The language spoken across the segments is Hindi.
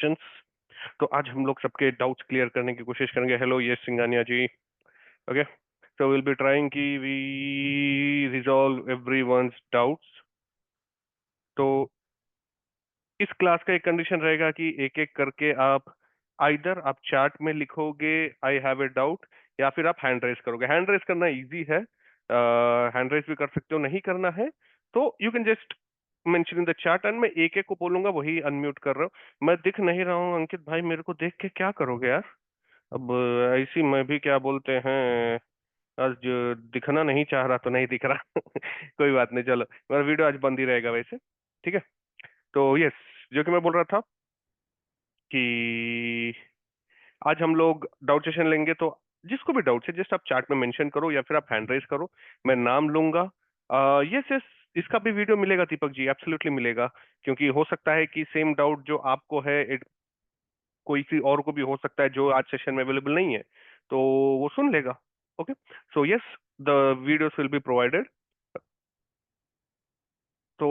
तो आज हम लोग सबके डाउट्स क्लियर करने की कोशिश करेंगे। Hello Yash Singhania ji. Okay, so we'll be trying कि we resolve everyone's doubts। तो इस क्लास का एक कंडीशन रहेगा कि एक एक करके आप आप चैट में लिखोगे आई हैव ए डाउट, या फिर आप हैंड रेस करोगे। हैंड रेस करना इजी है, हैंड रेस भी कर सकते हो। नहीं करना है तो you can just mention in the chat and मैं एक एक को बोलूंगा, वही अनम्यूट कर रहा हूँ। मैं दिख नहीं रहा हूँ अंकित भाई, मेरे को देख के क्या करोगे यार। अब ऐसी मैं भी क्या बोलते हैं, आज दिखना नहीं चाह रहा तो नहीं दिख रहा। कोई बात नहीं, चलो मेरा वीडियो आज बंद ही रहेगा वैसे। ठीक है, तो यस, जो कि मैं बोल रहा था कि आज हम लोग डाउट सेशन लेंगे। तो जिसको भी डाउट है जस्ट आप चैट में मेंशन करो या फिर आप हैंड रेज करो, मैं नाम लूंगा। यस यस, इसका भी वीडियो मिलेगा दीपक जी, एब्सोल्युटली मिलेगा। क्योंकि हो सकता है कि सेम डाउट जो आपको है कोई सी और को भी हो सकता है जो आज सेशन में अवेलेबल नहीं है, तो वो सुन लेगा। Okay, so yes, the videos will be provided. तो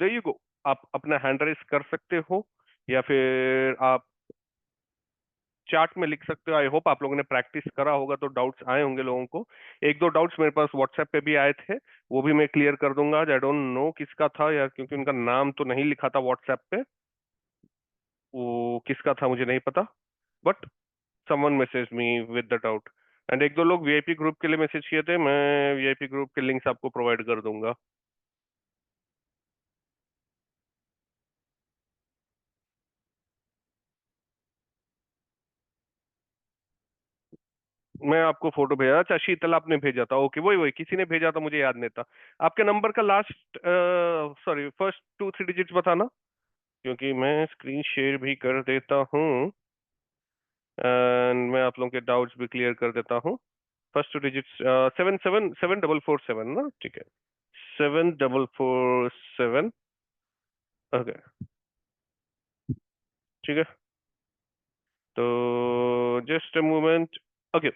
देयर यू गो, आप अपना हैंड रेस कर सकते हो या फिर आप चैट में लिख सकते हो। आई होप आप लोगों ने प्रैक्टिस करा होगा तो डाउट्स आए होंगे लोगों को। एक दो डाउट्स मेरे पास व्हाट्सएप पे भी आए थे, वो भी मैं क्लियर कर दूंगा। आई डोंट नो किसका था यार, क्योंकि उनका नाम तो नहीं लिखा था व्हाट्सएप पे, वो किसका था मुझे नहीं पता। But someone message me with the doubt. And एक दो लोग वीआईपी ग्रुप के लिए मैसेज किए थे, मैं वीआईपी ग्रुप के लिंक्स आपको प्रोवाइड कर दूंगा। मैं आपको फोटो भेजा, अच्छा शीतल आपने भेजा था, ओके वही वही किसी ने भेजा था, मुझे याद नहीं था। आपके नंबर का last, sorry first two three digits बताना, क्योंकि मैं स्क्रीन शेयर भी कर देता हूँ एंड मैं आप लोगों के डाउट्स भी क्लियर कर देता हूँ। फर्स्ट टू डिजिट्स 77747 ना, ठीक है, 7447। ओके, ठीक है, तो जस्ट अ मोमेंट। ओके,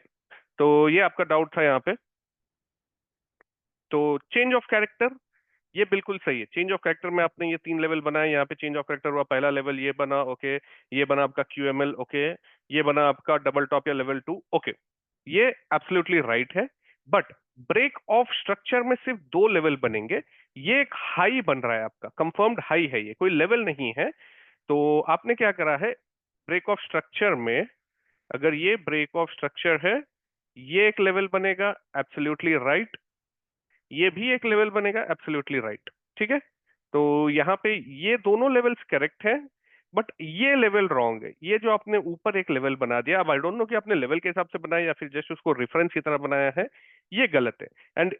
तो ये आपका डाउट था यहाँ पे। तो चेंज ऑफ कैरेक्टर, ये बिल्कुल सही है। चेंज ऑफ कैरेक्टर में आपने ये तीन लेवल बनाए, यहाँ पे चेंज ऑफ कैरेक्टर हुआ पहला लेवल, ये बना ओके। ये बना आपका क्यूएमएल ओके। ये बना आपका डबल टॉप या लेवल 2 ओके। ये एब्सोल्युटली राइट है। बट ब्रेक ऑफ स्ट्रक्चर में सिर्फ दो लेवल बनेंगे। ये एक हाई बन रहा है आपका, कंफर्म्ड हाई है, ये कोई लेवल नहीं है। तो आपने क्या करा है, ब्रेक ऑफ स्ट्रक्चर में, अगर ये ब्रेक ऑफ स्ट्रक्चर है, ये एक लेवल बनेगा, एब्सोल्युटली राइट। ये भी एक लेवल बनेगा, एब्सोल्युटली राइट। ठीक है, तो यहाँ पे ये दोनों लेवल्स करेक्ट है, बट ये लेवल रॉन्ग है। ये जो आपने ऊपर एक लेवल बना दिया, अब आई डोंट नो कि आपने लेवल के हिसाब से बनाया या फिर जस्ट उसको रेफरेंस की तरह बनाया है, ये गलत है। एंड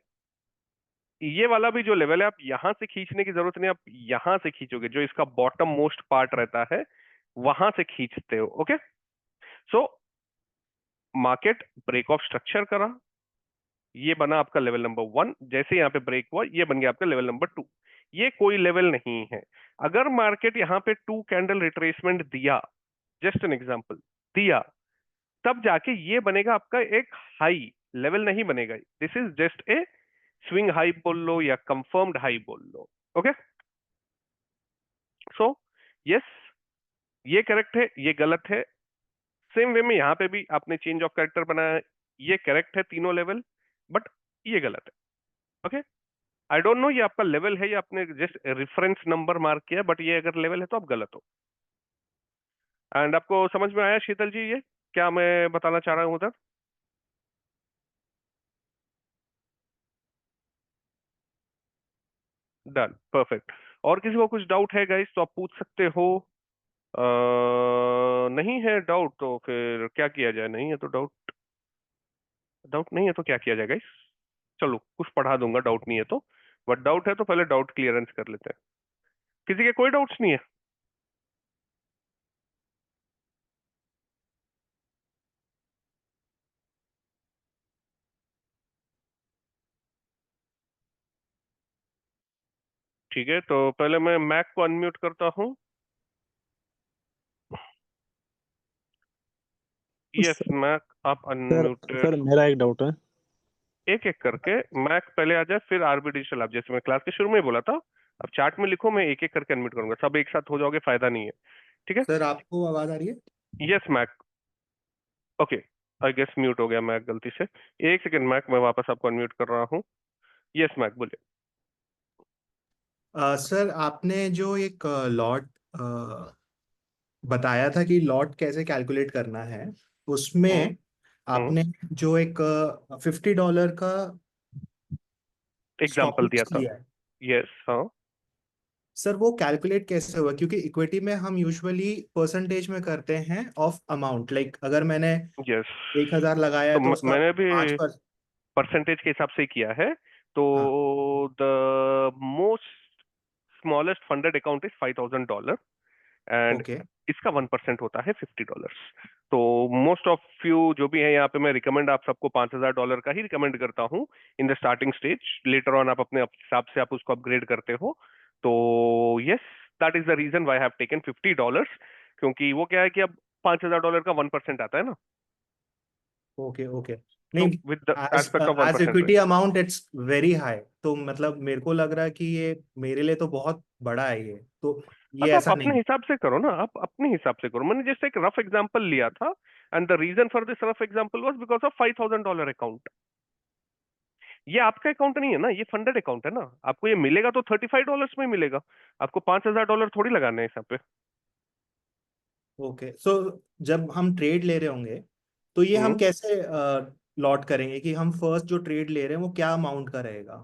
ये वाला भी जो लेवल है, आप यहां से खींचने की जरूरत नहीं, आप यहां से खींचोगे, जो इसका बॉटम मोस्ट पार्ट रहता है वहां से खींचते हो। Okay, so market break of structure करा, ये बना आपका लेवल नंबर 1। जैसे यहाँ पे ब्रेक हुआ, ये बन गया आपका लेवल नंबर 2। ये कोई लेवल नहीं है। अगर मार्केट यहाँ पे 2 कैंडल रिट्रेसमेंट दिया, जस्ट एन एग्जांपल दिया, तब जाके ये बनेगा आपका एक हाई, लेवल नहीं बनेगा। This is just a swing high बोल लो या कंफर्म्ड हाई बोल लो। ओके, सो यस, ये करेक्ट है, ये गलत है। सेम वे में यहाँ पे भी आपने चेंज ऑफ कैरेक्टर बनाया है, ये करेक्ट है तीनों लेवल, बट ये गलत है। ओके, आई डोंट नो ये आपका लेवल है या आपने जस्ट रेफरेंस नंबर मार्क किया, बट ये अगर लेवल है तो आप गलत हो। एंड आपको समझ में आया शीतल जी ये क्या मैं बताना चाह रहा हूँ उधर? Done, perfect. और किसी को कुछ डाउट है गाइस तो आप पूछ सकते हो। नहीं है डाउट तो फिर क्या किया जाए? नहीं है तो डाउट, डाउट नहीं है तो क्या किया जाए गाइस? चलो कुछ पढ़ा दूंगा, डाउट नहीं है तो। बट डाउट है तो पहले डाउट क्लियरेंस कर लेते हैं। किसी के कोई डाउट्स नहीं है? ठीक है, तो पहले मैं मैक को अनम्यूट करता हूँ। यस सर मैक, आप सर अनम्यूटेड। सर, मेरा एक डाउट है। एक एक करके मैक पहले आ जाए, फिर आरबी डिजिटल। आप जैसे मैं क्लास के शुरू में ही बोला था, अब चार्ट में लिखो, मैं एक एक करके अनम्यूट करूंगा, सब एक साथ हो जाओगे फायदा नहीं है। ठीक है। सर आपको आवाज आ रही है? Yes mic. Okay, I guess mute हो गया मैक गलती से। एक सेकंड मैक, मैं वापस आपको अनम्यूट कर रहा हूँ। यस मैक बोलिए। सर आपने जो एक लॉट बताया था कि लॉट कैसे कैलकुलेट करना है, हम्म। उसमें हम्म। आपने जो एक $50 का स्टॉप एग्जाम्पल लॉस दिया था। लिया है, यस हाँ। सर वो कैलकुलेट कैसे हुआ? क्योंकि इक्विटी में हम यूजुअली परसेंटेज में करते हैं ऑफ अमाउंट, लाइक अगर मैंने यस, 1,000 लगाया है तो तो उसका मैंने भी 5%। परसेंटेज के हिसाब से किया है। तो हाँ। The most smallest funded account is $5,000 and okay इसका 1% होता है $50। तो मोस्ट ऑफ यू जो भी है यहाँ पे, मैं रिकमेंड आप सबको $5,000 का ही रिकमेंड करता हूँ in the starting stage. Later on आप अपने हिसाब से आप उसको अपग्रेड करते हो। तो yes, that is the reason why have taken $50, क्योंकि वो क्या है कि अब $5,000 का 1% आता है ना। Okay okay. तो नहीं, with the age aspect of one age percent equity amount it's very high, तो मतलब मेरे को लग रहा है कि ये मेरे लिए तो बहुत बड़ा है, ये तो हाँ, ये तो आप ऐसा अपने नहीं। हिसाब से करो ना, आप अपने हिसाब से करो। मैंने जैसे एक रफ एग्जांपल लिया था, and the reason for this rough example was because of $5,000 account. ये आपका अकाउंट नहीं है ना, ये फंडेड अकाउंट है ना। आपको ये मिलेगा तो $35 में मिलेगा। आपको $5,000 थोड़ी लगाने हैं यहाँ पे। ओके, सो जब हम ट्रेड ले रहे होंगे तो ये हम हम्म। कैसे लॉट करेंगे कि हम फर्स्ट जो ट्रेड ले रहे हैं वो क्या अमाउंट का रहेगा?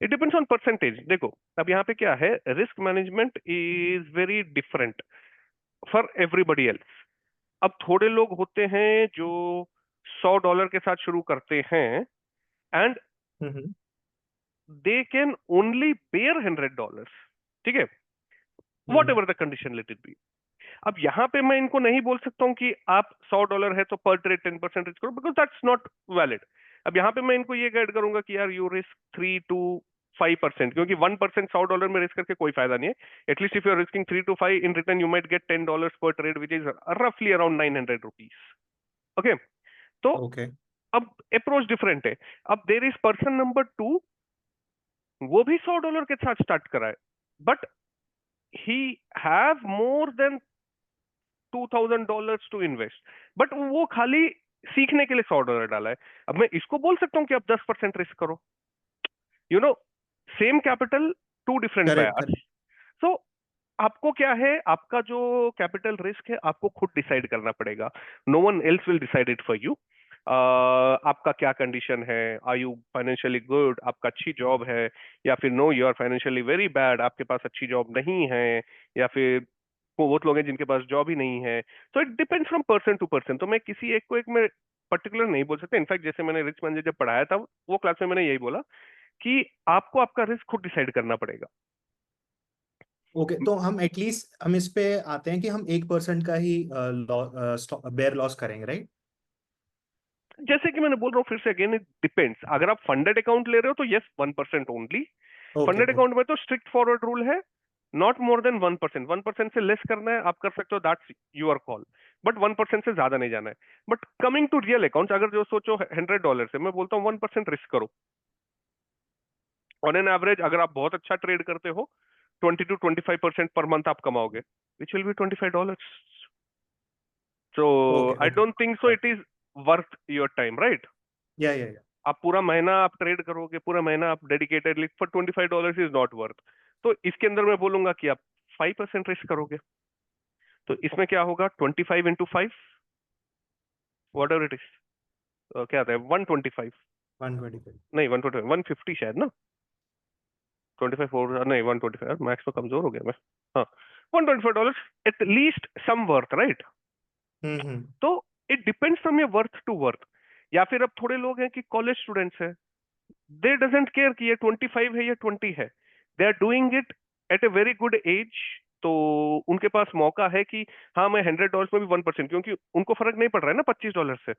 It depends on percentage. देखो, अब यहाँ पे क्या है, risk management is very different for everybody else. अब थोड़े लोग होते हैं जो $100 के साथ शुरू करते हैं and hmm they can only bear $100। ठीक है, what hmm. Ever the condition let it be. अब यहाँ पे मैं इनको नहीं बोल सकता हूँ कि आप $100 है तो पर ट्रेड 10% रिस्क करो, बिकॉज दैट्स नॉट वैलिड। अब यहाँ पे मैं इनको ये गाइड करूंगा कि यार यू रिस्क 3 to 5%, क्योंकि 1% $100 में रिस्क करके कोई फायदा नहीं है। At least if you are risking 3 to 5, in return you might get $10 पर ट्रेड, विच इज रफली अराउंड ₹900। ओके, तो ओके। अब अप्रोच डिफरेंट है। अब देर इज पर्सन नंबर 2, वो भी $100 के साथ स्टार्ट करा है, but he have more than $2,000 to invest, but वो खाली सीखने के लिए $100 डाला है। अब मैं इसको बोल सकता हूँ कि आप 10% रिस्क करो, you know, same capital, two different correct buyers. Correct. So आपको क्या है, आपका जो कैपिटल रिस्क है आपको खुद डिसाइड करना पड़ेगा। No one else will decide it for you. आपका क्या कंडीशन है, आर यू फाइनेंशियली गुड, आपका अच्छी जॉब है, या फिर no you are financially very bad, आपके पास अच्छी जॉब नहीं है, या फिर वो बहुत लोग हैं जिनके पास जॉब ही नहीं है। तो it depends from person to person. तो मैं किसी एक को एक में पर्टिकुलर नहीं बोल सकता। इनफैक्ट जैसे मैंने रिस्क मैनेजर जब पढ़ाया था, वो क्लास में मैंने यही बोला कि आपको आपका रिस्क खुद डिसाइड करना पड़ेगा। ओके, तो हम एटलीस्ट हम इस पे आते हैं कि हम 1% का ही बेयर लॉस करेंगे, राइट? जैसे कि मैंने बोल रहा हूँ फिर से, अगेन इट डिपेंड्स। अगर आप फंडेड अकाउंट ले रहे हो तो yes 1% only. Okay funded okay. Account में तो स्ट्रिक्ट फॉरवर्ड रूल है, नॉट मोर देन 1%। 1% से लेस करना है आप कर सकते हो, दैट्स योर कॉल, बट 1% से ज्यादा नहीं जाना है। But coming to real account, अगर जो सोचो $100 से, मैं बोलता हूँ 1% रिस्क करो। ऑन एन एवरेज अगर आप बहुत अच्छा ट्रेड करते हो, 20 to 25% पर मंथ आप कमाओगे, which will be $25। So okay I okay. Don't think so it is worth your time, right? Yeah. आप पूरा महीना आप ट्रेड करोगे, पूरा महीना आप dedicatedly, for $25 is not worth. तो इसके अंदर मैं बोलूंगा कि आप 5% रिस्क करोगे। तो इसमें क्या होगा, 25 into 5, what ever it is, क्या आता है, 125, 125। नहीं 125, 150 शायद ना। 25 फोर नहीं, 125, मैक्स में कमजोर हो गया मैं। हाँ, $125 at least some worth, right? Hmm. तो it depends from your worth to worth. या फिर अब थोड़े लोग हैं कि कॉलेज स्टूडेंट्स हैं, दे डजेंट केयर कि ये 25 है या 20 है, they are doing it at a very good age. तो उनके पास मौका है कि हाँ मैं $100 में भी 1%, क्योंकि उनको फर्क नहीं पड़ रहा है ना $25 से।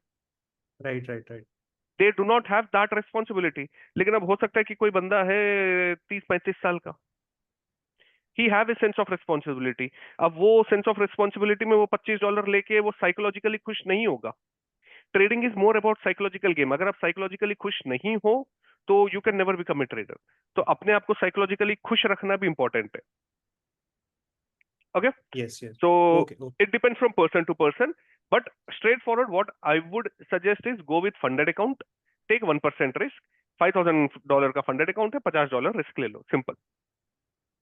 Right right right. They do not have that responsibility. लेकिन अब हो सकता है कि कोई बंदा है 30-35 साल का, he have a sense of responsibility. अब वो सेंस ऑफ रेस्पॉन्सिबिलिटी में वो $25 लेके वो साइकोलॉजिकली खुश नहीं होगा। Trading is more about psychological game. अगर आप साइकोलॉजिकली खुश नहीं हो तो you can never become a trader. तो अपने आप को साइकोलॉजिकली खुश रखना भी इंपॉर्टेंट है। Okay. Yes, yes. So Okay, okay. it depends from person to person, but straightforward, what I would suggest is go with funded account, take 1% risk. $5,000 का funded account है, $50 risk ले लो, simple.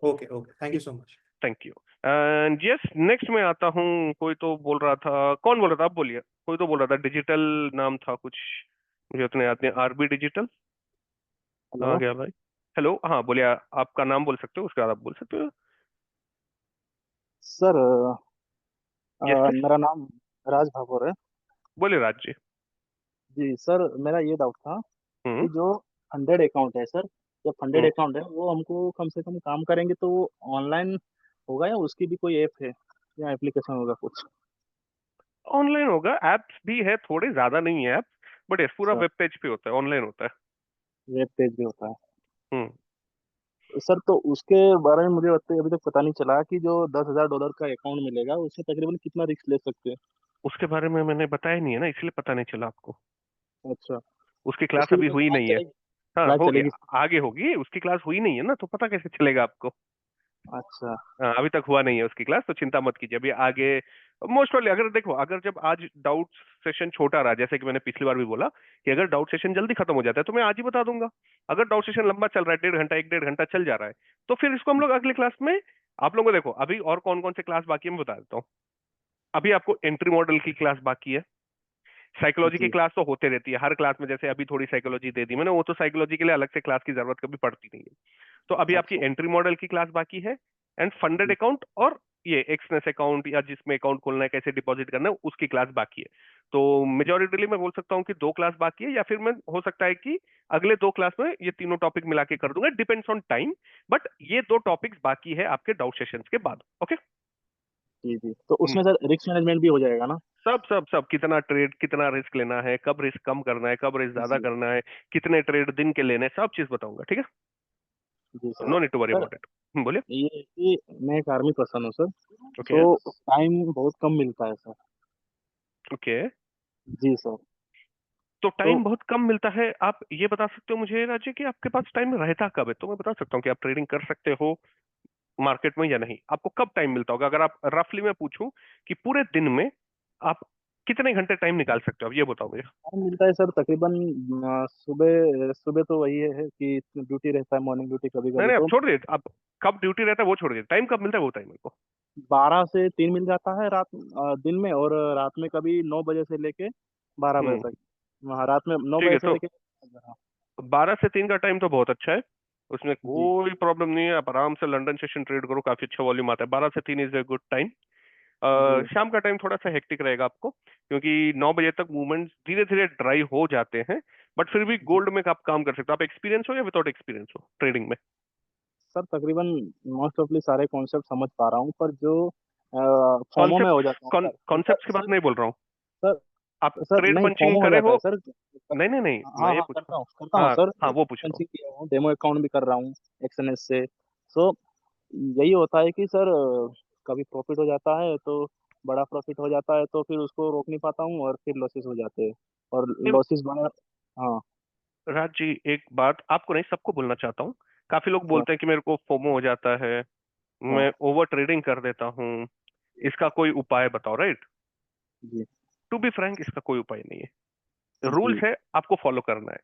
Okay, okay. Thank you so much. Thank you. And yes, next में आता हूँ. कोई तो बोल रहा था, कौन बोल रहा था, आप बोलिए. कोई तो बोल रहा था डिजिटल, नाम था कुछ, मुझे उतने याद नहीं. RB digital. कहाँ हेलो गया भाई? हेलो, हाँ बोलिए. आपका नाम बोल सकते हो, उसके बाद आप बोल सकते हो. सर, यस सर, मेरा नाम राज भाकुर है। बोलिए राज जी. जी सर, मेरा ये डाउट था हम्म. कि जो फंडेड अकाउंट है सर, जो फंडेड हम्म. अकाउंट है वो हमको कम से कम काम करेंगे तो वो ऑनलाइन होगा या उसकी भी कोई ऐप है या एप्लीकेशन होगा कुछ? ऑनलाइन होगा, एप्स भी है, थोड़े ज्यादा नहीं है एप्स, बट यस पूरा सर, वेब पेज पे होता है, ऑनलाइन होता है. वेब पेज भी होता है? हम्म. सर, तो उसके बारे में मुझे अभी तक पता नहीं चला कि जो $10,000 का अकाउंट मिलेगा उससे तकरीबन कितना रिस्क ले सकते हैं। उसके बारे में मैंने बताया नहीं है ना, इसलिए पता नहीं चला आपको. अच्छा। उसकी क्लास उसकी भी अभी कोई हुई क्लास नहीं है. चलेगी? हाँ क्लास हो गया, चलेगी? आगे होगी. उसकी क्लास हुई नहीं है ना, तो पता कैसे चलेगा आपको. अच्छा। हाँ, अभी तक हुआ नहीं है उसकी क्लास, तो चिंता मत कीजिए. अभी आगे मोस्ट वाली, अगर देखो, अगर जब आज डाउट सेशन छोटा रहा, जैसे कि मैंने पिछली बार भी बोला कि अगर डाउट सेशन जल्दी खत्म हो जाता है तो मैं आज ही बता दूंगा. अगर डाउट सेशन लंबा चल रहा है, 1.5 घंटा 1.5 घंटा चल जा रहा है, तो फिर इसको हम लोग अगले क्लास में, आप लोगों को देखो अभी और कौन कौन से क्लास बाकी है मैं बता देता हूँ. अभी आपको एंट्री मॉडल की क्लास बाकी है. साइकोलॉजी की जी। क्लास तो होते रहती है हर क्लास में, जैसे अभी थोड़ी साइकोलॉजी दे दी मैंने, वो तो साइकोलॉजी के लिए अलग से क्लास की जरूरत कभी पड़ती नहीं है. तो अभी आपकी अच्छा। एंट्री मॉडल की क्लास बाकी है, एंड फंडेड जी। अकाउंट, और ये एक्सनेस अकाउंट या जिसमें अकाउंट खोलना है, कैसे डिपॉजिट करना है, उसकी क्लास बाकी है. तो मेजोरिटीली मैं बोल सकता हूँ कि 2 क्लास बाकी है, या फिर मैं हो सकता है कि अगले 2 क्लास में ये तीनों टॉपिक मिला के कर दूंगा, डिपेंड्स ऑन टाइम. बट ये 2 टॉपिक्स बाकी है आपके डाउट सेशंस के बाद. ओके. जी जी, तो उसमें सर रिस्क मैनेजमेंट भी हो जाएगा ना? सब सब सब, कितना ट्रेड, कितना रिस्क लेना है, कब रिस्क कम करना है, कब रिस्क ज्यादा जी। करना है, कितने ट्रेड दिन के लेने, सब चीज बताऊंगा. ठीक है. जी sir. No need to worry sir, about it. बोलिए. ये है कि मैं एक आर्मी पर्सन हूँ सर, ओके. तो टाइम बहुत कम मिलता है सर। ओके. जी सर। तो तो टाइम बहुत कम मिलता है. आप ये बता सकते हो मुझे राजे कि आपके पास टाइम रहता कब है, तो मैं बता सकता हूँ कि आप ट्रेडिंग कर सकते हो मार्केट में या नहीं. आपको कब टाइम मिलता होगा, अगर आप रफली मैं पूछूं कि पूरे दिन में आप कितने घंटे टाइम निकाल सकते हो, आप ये बताओ मुझे. टाइम मिलता है सर तकरीबन सुबह सुबह तो वही है कि ड्यूटी रहता है, मॉर्निंग ड्यूटी कभी नहीं कभी नहीं, आप तो छोड़ दीजिए. आप कब ड्यूटी रहता है वो छोड़ दीजिए, टाइम कब मिलता है वो टाइम मेरे को. 12 से 3 मिल जाता है रात, दिन में, और रात में कभी 9 बजे से लेके 12 बजे हम्म. तक। वहाँ रात में नौ ठीक बजे है. से तो लेके। 12 से 3 का टाइम तो बहुत अच्छा है, उसमें जी। कोई प्रॉब्लम नहीं है. आप आराम से लंदन सेशन ट्रेड करो, काफी अच्छा वॉल्यूम आता है. 12 से 3 इज ए गुड टाइम. जी। शाम का टाइम थोड़ा सा हेक्टिक रहेगा आपको, क्योंकि 9 बजे तक मूवमेंट धीरे धीरे ड्राई हो जाते हैं. बट फिर भी जी गोल्ड में आप काम कर सकते हो. आप एक्सपीरियंस हो या विदाउट एक्सपीरियंस हो ट्रेडिंग में? सर, तकरीबन मोस्ट ऑफली सारे कॉन्सेप्ट समझ पा रहा हूँ, पर जो फोमो में हो कॉन्सेप्ट, जाता हूँ सर। कॉन्सेप्ट्स की सर बात नहीं बोल रहा हूँ. सर आप सर ट्रेड नहीं, पंचिंग फोमो हो करे जाता हो? है सर। नहीं नहीं नहीं, मैं हाँ ये हाँ, पूछ रहा करता हूँ हूँ. हाँ सर। हाँ, वो पूछ रहा हूँ. पंचिंग किया हूँ, डेमो अकाउंट भी कर रहा हूँ एक्सएनएस से। सो यही होता है कि सर, कभी प्रॉफिट हो जाता है तो बड़ा प्रॉफिट हो जाता है तो फिर उसको रोक नहीं पाता हूँ, और फिर लॉसेस हो जाते हैं, और नहीं, लॉसेस बड़ा। हाँ राज जी एक बात आपको नहीं, सबको बोलना चाहता हूँ. काफी लोग सर। बोलते हैं कि मेरे को फोमो हो जाता है, हाँ मैं ओवर ट्रेडिंग कर देता हूँ, इसका कोई उपाय बताओ. राइट. जी टू बी फ्रैंक, इसका कोई उपाय नहीं है. जी रूल्स है, आपको फॉलो करना है.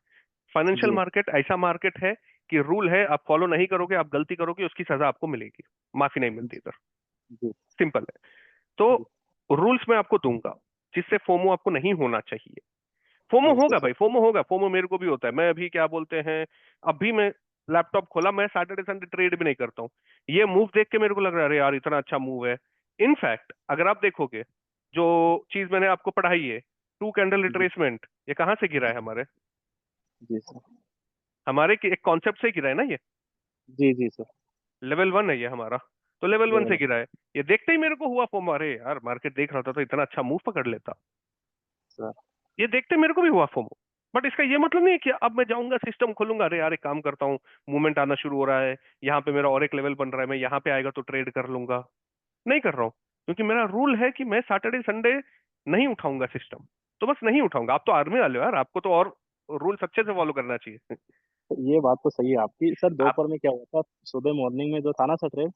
फाइनेंशियल जी मार्केट ऐसा मार्केट है कि रूल है, आप फॉलो नहीं करोगे, आप गलती करोगे, उसकी सजा आपको मिलेगी, माफी नहीं मिलती इधर. जी सिंपल है. तो जी। रूल्स मैं आपको दूंगा जिससे फोमो आपको नहीं होना चाहिए. फोमो ओके होगा सर। भाई, फोमो होगा, फोमो मेरे को भी होता है. मैं अभी क्या बोलते हैं, अभी मैं लैपटॉप खोला, मैं सैटरडे संडे ट्रेड भी नहीं करता हूँ. ये मूव देख के मेरे को लग रहा है अरे यार इतना अच्छा मूव है. इनफैक्ट अगर आप देखोगे, जो चीज मैंने आपको पढ़ाई है, 2 कैंडल जी रिट्रेसमेंट, ये कहाँ से गिरा जी है हमारे, जी सर। एक कॉन्सेप्ट से गिरा है ना ये. जी जी सर। लेवल 1 है ये हमारा. तो लेवल 1 से लेवल। गिरा है. ये देखते ही मेरे को हुआ फोमो, अरे यार मार्केट देख रहा था तो इतना अच्छा मूव पकड़ लेता. सर। ये देखते मेरे को भी हुआ फोमो. बट इसका ये मतलब नहीं है कि अब मैं जाऊंगा सिस्टम खोलूंगा, अरे यार एक काम करता हूँ, मूवमेंट आना शुरू हो रहा है, यहाँ पे मेरा और एक लेवल बन रहा है, मैं यहाँ पे आएगा तो ट्रेड कर लूंगा. नहीं कर रहा हूँ, क्योंकि मेरा रूल है कि मैं सैटरडे संडे नहीं उठाऊंगा सिस्टम. तो बस नहीं उठाऊंगा. आप तो आर्मी वाले हो यार, आपको तो और रूल्स अच्छे से फॉलो करना चाहिए. ये बात तो सही है आपकी सर। आप. दोपहर में क्या हुआ था, सुबह मॉर्निंग में जो था ना सर ट्रेड,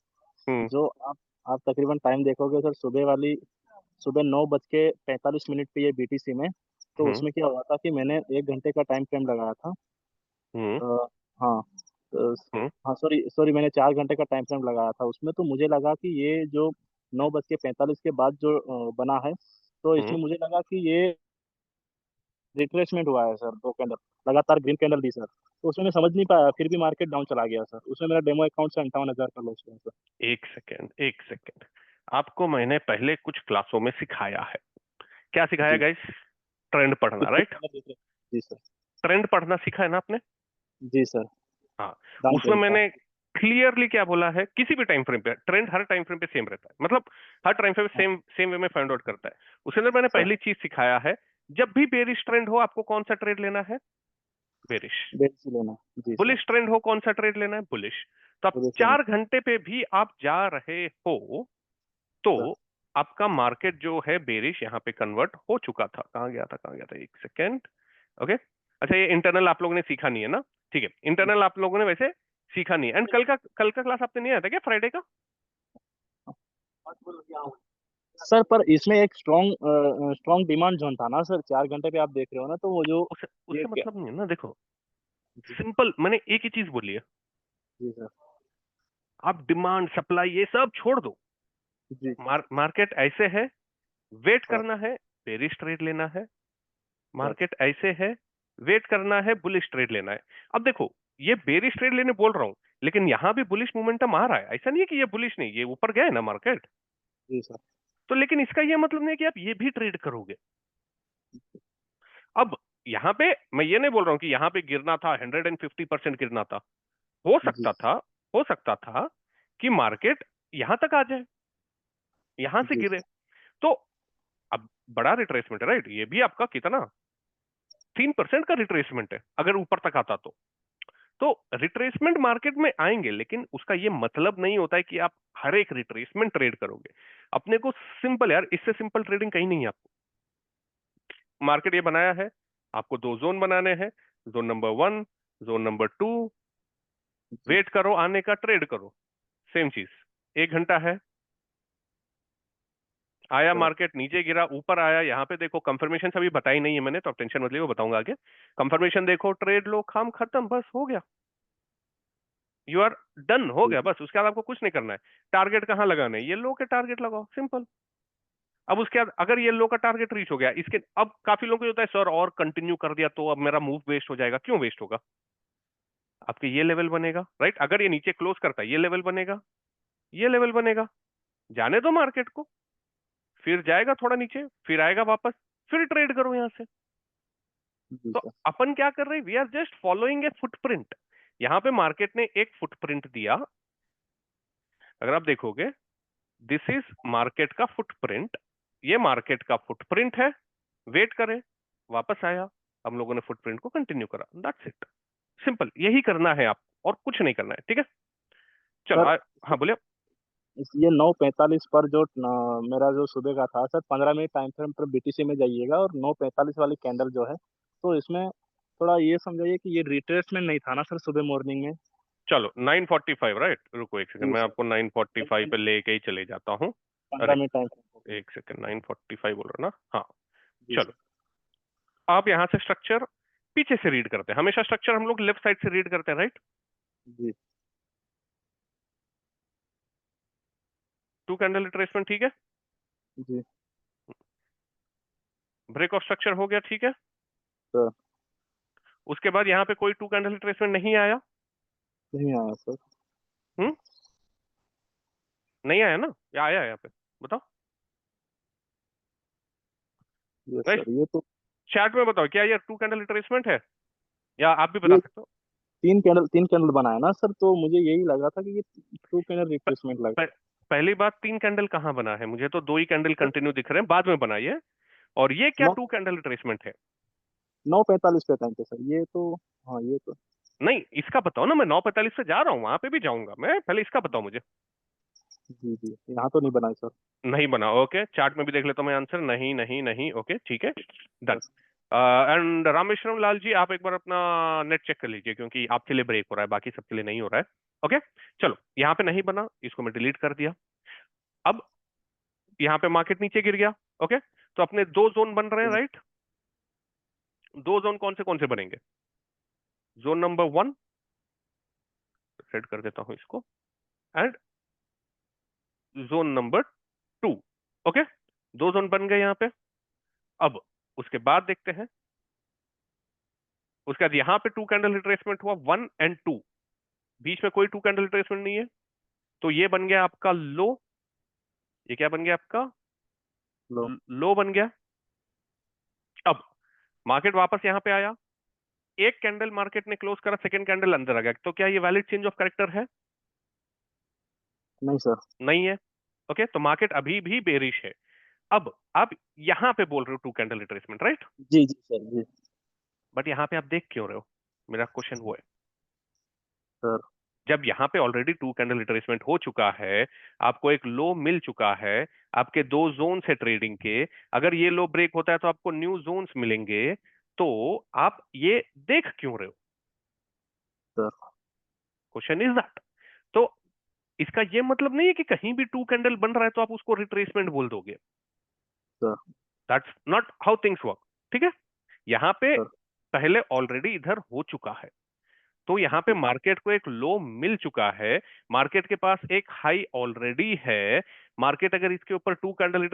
हम्म. जो आप आप तकरीबन टाइम देखोगे सर, सुबह 9:45 पे ये बीटीसी में, तो हम्म। उसमें क्या हुआ था कि मैंने 1 घंटे का टाइम फ्रेम लगाया था। हम्म। अ, हाँ, अ, हम्म। हाँ सॉरी सॉरी, मैंने 4 घंटे का टाइम फ्रेम लगाया था उसमें। तो मुझे लगा कि ये जो 9:45 के बाद जो बना है, तो हम्म। इसमें मुझे लगा कि ये रिट्रेसमेंट हुआ है सर, 2 कैंडल लगातार ग्रीन कैंडल दी सर। तो उसमें मैं समझ नहीं पाया, फिर भी मार्केट डाउन चला गया सर। उसमें मेरा डेमो अकाउंट से 58,000 का लॉस हुआ सर। एक सेकेंड, एक सेकेंड। आपको मैंने पहले कुछ क्लासों में सिखाया है। क्या सिखाया जी, गाइस? ट्रेंड पढ़ना, कुछ राइट? कैंडल देख रहे। जी सर। ट्रेंड पढ़ना सीखा है ना आपने? जी सर। हाँ। डाउन उसमें ट्रेंड का। मैंने क्लियरली क्या बोला है, किसी भी टाइम फ्रेम पे ट्रेंड हर टाइम फ्रेम पे सेम रहता है, मतलब हर टाइम फ्रेम हाँ सेम सेम वे में फाइंड आउट करता है। उसके अंदर मैंने सर। पहली चीज सिखाया है, जब भी बेरिश ट्रेंड हो आपको कौन सा ट्रेड लेना है? बेरिश। बेच लेना। जी सर। बुलिश ट्रेंड हो कौन सा ट्रेड लेना है? बुलिश। तो अब बेच लेना 4 घंटे पे भी आप जा रहे हो तो सर। आपका मार्केट जो है बेरिश यहाँ पे कन्वर्ट हो चुका था। कहाँ गया था, कहाँ गया था, एक सेकेंड। ओके। अच्छा, ये इंटरनल आप लोगों ने सीखा नहीं है ना? ठीक है, इंटरनल आप लोगों ने वैसे सीखा नहीं है। एंड कल का क्लास आपने नहीं आया था क्या, फ्राइडे का? सर पर इसमें एक स्ट्रॉन्ग स्ट्रॉन्ग डिमांड जोन था ना सर, 4 घंटे पे आप देख रहे हो ना, तो वो जो उससे ये उससे क्या। मतलब नहीं है ना, देखो। जी। सिंपल, मैंने एक ही चीज बोली है। जी सर। आप डिमांड सप्लाई ये सब छोड़ दो। जी मार्केट ऐसे है, वेट सर। करना है, बेरिश ट्रेड लेना है। सर। मार्केट ऐसे है, वेट करना है, बुलिश ट्रेड लेना है। अब देखो, ये बेरिश ट्रेड लेने बोल रहा हूं, लेकिन यहां भी बुलिश मोमेंटम आ रहा है। ऐसा नहीं है कि ये बुलिश नहीं, ये ऊपर गया है ना मार्केट। जी सर। तो लेकिन इसका ये मतलब नहीं है कि आप ये भी ट्रेड करोगे। अब यहाँ पे मैं ये नहीं बोल रहा हूं कि यहाँ पे गिरना था, 150% गिरना था। हो जी सकता था, हो सकता था कि मार्केट यहां तक आ जाए, यहां से जी गिरे। सर। तो अब बड़ा रिट्रेसमेंट है, राइट? ये भी आपका कितना, 3% का रिट्रेसमेंट है अगर ऊपर तक आता तो रिट्रेसमेंट मार्केट में आएंगे, लेकिन उसका ये मतलब नहीं होता है कि आप हर एक रिट्रेसमेंट ट्रेड करोगे। अपने को सिंपल, यार, इससे सिंपल ट्रेडिंग कहीं नहीं है। आपको मार्केट ये बनाया है, आपको दो जोन बनाने हैं, जोन नंबर 1, जोन नंबर 2। जी वेट करो आने का, ट्रेड करो। सेम चीज। 1 घंटा है, आया सर। मार्केट, नीचे गिरा, ऊपर आया। यहाँ पे देखो, कंफर्मेशन अभी बताई नहीं है मैंने, तो आप टेंशन मत लीजिए, वो बताऊंगा आगे। कंफर्मेशन देखो, ट्रेड लो, काम खत्म, बस हो गया। यू आर डन, हो जी गया बस। उसके बाद आपको कुछ नहीं करना है। टारगेट कहाँ लगाना है? ये लो के टारगेट लगाओ, सिंपल। अब उसके बाद अगर ये लो का टारगेट रीच हो गया, इसके अब काफी लोगों को होता है, सर और कंटिन्यू कर दिया तो अब मेरा मूव वेस्ट हो जाएगा। क्यों वेस्ट होगा? आपके ये लेवल बनेगा, राइट? अगर ये नीचे क्लोज करता है, ये लेवल बनेगा, ये लेवल बनेगा। जाने दो मार्केट को, फिर जाएगा थोड़ा नीचे, फिर आएगा वापस, फिर ट्रेड करो यहां से। जी तो सर। अपन क्या कर रहे हैं? We are just following a footprint. यहां पे मार्केट ने एक फुटप्रिंट दिया। अगर आप देखोगे, दिस इज मार्केट का फुटप्रिंट। ये मार्केट का फुटप्रिंट है। वेट करें, वापस आया, हम लोगों ने फुटप्रिंट को कंटिन्यू करा। That's it, simple. यही करना है आप, और कुछ नहीं करना है, ठीक है? चलो सर हाँ बोलिए। ये 9:45 पर जो मेरा जो सुबह का था सर, 15 मिनट टाइम फ्रेम पर बीटीसी में जाइएगा, और 9:45 वाली कैंडल जो है, तो इसमें थोड़ा ये समझाइए कि ये रिट्रेसमेंट नहीं था ना सर सुबह मॉर्निंग में। चलो 9:45, राइट? रुको एक सेकंड, जी मैं सर। आपको 9:45 पे लेके ही चले जाता हूँ। पंद्रह अरे, मिनट टाइम फ्रेम। एक सेकंड, 9:45 बोल रहे हो ना? हाँ। जी चलो, सर। आप यहाँ से स्ट्रक्चर पीछे से रीड करते हैं। हमेशा स्ट्रक्चर हम लोग लेफ्ट साइड से रीड करते हैं, राइट? जी। टू कैंडल रिट्रेसमेंट, ठीक है। जी ब्रेक ऑफ स्ट्रक्चर हो गया, ठीक है। सर। उसके बाद यहाँ पे कोई टू कैंडल रिट्रेसमेंट नहीं आया। नहीं आया सर। हम्म। नहीं आया ना, या आया है यहाँ पे? बताओ यस गाइस, सर, ये तो चैट में बताओ, क्या ये टू कैंडल रिट्रेसमेंट है? या आप भी बता ये सकते हो। 3 कैंडल बनाया ना सर, तो मुझे यही लगा था कि ये 2 कैंडल प, रिट्रेसमेंट लगा। प, पहली बात, 3 कैंडल कहाँ बना है? मुझे तो 2 ही कैंडल कंटिन्यू दिख रहे हैं, बाद में बनाई है। और ये क्या नौ टू कैंडल रिट्रेसमेंट है? 9:45 पे टाइम पे सर, ये तो। हाँ ये तो। नहीं, इसका बताओ ना। मैं 9:45 से जा रहा हूँ, वहां पे भी जाऊंगा मैं, पहले इसका बताओ मुझे। जी जी, यहाँ तो नहीं बनाई सर। नहीं बना, ओके। चार्ट में भी देख लेता हूँ मैं आंसर। नहीं नहीं नहीं, ओके, ठीक है, डन। बस। एंड रामेश्वरम लाल जी, आप एक बार अपना नेट चेक कर लीजिए, क्योंकि आपके लिए ब्रेक हो रहा है, बाकी सबके लिए नहीं हो रहा है। ओके, चलो, यहाँ पे नहीं बना, इसको मैं डिलीट कर दिया। अब यहाँ पे मार्केट नीचे गिर गया, ओके, तो अपने दो जोन बन रहे हैं, राइट। दो जोन कौन से बनेंगे? जोन नंबर 1 सेट कर देता हूं इसको, एंड जोन नंबर 2, ओके। दो जोन बन गए यहाँ पे। अब उसके बाद देखते हैं, उसके बाद यहाँ पे 2 कैंडल रिट्रेसमेंट हुआ, 1 एंड 2, बीच में कोई 2 कैंडल रिट्रेसमेंट नहीं है, तो ये बन गया आपका लो। ये क्या बन गया आपका? लो। लो बन गया। अब मार्केट वापस यहाँ पे आया, एक कैंडल मार्केट ने क्लोज करा, सेकंड कैंडल अंदर आ गया, तो क्या ये वैलिड चेंज ऑफ कैरेक्टर है? नहीं सर। नहीं है, ओके। तो मार्केट अभी भी बेरिश है। अब आप यहां पे बोल रहे हो 2 कैंडल रिट्रेसमेंट, राइट। जी जी सर जी। बट यहां पे आप देख क्यों रहे हो? मेरा क्वेश्चन वो है, सर जब यहां पे ऑलरेडी 2 कैंडल रिट्रेसमेंट हो चुका है, आपको एक लो मिल चुका है, आपके दो जोन है ट्रेडिंग के, अगर ये लो ब्रेक होता है तो आपको न्यू जोन्स मिलेंगे, तो आप ये देख क्यों रहे हो? Sir question is that. तो इसका ये मतलब नहीं है कि कहीं भी 2 कैंडल बन रहा है तो आप उसको रिट्रेसमेंट बोल दोगे। Sir that's not how things work, ठीक है। यहाँ पे सर पहले ऑलरेडी इधर हो चुका है, तो यहाँ पे जी मार्केट को एक लो मिल चुका है, मार्केट के पास एक हाई ऑलरेडी है। मार्केट अगर इसके ऊपर 2 कैंडल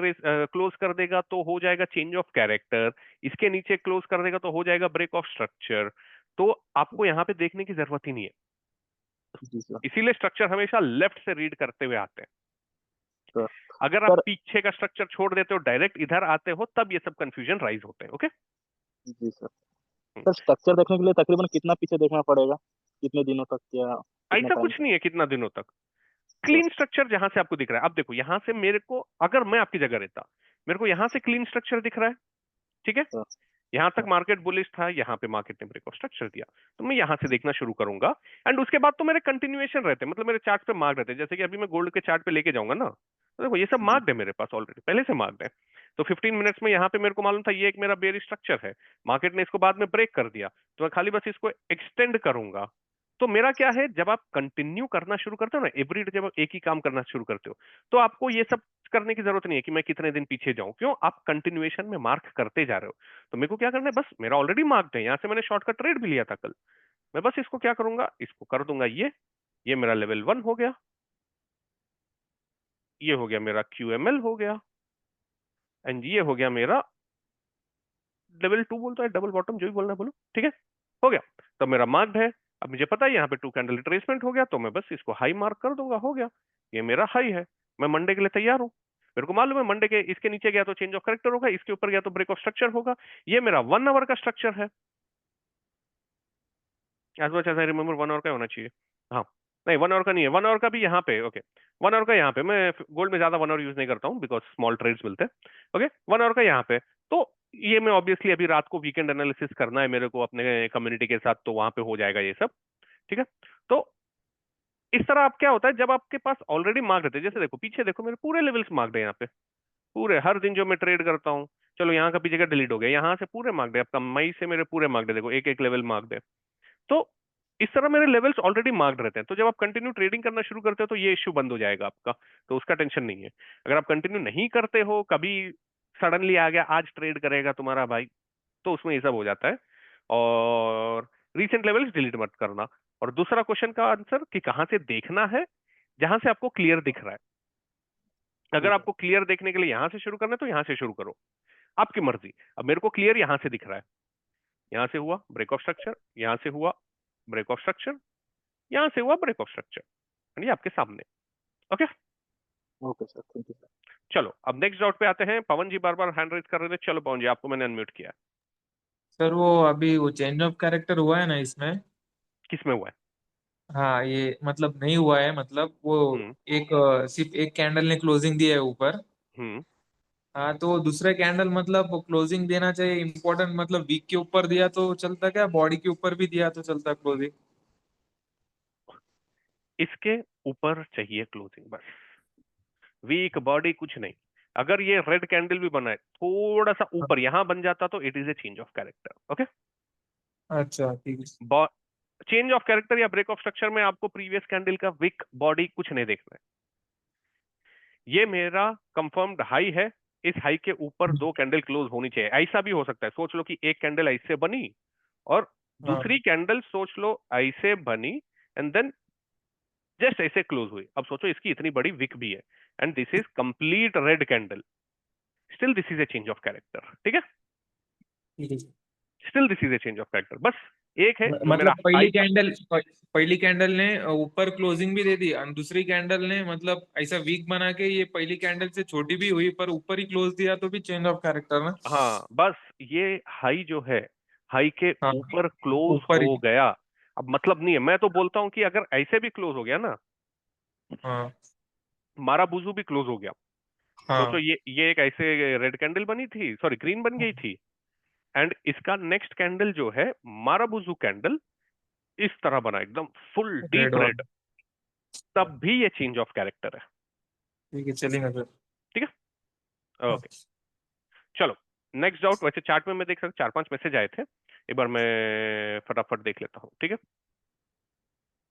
क्लोज कर देगा तो हो जाएगा चेंज ऑफ कैरेक्टर, इसके नीचे क्लोज कर देगा तो हो जाएगा ब्रेक ऑफ स्ट्रक्चर। तो आपको यहाँ पे देखने की जरूरत ही नहीं है, जी सर। इसीलिए स्ट्रक्चर हमेशा लेफ्ट से रीड करते हुए आते हैं। सर अगर आप सर पीछे का स्ट्रक्चर छोड़ देते हो, डायरेक्ट इधर आते हो, तब ये सब कंफ्यूजन राइज होते हैं, ओके। जी सर। सर स्ट्रक्चर देखने के लिए तकरीबन कितना पीछे देखना पड़ेगा, कितने दिनों तक या कितने ऐसा टाइम कुछ तक? नहीं है कितना दिनों तक, सर क्लीन स्ट्रक्चर जहां से आपको दिख रहा है। अब देखो यहां से मेरे को, अगर मैं आपकी जगह रहता, मेरे को यहां से क्लीन स्ट्रक्चर दिख रहा है, ठीक है। सर यहां तक सर मार्केट बुलिश था, यहां पे मार्केट ने ब्रेक ऑफ स्ट्रक्चर दिया, तो मैं यहां से देखना शुरू करूंगा, एंड उसके बाद तो मेरे कंटिन्यूएशन रहते हैं, मतलब मेरे चार्ट पे मार्क रहते हैं। जैसे कि अभी मैं गोल्ड के चार्ट पे लेके जाऊंगा ना, तो देखो ये सब जी मार्क्ड है मेरे पास, ऑलरेडी पहले से मार्क्ड है। तो 15 मिनट्स में यहाँ पे मेरे को मालूम था ये एक मेरा बेयर स्ट्रक्चर है, मार्केट ने इसको बाद में ब्रेक कर दिया, तो मैं खाली बस इसको एक्सटेंड करूंगा। तो मेरा क्या है, जब आप कंटिन्यू करना शुरू करते हो ना, एवरीडे जब आप एक ही काम करना शुरू करते हो, तो आपको ये सब करने की जरूरत नहीं है कि मैं कितने दिन पीछे जाऊं। क्यों? आप कंटिन्यूएशन में मार्क करते जा रहे हो। तो मेरे को क्या करना है, बस मेरा ऑलरेडी मार्क्ड है, यहाँ से मैंने शॉर्टकट ट्रेड भी लिया था कल, मैं बस इसको क्या करूंगा, इसको कर दूंगा ये मेरा लेवल 1 हो गया, ये हो गया मेरा QML हो गया, एंड ये हो गया मेरा लेवल 2, बोलता है डबल बॉटम, जो भी बोलना है बोलो, ठीक है, हो गया। तो मेरा मार्क्ड है। अब मुझे पता है यहाँ पे 2 कैंडल रिट्रेसमेंट हो गया, तो मैं बस इसको हाई मार्क कर दूंगा, हो गया, ये मेरा हाई है। मैं मंडे के लिए तैयार हूँ, मेरे को मालूम है मंडे के इसके नीचे गया तो चेंज ऑफ कैरेक्टर होगा, इसके ऊपर गया तो ब्रेक ऑफ स्ट्रक्चर होगा। ये मेरा 1 आवर का स्ट्रक्चर है, as much as I remember 1 hour का होना चाहिए। हाँ, नहीं 1 आवर का नहीं है, 1 आवर का भी यहाँ पे, ओके। 1 आवर का यहाँ पे, मैं गोल्ड में ज्यादा 1 आवर यूज नहीं करता हूँ, बिकॉज स्मॉल ट्रेड्स मिलते हैं, ओके। 1 आवर का यहाँ पे, तो ये मैं ऑब्वियसली अभी रात को वीकेंड एनालिसिस करना है मेरे को अपने कम्युनिटी के साथ, तो वहां पे हो जाएगा ये सब, ठीक है। तो इस तरह आप क्या होता है, जब आपके पास ऑलरेडी मार्क रहते हैं, जैसे देखो पीछे देखो मेरे पूरे लेवल्स मार्क्ड है यहाँ पे, पूरे हर दिन जो मैं ट्रेड करता हूँ, चलो यहाँ का पीछे का डिलीट हो गया, यहाँ से पूरे मार्क्ड है, आपका मई से मेरे पूरे मार्क्ड है, देखो एक एक लेवल मार्क्ड है। तो इस तरह मेरे लेवल्स ऑलरेडी मार्क्ड रहते हैं, तो जब आप कंटिन्यू ट्रेडिंग करना शुरू करते हो तो ये इश्यू बंद हो जाएगा आपका, तो उसका टेंशन नहीं है। अगर आप कंटिन्यू नहीं करते हो, कभी सडनली आ गया आज ट्रेड करेगा तुम्हारा भाई, तो उसमें ये सब हो जाता है। और रीसेंट लेवल्स डिलीट मत करना। और दूसरा क्वेश्चन का आंसर कि कहां से देखना है, जहां से आपको क्लियर दिख रहा है। जी अगर सर। आपको क्लियर देखने के लिए यहां से शुरू करना है तो यहां से शुरू करो, आपकी मर्जी। अब मेरे को क्लियर यहां से दिख रहा है, यहां से हुआ ब्रेक ऑफ स्ट्रक्चर, यहां से हुआ ब्रेक ऑफ स्ट्रक्चर, यहां से हुआ ब्रेक ऑफ स्ट्रक्चर, ये आपके सामने, okay. Okay sir, thank you sir. चलो अब नेक्स्ट डाउट पे आते हैं। पवन जी बार बार हैंड रेज कर रहे थे, चलो पवन जी आपको मैंने अनम्यूट किया है। सर वो अभी वो चेंज ऑफ कैरेक्टर हुआ है ना इसमें। किसमें हुआ है? हाँ ये मतलब नहीं हुआ है, मतलब वो हम्म एक सिर्फ एक कैंडल ने क्लोजिंग दिया है ऊपर। हम्म हाँ तो दूसरा कैंडल मतलब क्लोजिंग देना चाहिए इम्पोर्टेंट, मतलब वीक के ऊपर दिया तो चलता, क्या बॉडी के ऊपर भी दिया तो चलता क्लोजिंग? इसके ऊपर चाहिए क्लोजिंग बस, वीक बॉडी कुछ नहीं। अगर ये रेड कैंडल भी बना है थोड़ा सा ऊपर यहां बन जाता तो it is a change of character, okay. अच्छा ठीक है। चेंज ऑफ कैरेक्टर या ब्रेक ऑफ स्ट्रक्चर में आपको प्रीवियस कैंडल का विक बॉडी कुछ नहीं देखना है। ये मेरा कंफर्म्ड हाई है, इस हाई के ऊपर दो कैंडल क्लोज होनी चाहिए। ऐसा भी हो सकता है, सोच लो कि एक कैंडल ऐसे बनी और हाँ दूसरी कैंडल सोच लो ऐसे बनी एंड देन जस्ट ऐसे क्लोज हुई। अब सोचो इसकी इतनी बड़ी विक भी है and this is complete red candle, still this is a change of character. ठीक है, ठीक है। Still this is a change of character. बस एक है जो मेरा मतलब हाई था। पहली कैंडल ने ऊपर क्लोजिंग भी दे दी और दूसरी कैंडल ने मतलब ऐसा वीक बना के ये पहली कैंडल से छोटी भी हुई पर ऊपर ही क्लोज दिया तो भी चेंज ऑफ कैरेक्टर ना। हाँ बस ये हाई जो है, हाई के हाँ ऊपर क्लोज ऊपर हो ही। गया। अब मतलब नहीं है, मैं तो बोलता हूं कि अगर ऐसे भी क्लोज हो गया ना, हाँ मारा बुजू भी क्लोज हो गया। सोचो हाँ ये एक ऐसे रेड कैंडल बनी थी, सॉरी ग्रीन बन गई थी, एंड इसका नेक्स्ट कैंडल जो है माराबुजू कैंडल इस तरह बना, एकदम फुल रेड डीप रेड, वाला। तब भी ये चेंज ऑफ कैरेक्टर है। ठीक है चलेगा सर। ठीक है, हाँ। ओके चलो नेक्स्ट डाउट। वैसे चार्ट में मैं देख सकता, 4-5 मैसेज आए थे, एक बार मैं फटाफट देख लेता हूँ। ठीक है,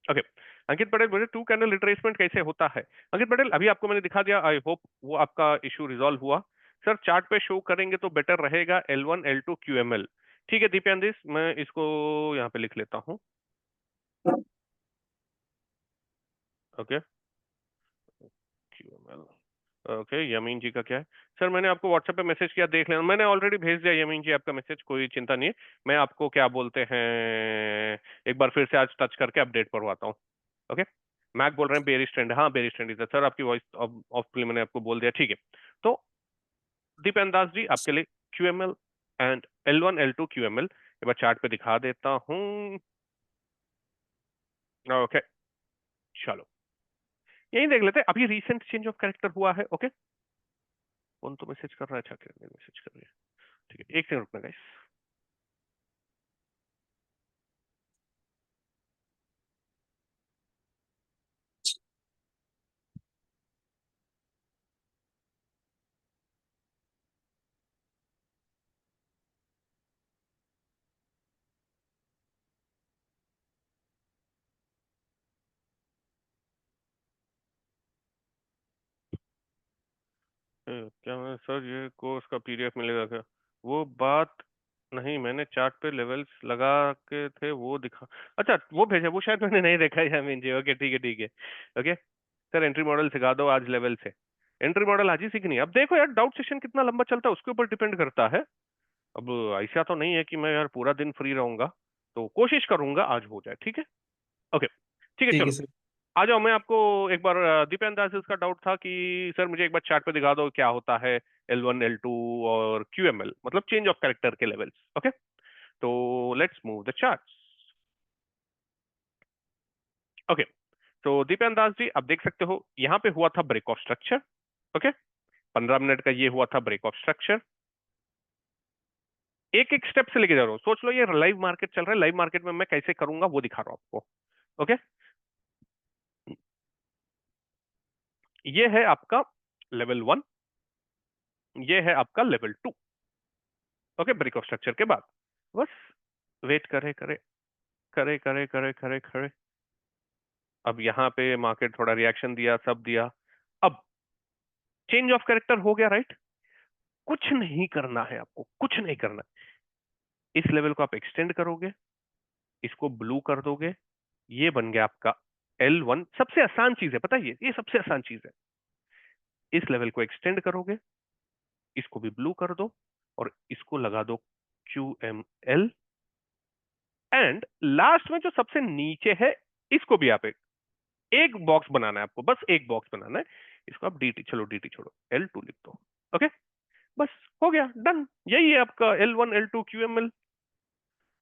ओके। अंकित पटेल बोले टू कैंडल रिट्रेसमेंट कैसे होता है? अंकित पटेल अभी आपको मैंने दिखा दिया, आई होप वो आपका इशू रिजॉल्व हुआ। सर चार्ट पे शो करेंगे तो बेटर रहेगा L1 L2 QML। ठीक है दीपेंद्र, मैं इसको यहाँ पे लिख लेता हूँ। ओके QML, ओके यमीन जी का क्या है? सर मैंने आपको व्हाट्सएप पे मैसेज किया, देख लेना, मैंने ऑलरेडी भेज दिया यमीन जी आपका मैसेज, कोई चिंता नहीं है। मैं आपको क्या बोलते हैं, एक बार फिर से आज टच करके अपडेट करवाता हूँ। ओके, मैक बोल रहे हैं बेरिश ट्रेंड, हाँ बेरिश ट्रेंड इधर सर, आपकी वॉइस ऑफ मैंने आपको बोल दिया। ठीक है, तो दीपेंद्र दास जी आपके लिए QML and L1 L2 QML एक बार चार्ट पे दिखा देता हूँ। ओके चलो यही देख लेते हैं, अभी रिसेंट चेंज ऑफ कैरेक्टर हुआ है। ओके, कौन तो मैसेज कर रहा है? अच्छा मैसेज कर रही है, ठीक है, एक सेकंड रुकना गाइस। क्या मैं सर ये कोर्स का PDF मिलेगा क्या? वो बात नहीं, मैंने चार्ट पे लेवल्स लगा के थे वो दिखा, अच्छा वो भेजा, वो शायद मैंने नहीं देखा है मीन जी। ओके ठीक है ठीक है, ओके सर एंट्री मॉडल सिखा दो आज लेवल से। एंट्री मॉडल आज ही सीखनी है। अब देखो यार डाउट सेशन कितना लंबा चलता है उसके ऊपर डिपेंड करता है। अब ऐसा तो नहीं है कि मैं यार पूरा दिन फ्री रहूंगा, तो कोशिश करूंगा आज हो जाए। ठीक है, ओके ठीक है ठीक है चलो सर। आ जाओ। मैं आपको एक बार दीपेंद्र दास का डाउट था कि सर मुझे एक बार चार्ट पे दिखा दो क्या होता है L1 L2 और QML, मतलब चेंज ऑफ कैरेक्टर के लेवल्स। ओके, तो let's move the charts. Okay, तो दीपेंद्र दास जी आप देख सकते हो यहाँ पे हुआ था break of structure. Okay, 15 minute का ये हुआ था ब्रेक ऑफ स्ट्रक्चर। एक एक स्टेप से लेके जा रहा हूँ, सोच लो ये लाइव मार्केट चल रहा है, लाइव मार्केट में मैं कैसे करूंगा वो दिखा रहा हूँ आपको। ओके, ये है आपका लेवल 1, ये है आपका level 2। Okay, break of structure के बाद बस वेट करे करे करे करे करे करे करे, अब यहाँ पे मार्केट थोड़ा रिएक्शन दिया, सब दिया। अब चेंज ऑफ कैरेक्टर हो गया, राइट? कुछ नहीं करना है आपको, कुछ नहीं करना है। इस लेवल को आप एक्सटेंड करोगे, इसको ब्लू कर दोगे, ये बन गया आपका L1। सबसे आसान चीज है, पता है ये सबसे आसान चीज है। इस लेवल को एक्सटेंड करोगे, इसको भी ब्लू कर दो और इसको लगा दो QML, एंड लास्ट में जो सबसे नीचे है इसको भी आप एक बॉक्स बनाना है आपको, बस एक बॉक्स बनाना है। इसको आप DT, चलो DT छोड़ो, L2 लिख दो। ओके, बस हो गया, डन। यही है आपका L1 L2 QML,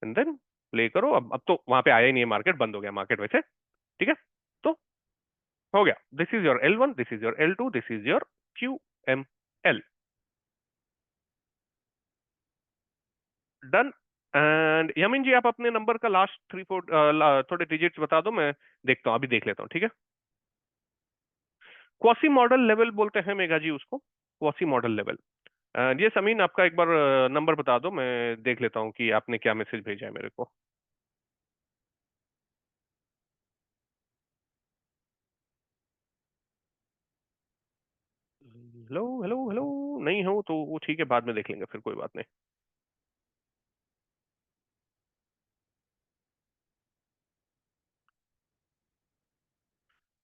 and then play करो। अब तो वहां पे आया ही नहीं है, मार्केट बंद हो गया मार्केट वैसे। ठीक है, तो हो गया, this is your L1, this is your L2, this is your QML, done. And Yameen ji आप अपने नंबर का लास्ट 3-4 थोड़े डिजिट्स बता दो, मैं देखता हूँ, अभी देख लेता हूँ। ठीक है, क्वासी मॉडल लेवल बोलते हैं मेगा जी उसको, क्वासी मॉडल लेवल। जी समीन आपका एक बार नंबर बता दो, मैं देख लेता हूँ कि आपने क्या मैसेज भेजा है मेरे को। हेलो हेलो हेलो, नहीं हो तो वो ठीक है, बाद में देख लेंगे फिर, कोई बात नहीं।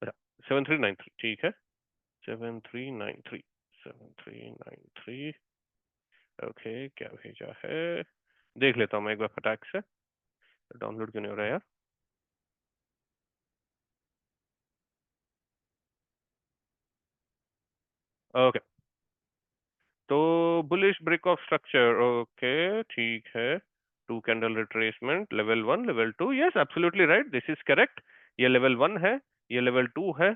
अच्छा 7393 ठीक है, 7393 7393 ओके, क्या भेजा है देख लेता हूँ मैं एक बार फटाक से, डाउनलोड क्यों नहीं हो रहा है यार। ओके, तो bullish break of structure, okay ठीक है, two candle retracement level 1 level 2, yes absolutely right, this is correct. ये लेवल 1 है, ये लेवल 2 है,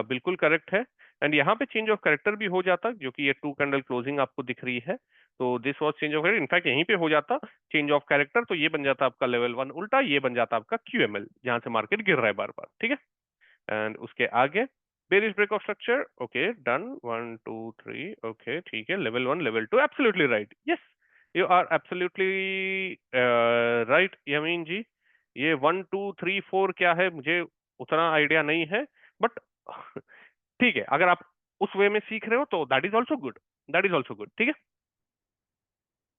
बिल्कुल करेक्ट है। एंड यहाँ पे चेंज ऑफ कैरेक्टर भी हो जाता, जो कि ये टू कैंडल क्लोजिंग आपको दिख रही है, तो this was change of character, in fact यहीं पे हो जाता चेंज ऑफ कैरेक्टर, तो ये बन जाता आपका लेवल 1 उल्टा, ये बन जाता आपका QML जहां से मार्केट गिर रहा है बार बार, ठीक है। एंड उसके आगे bearish break of structure, okay done, 1 2 3 okay ठीक है, level 1 level 2 absolutely right, yes you are absolutely right Yamin ji. ये 1 2 3 4 क्या है मुझे उतना आइडिया नहीं है, बट ठीक है, अगर आप उस वे में सीख रहे हो तो that is also good, that is also good, ठीक है,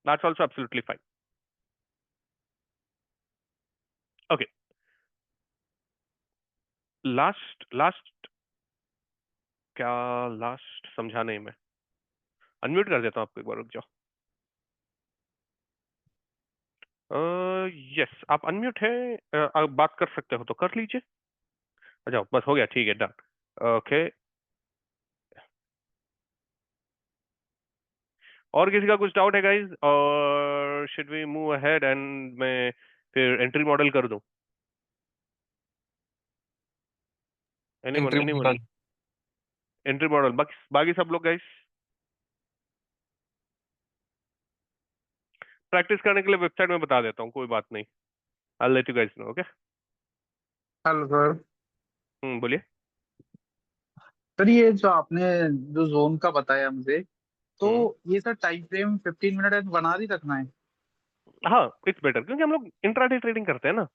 that's also absolutely fine. Okay, last last क्या, लास्ट समझा नहीं मैं, अनम्यूट कर देता हूँ आपको एक बार, रुक जाओ। यस आप अनम्यूट है, आप बात कर सकते हो तो कर लीजिए, आ जाओ बस हो गया, ठीक है डन। ओके, और किसी का कुछ डाउट है गाइस, और should we move ahead and मैं फिर एंट्री मॉडल कर दूं? Anyone entry anyone, model. Entry model, बाकी बाकी सब लोग गाइस प्रैक्टिस करने के लिए वेबसाइट में बता देता हूँ, कोई बात नहीं, I let you guys know, okay. Hello sir. बोलिए। सर ये जो आपने जो जोन का बताया मुझे, तो हम्म, ये सर टाइम फ्रेम 15 मिनट बना ही रखना है? हाँ इट्स बेटर, क्योंकि हम लोग इंट्राडे ट्रेडिंग करते हैं ना,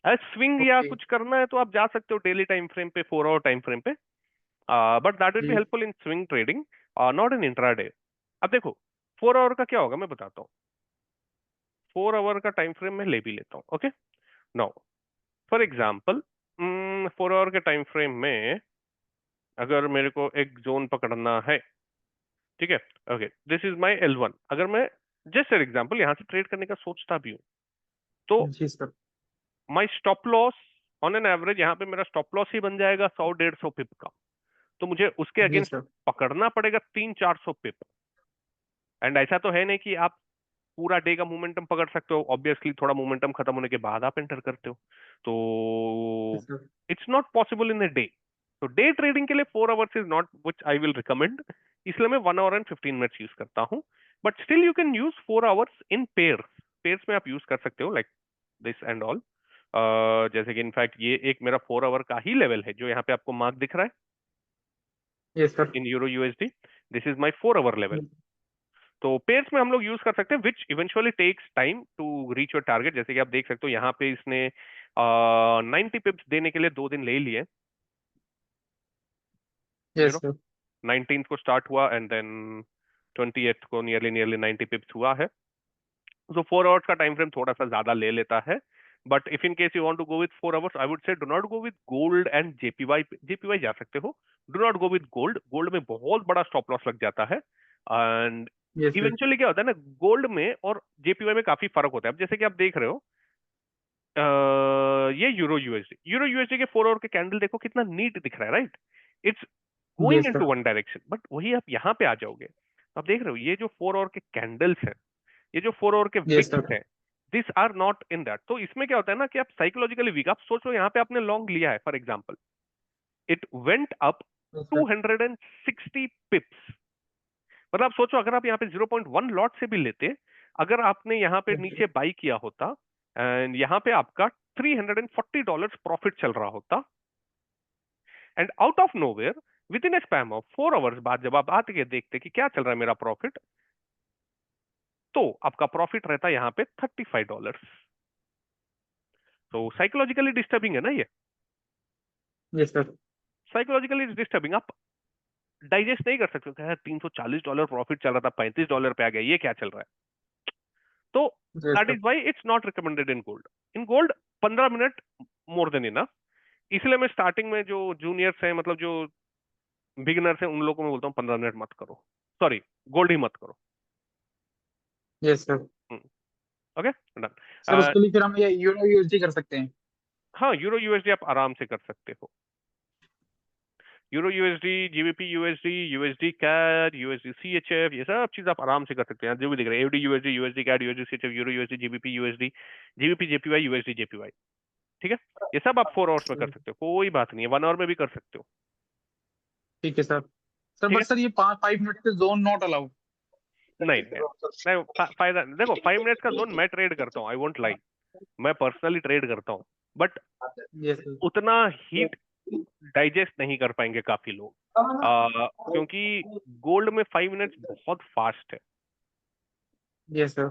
स्विंग या ओके कुछ करना है तो आप जा सकते हो डेली टाइम फ्रेम पे, 4 आवर टाइम फ्रेम पे, बट दैट विल बी जी। Helpful in swing trading, not in intraday. अब देखो 4 आवर का क्या होगा मैं बताता हूँ, 4 आवर का टाइम फ्रेम मैं ले भी लेता हूँ, okay. Now for example 4 hour के टाइम फ्रेम में अगर मेरे को एक जोन पकड़ना है, ठीक है, okay this is my L1, अगर मैं जस्ट फॉर एग्जाम्पल यहाँ से ट्रेड करने का सोचता भी हूँ, तो जी sir. My stop loss on an average यहाँ पे मेरा स्टॉप लॉस ही बन जाएगा 100-150 पिप का, तो मुझे उसके जी अगेंस्ट सर। पकड़ना पड़ेगा 300-400 पिप। एंड ऐसा तो है नहीं कि आप पूरा डे का मोमेंटम पकड़ सकते हो, ऑब्वियसली थोड़ा मोमेंटम खत्म होने के बाद आप एंटर करते हो, जी तो sir. It's not possible in a day, तो डे ट्रेडिंग के लिए 4 hours is not which I will recommend, इसलिए मैं 1 आवर एंड 15 मिनट्स यूज करता हूँ, but still you can use 4 hours in pairs, pairs में आप यूज कर सकते हो लाइक दिस एंड ऑल, जैसे कि इनफैक्ट ये एक मेरा 4 आवर का ही लेवल है जो यहाँ पे आपको मार्क दिख रहा है yes sir. In euro USD, this is my 4 hour level, तो पेयर्स में हम लोग यूज कर सकते हैं which eventually takes time to reach your target, जैसे कि आप देख सकते हो यहाँ पे इसने 90 पिप्स देने के लिए 2 दिन ले लिए, you yes no sir. 19th को स्टार्ट हुआ एंड देन 28th को नियरली नियरली 90 पिप्स हुआ है, तो 4 आवर्स का टाइम फ्रेम थोड़ा सा ज्यादा ले लेता है, but if in case you want to go with 4 hours I would say do not go with gold and JPY, JPY जा सकते हो, do not go with gold, gold में बहुत बड़ा स्टॉप लॉस लग जाता है, एंड यस सर। इवेंचुअली क्या होता है ना, गोल्ड में और JPY में काफी फर्क होता है, अब जैसे कि आप देख रहे हो ये यूरो यूएसडी के 4 आवर के कैंडल देखो कितना नीट दिख रहा है, right, it's going yes into sir. One direction, but वही आप यहाँ पे आ जाओगे, आप देख रहे हो ये जो 4 आवर के कैंडल्स हैं, ये जो 4 आवर के यस विक्स सर। हैं, this are not in that, तो इसमें क्या होता है ना कि आप साइकोलॉजिकली वीक, आप सोचो यहाँ पे आपने लॉन्ग लिया है for example, it went up yes sir. 260 पिप्स, मतलब आप सोचो अगर आप यहाँ पे 0.1 लॉट से भी लेते, अगर आपने यहाँ पे नीचे बाई किया होता एंड यहाँ पे आपका $340 प्रॉफिट चल रहा होता, and out of nowhere with in A span of 4 hours बाद जब आप आते के देखते कि क्या चल रहा है मेरा प्रॉफिट, तो आपका प्रॉफिट रहता है यहाँ पे $35, तो साइकोलॉजिकली डिस्टर्बिंग है ना ये, यस सर। साइकोलॉजिकली डिस्टर्बिंग, आप डाइजेस्ट नहीं कर सकते हो, यार $340 प्रॉफिट चल रहा था, $35 पे आ गया, ये क्या चल रहा है? तो जी that sir. Is why it's not recommended in gold. In gold 15 minute more than enough. इसलिए मैं स्टार्टिंग में जो जूनियर्स हैं, मतलब जो बिगिनर्स हैं, उन लोगों को मैं बोलता हूँ 15 मिनट मत करो, सॉरी गोल्ड ही मत करो। Yes sir. Okay done. Sir उसके लिए फिर हम ये यूरो यूएसडी कर सकते हैं? हाँ, यूरो यूएसडी आप आराम से कर सकते हो। Euro USD, GBP USD, USD CAD, USD CHF, ये सब चीज आप आराम से कर सकते हैं। जो भी दिख रहा है, AD USD, USD CAD, USD CHF, euro USD, GBP USD, GBP JPY, USD JPY, ठीक है। ये सब आप 4 आवर्स में कर सकते हो, कोई बात नहीं है, 1 आवर में भी कर सकते हो, ठीक है सर। सर ठीक है। बस सर ये 5 मिनट के जोन नॉट अलाउड? नहीं नहीं नहीं, फायदा देखो, 5 मिनट्स का जोन मैं ट्रेड करता हूँ, आई वोंट लाई, मैं पर्सनली ट्रेड करता हूँ, बट यस सर। उतना हीट डाइजेस्ट नहीं कर पाएंगे काफी लोग, क्योंकि गोल्ड में 5 मिनट्स बहुत फास्ट है, यस सर।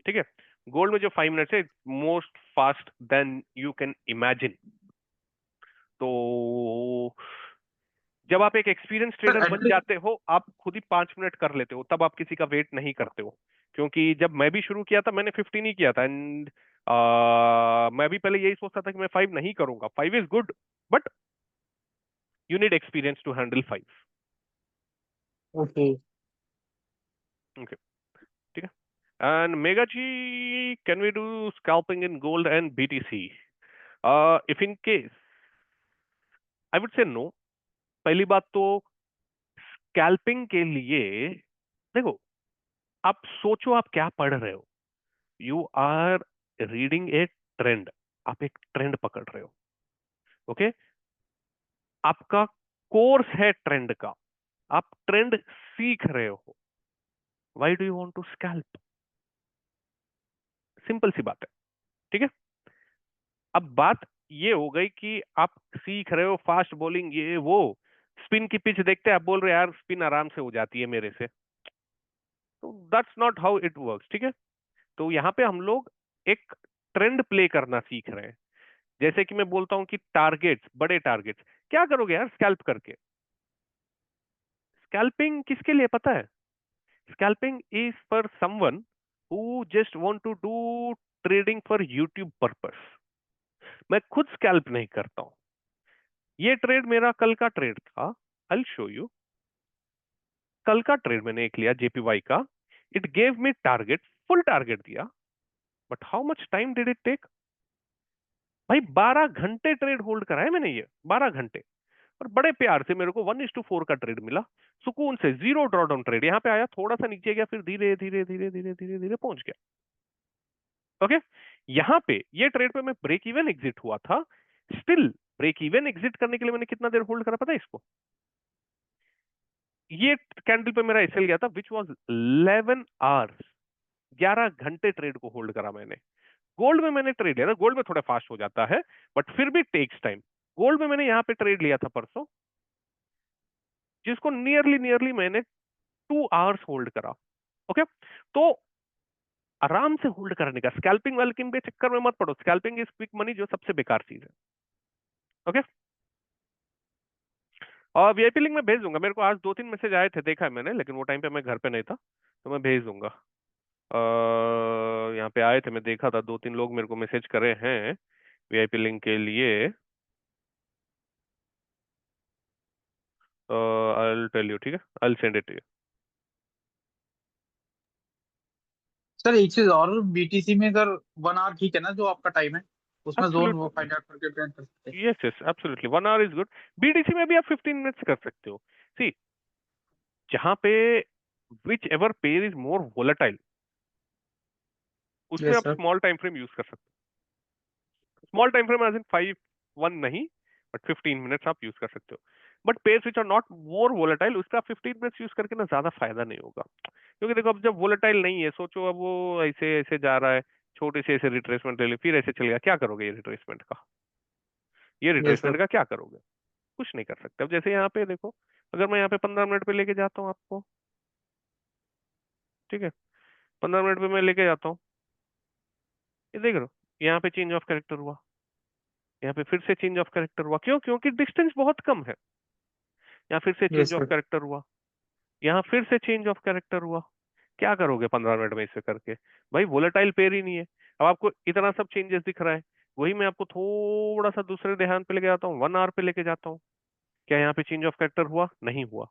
ठीक है। गोल्ड में जो 5 मिनट्स है, most fast than you can imagine. तो जब आप एक एक्सपीरियंस ट्रेडर बन एंट्री? जाते हो, आप खुद ही 5 मिनट कर लेते हो, तब आप किसी का वेट नहीं करते हो। क्योंकि जब मैं भी शुरू किया था, मैंने 15 ही किया था, एंड मैं भी पहले यही सोचता था कि मैं 5 नहीं करूंगा, 5 is good, but you need experience to handle 5। Okay. Okay, ठीक है। And Megha ji, can we do scalping in gold and BTC? If in case, I would say no. पहली बात तो, स्कैल्पिंग के लिए देखो, आप सोचो आप क्या पढ़ रहे हो। You are reading a trend, आप एक ट्रेंड पकड़ रहे हो, ओके। आपका कोर्स है ट्रेंड का, आप ट्रेंड सीख रहे हो। Why do you want to scalp? Simple सी बात है, ठीक है। अब बात ये हो गई कि आप सीख रहे हो फास्ट बॉलिंग, ये वो, स्पिन की पिच देखते हैं, आप बोल रहे हो यार स्पिन आराम से हो जाती है मेरे से, तो that's not how it works, ठीक है। तो यहाँ पे हम लोग एक ट्रेंड प्ले करना सीख रहे हैं। जैसे कि मैं बोलता हूं कि टारगेट्स, बड़े टारगेट्स, क्या करोगे यार स्कैल्प करके? स्कैल्पिंग किसके लिए पता है? Scalping is for someone who just want to do trading for YouTube purpose. मैं खुद स्कैल्प नहीं करता हूं। ये ट्रेड मेरा कल का ट्रेड था, आई विल शो यू। कल का ट्रेड मैंने एक लिया जेपीवाई का, it gave me target, full target दिया, but how much time did it take? भाई 12 घंटे ट्रेड होल्ड करा है मैंने, ये 12 घंटे, और बड़े प्यार से मेरे को 1:4 का ट्रेड मिला, सुकून से, जीरो ड्रॉडाउन ट्रेड। यहाँ पे आया, थोड़ा सा नीचे गया, फिर धीरे धीरे धीरे धीरे धीरे धीरे पहुंच गया, ओके। यहाँ पे ये ट्रेड पे मैं ब्रेक इवन एग्जिट हुआ था। स्टिल ब्रेक इवन एग्जिट करने के लिए मैंने कितना देर होल्ड करा पता है इसको? ये कैंडल पे मेरा एसएल गया था, विच वॉज 11 आवर्स, 11 घंटे ट्रेड को होल्ड करा मैंने। गोल्ड में मैंने ट्रेड लिया था, गोल्ड में थोड़ा फास्ट हो जाता है, बट फिर भी टेक्स टाइम। गोल्ड में मैंने यहाँ पे ट्रेड लिया था परसों, जिसको नियरली नियरली मैंने 2 आवर्स होल्ड करा, ओके। तो आराम से होल्ड करने का, स्कैल्पिंग वाल्किंग के चक्कर में मत पड़ो। स्कैल्पिंग इज क्विक मनी, जो सबसे बेकार चीज है, ओके। और वीआईपी लिंक में भेज दूंगा, मेरे को आज 2-3 मैसेज आए थे, देखा है मैंने, लेकिन वो टाइम पे मैं घर पे नहीं था, तो मैं भेज दूंगा। यहाँ पे आए थे, मैं देखा था 2-3 लोग मेरे को मैसेज करे हैं वीआईपी लिंक के लिए। आई विल टेल यू, ठीक है, I will send it to you. Sir एक चीज और, बीटीसी में सर 1 आवर ठीक है ना, जो आपका टाइम है उसमें जोन वो फाइंड आउट करके प्लान कर सकते हैं? Yes yes absolutely, 1 hour is good. BDC में भी आप 15 मिनट्स कर सकते हो। सी, जहां पे whichever pair is more volatile, उसमें यस आप sir. Small time frame use कर सकते हो। Small time frame as in 5-1 नहीं, बट 15 मिनट्स आप यूज कर सकते हो। But pairs which are not more volatile, उसका 15 मिनट्स यूज करके ना ज्यादा फायदा नहीं होगा। क्योंकि देखो, अब जब वोलेटाइल नहीं है, सोचो अब वो ऐसे ऐसे जा रहा है, छोटे से ऐसे रिट्रेसमेंट ले ले, फिर ऐसे चलेगा, क्या करोगे ये रिट्रेसमेंट का? ये यस रिट्रेसमेंट सर। का क्या करोगे? कुछ नहीं कर सकते। अब जैसे यहाँ पे देखो, अगर मैं यहाँ पे 15 मिनट पे लेके जाता हूँ आपको, ठीक है, 15 मिनट पे मैं लेके जाता हूँ, ये देख रहे हो, यहाँ पे चेंज ऑफ कैरेक्टर हुआ, यहाँ पे फिर से चेंज ऑफ कैरेक्टर हुआ। क्यों? क्योंकि डिस्टेंस बहुत कम है। यहाँ फिर से yes change of sir. Character हुआ, यहाँ फिर से चेंज ऑफ कैरेक्टर हुआ। क्या करोगे 15 मिनट में इसे करके? भाई वोलेटाइल पेयर ही नहीं है। अब आपको इतना सब चेंजेस दिख रहा है, वही मैं आपको थोड़ा सा दूसरे ध्यान पे लेके जाता हूँ, 1 आवर पे लेके जाता हूँ। क्या यहाँ पे चेंज ऑफ कैरेक्टर हुआ? नहीं हुआ।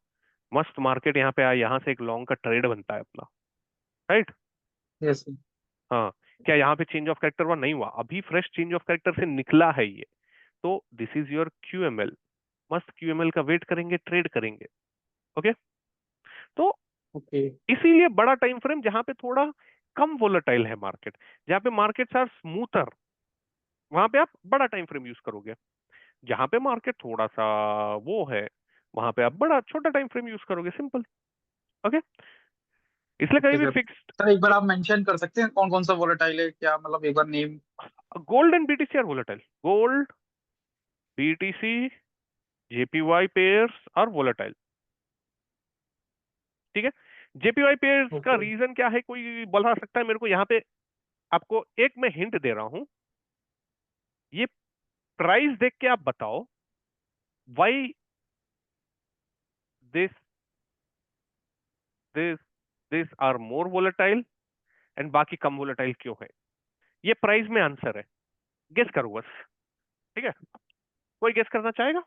मस्त मार्केट यहाँ पे आया, यहाँ से एक लॉन्ग का ट्रेड बनता है अपना, राइट? Yes sir. हाँ। क्या यहाँ पे चेंज ऑफ कैरेक्टर हुआ? नहीं हुआ, अभी फ्रेश चेंज ऑफ कैरेक्टर से निकला है ये। तो दिस इज योर क्यूएमएल। मस्त क्यूएमएल का वेट करेंगे, ट्रेड करेंगे। ओके, तो ओके। इसीलिए बड़ा टाइम फ्रेम जहां पे थोड़ा कम वोलेटाइल है मार्केट, जहां पे मार्केट्स आर स्मूथर, वहां पे आप बड़ा टाइम फ्रेम यूज करोगे। जहां पे मार्केट थोड़ा सा वो है, वहां पे आप बड़ा छोटा टाइम फ्रेम यूज करोगे, सिंपल। ओके, इसलिए कहीं ओके भी सर। फिक्स्ड। सर एक बार आप मेंशन कर सकते हैं कौन कौन सा वोलेटाइल है, क्या मतलब एक बार name? Gold and BTC are volatile. Gold, BTC, JPY pairs are volatile. ठीक है, जेपीवाई पेयर्स का ओके। रीजन क्या है, कोई बता सकता है मेरे को? यहाँ पे आपको एक मैं हिंट दे रहा हूं, ये प्राइस देख के आप बताओ why this this this are more volatile and बाकी कम वोलेटाइल क्यों है। ये प्राइस में आंसर है, गेस करो बस। ठीक है, कोई गेस करना चाहेगा?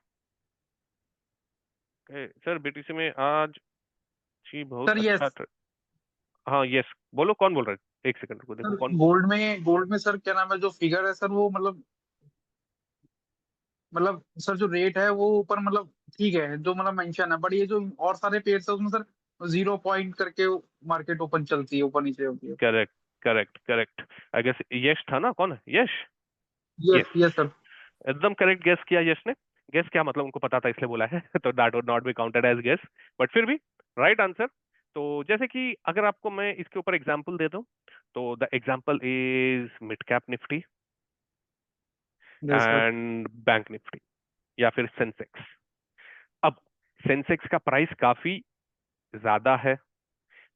सर बीटीसी में आज जी बहुत सर अच्छा यस। हाँ यस, बोलो कौन बोल रहा है, एक सेकंड को देखो सर कौन। गोल्ड में सर क्या नाम है, जो फिगर है सर वो मतलब सर जो रेट है वो ऊपर मतलब ठीक है जो मतलब मेंशन है, बट ये जो और सारे पेज है उसमें सर 0 पॉइंट करके मार्केट ओपन चलती है, ऊपर नीचे होती है। Correct correct correct. I guess Yash था ना, कौन है Yash? Yes yes, yes sir. एकदम करेक्ट गेस किया यश ने। गेस क्या मतलब, उनको पता था इसलिए बोला है तो that would not be counted as guess, but फिर भी राइट आंसर। तो जैसे कि अगर आपको मैं इसके ऊपर एग्जांपल दे दूं, तो the example is mid cap Nifty yes sir. And bank Nifty या फिर सेंसेक्स। अब सेंसेक्स का प्राइस काफी ज्यादा है,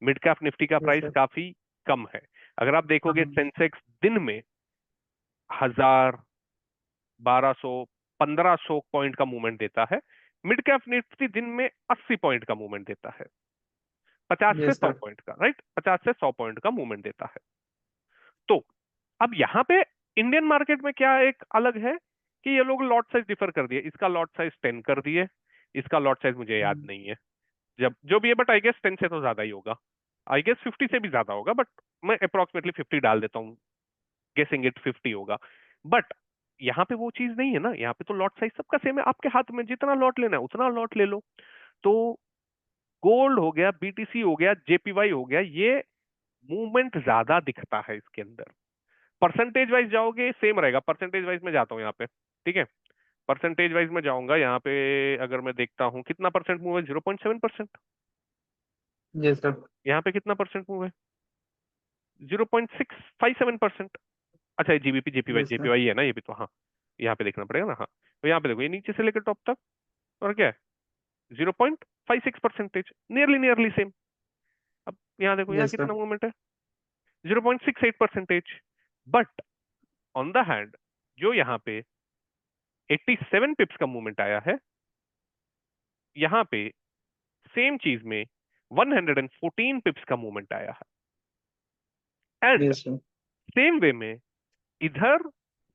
मिड कैप निफ्टी का यस प्राइस सर। काफी कम है। अगर आप हाँ देखोगे हाँ। सेंसेक्स दिन में 1000, 1200, 1500 पॉइंट का मूवमेंट देता है, मिड कैप निफ्टी दिन में 80 पॉइंट का मूवमेंट देता है, 50 से यस 100 सर। पॉइंट का, राइट, 50 से 100 पॉइंट का मूवमेंट देता है। तो अब यहाँ पे इंडियन मार्केट में क्या एक अलग है कि ये लोग लॉट साइज डिफर कर दिए, इसका लॉट साइज 10 कर दिए, इसका लॉट साइज मुझे याद नहीं है जब जो भी है, बट आई गेस 10 से तो ज्यादा ही होगा, आई गेस 50 से भी ज्यादा होगा, बट मैं अप्रोक्सीमेटली 50 डाल देता हूँ, गेसिंग इट 50 होगा। बट यहाँ पे वो चीज नहीं है ना, यहाँ पे तो लॉट साइज सबका सेम है, आपके हाथ में जितना लॉट लेना है उतना लॉट ले लो। तो गोल्ड हो गया, बीटीसी हो गया, जेपीवाई हो गया, ये मूवमेंट ज्यादा दिखता है इसके अंदर। परसेंटेज वाइज जाओगे सेम रहेगा, परसेंटेज वाइज में जाता हूँ यहाँ पे, ठीक है, परसेंटेज वाइज में जाऊंगा यहाँ पे। अगर मैं देखता हूँ कितना परसेंट मूव है, 0.7%। Yes sir. यहाँ पे कितना परसेंट मूव है, 0.657%। अच्छा, GBP JPY yes sir. JPY है ना ये भी, तो हाँ यहाँ पे देखना पड़ेगा ना। हाँ, तो यहाँ पे देखो ये नीचे से लेकर टॉप तक, और क्या है, 0.56%, नियरली नियरली सेम। अब यहाँ देखो यहाँ यस सर। कितना मूवमेंट है, 0.68%। बट ऑन द हैंड जो यहाँ पे 87 पिप्स का मूवमेंट आया है, यहाँ पे सेम चीज में 114 पिप्स का मूवमेंट आया है। And yes sir. Same way में इधर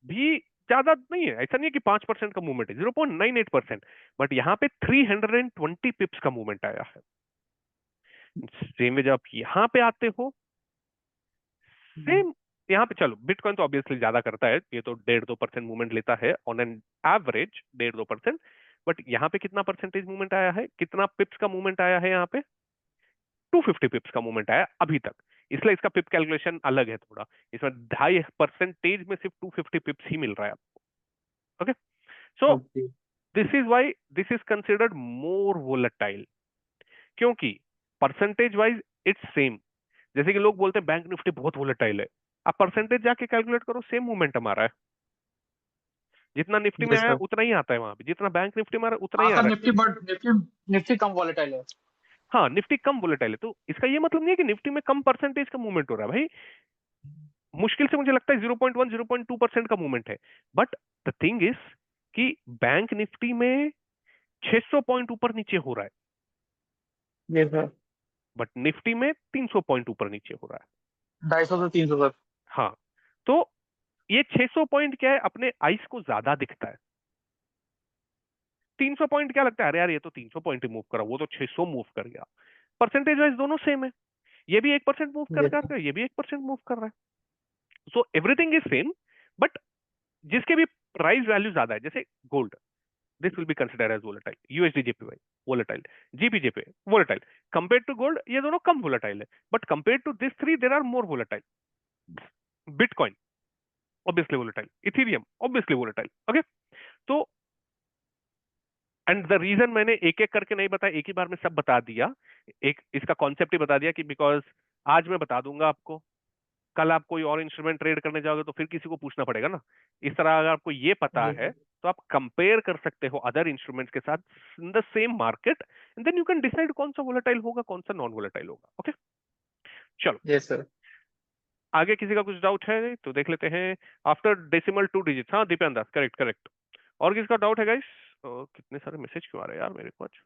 भी ज्यादा नहीं है, ऐसा नहीं है कि 5% का मूवमेंट है, 0.98%, बट यहाँ पे 320 पिप्स का मूवमेंट आया है। सेम वे जब आप यहाँ पे आते हो, सेम यहाँ पे, चलो बिटकॉइन तो ऑब्वियसली ज्यादा करता है, ये तो 1.5-2% मूवमेंट लेता है ऑन एन एवरेज, 1.5-2%। बट यहाँ पे कितना परसेंटेज मूवमेंट आया है, कितना पिप्स का मूवमेंट आया है, यहाँ पे 250 पिप्स का मूवमेंट आया अभी तक। इसलिए इसका पिप कैलकुलेशन अलग है थोड़ा, इसमें 2.5% में सिर्फ 250 पिप्स ही मिल रहा है आपको। Okay, so okay. This is why this is considered more volatile, क्योंकि परसेंटेज वाइज इट्स सेम। जैसे कि लोग बोलते हैं बैंक निफ्टी बहुत वोलेटाइल है, आप परसेंटेज जाके कैलकुलेट करो, सेम मोमेंटम आ रहा है, जितना निफ्टी में यस आया सर। उतना ही आता है वहां पे, जितना बैंक निफ्टी में आ रहा है उतना हाँ ही आ सर, रहा है। Nifty but Nifty come volatile है। हाँ, निफ्टी कम वोलेटाइल है, तो इसका ये मतलब नहीं है कि निफ्टी में कम परसेंटेज का मूवमेंट हो रहा है भाई, मुश्किल से मुझे लगता है 0.1 0.2% का मूवमेंट है। बट द थिंग इज कि बैंक निफ्टी में 600 पॉइंट ऊपर नीचे हो रहा है, ये सर बट निफ्टी में 300 पॉइंट ऊपर नीचे हो रहा है। 250 से 300 सर। हाँ, तो ये 600 पॉइंट क्या है, अपने आइस को ज्यादा दिखता है। 300 पॉइंट क्या लगता है, अरे यार ये तो 300 पॉइंट ही मूव करा, वो तो 600 मूव कर गया। परसेंटेज वाइज दोनों सेम है, ये भी 1% मूव कर ये रहा है, ये भी 1% मूव कर रहा है। So everything is same, but जिसके भी प्राइस वैल्यू ज्यादा है, जैसे gold, this will be considered as volatile, USD JPY volatile, GBJP volatile, compared to gold ये दोनों कम volatile है, but compared to these three there are more volatile. Bitcoin obviously volatile, Ethereum obviously volatile, okay? तो एंड द रीजन मैंने एक एक करके नहीं बताया, एक ही बार में सब बता दिया, एक इसका कॉन्सेप्ट ही बता दिया कि बिकॉज आज मैं बता दूंगा आपको, कल आप कोई और इंस्ट्रूमेंट ट्रेड करने जाओगे तो फिर किसी को पूछना पड़ेगा ना। इस तरह अगर आपको ये पता है तो आप कंपेयर कर सकते हो अदर इंस्ट्रूमेंट्स के साथ in the same market, and then you can decide कौन सा वोलेटाइल होगा, कौन सा नॉन वोलेटाइल होगा। ओके, चलो यस सर। आगे किसी का कुछ डाउट है तो देख लेते हैं। आफ्टर डेसिमल 2 डिजिट, हाँ दीपेंद्र करेक्ट करेक्ट। और किसका डाउट है गाइस? कितने सारे मैसेज क्यों आ रहे हैं यार मेरे को आज?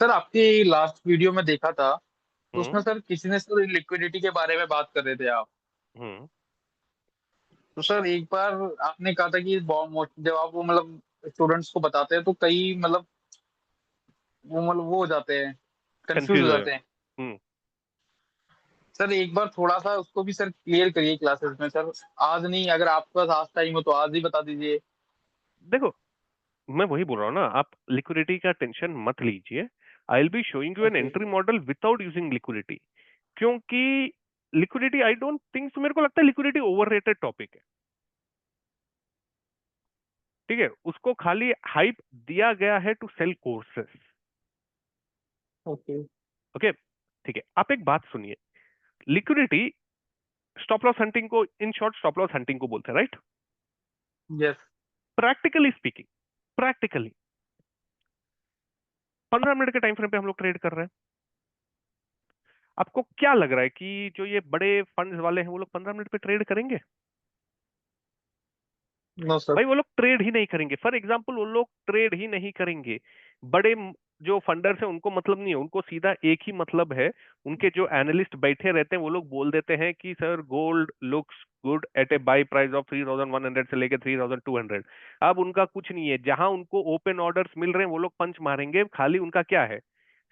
सर आपकी लास्ट वीडियो में देखा था, तो उसमें हम्म सर किसी ने सर लिक्विडिटी के बारे में बात कर रहे थे आप। हम्म तो सर एक बार आपने कहा था कि जब आप वो मतलब स्टूडेंट्स को बताते हैं तो कई मतलब वो हो जाते हैं, कंफ्यूज हो कंफ्यूज है। जाते हैं। हम्म सर एक बार थोड़ा सा उसको भी सर क्लियर करिए क्लासेस में सर। आज नहीं, अगर आपके पास आज टाइम हो तो आज ही बता दीजिए। देखो मैं वही बोल रहा हूँ ना, आप लिक्विडिटी का टेंशन मत लीजिए। I will be showing you an okay. Entry model without using liquidity, क्योंकि लिक्विडिटी आई डोंट थिंक, मेरे को लगता है लिक्विडिटी ओवररेटेड टॉपिक है। ठीक है, उसको खाली हाइप दिया गया है to sell courses. Okay. Okay ठीक है, आप एक बात सुनिए, लिक्विडिटी स्टॉप लॉस हंटिंग को, in short stop loss hunting को बोलते हैं, right? Yes. Practically speaking, practically 15 minute के टाइम फ्रेम पे हम लोग ट्रेड कर रहे हैं। आपको क्या लग रहा है कि जो ये बड़े फंड्स वाले हैं वो लोग 15 मिनट पे ट्रेड करेंगे? No sir. भाई वो लोग ट्रेड ही नहीं करेंगे। फॉर एग्जाम्पल वो लोग ट्रेड ही नहीं करेंगे। बड़े जो फंडर्स हैं उनको मतलब नहीं है, उनको सीधा एक ही मतलब है, उनके जो एनालिस्ट बैठे रहते हैं वो लोग बोल देते हैं कि sir gold looks good at A by price of 3100 से लेके 3200। अब उनका कुछ नहीं है, जहां उनको ओपन ऑर्डर्स मिल रहे हैं वो लोग पंच मारेंगे। खाली उनका क्या है,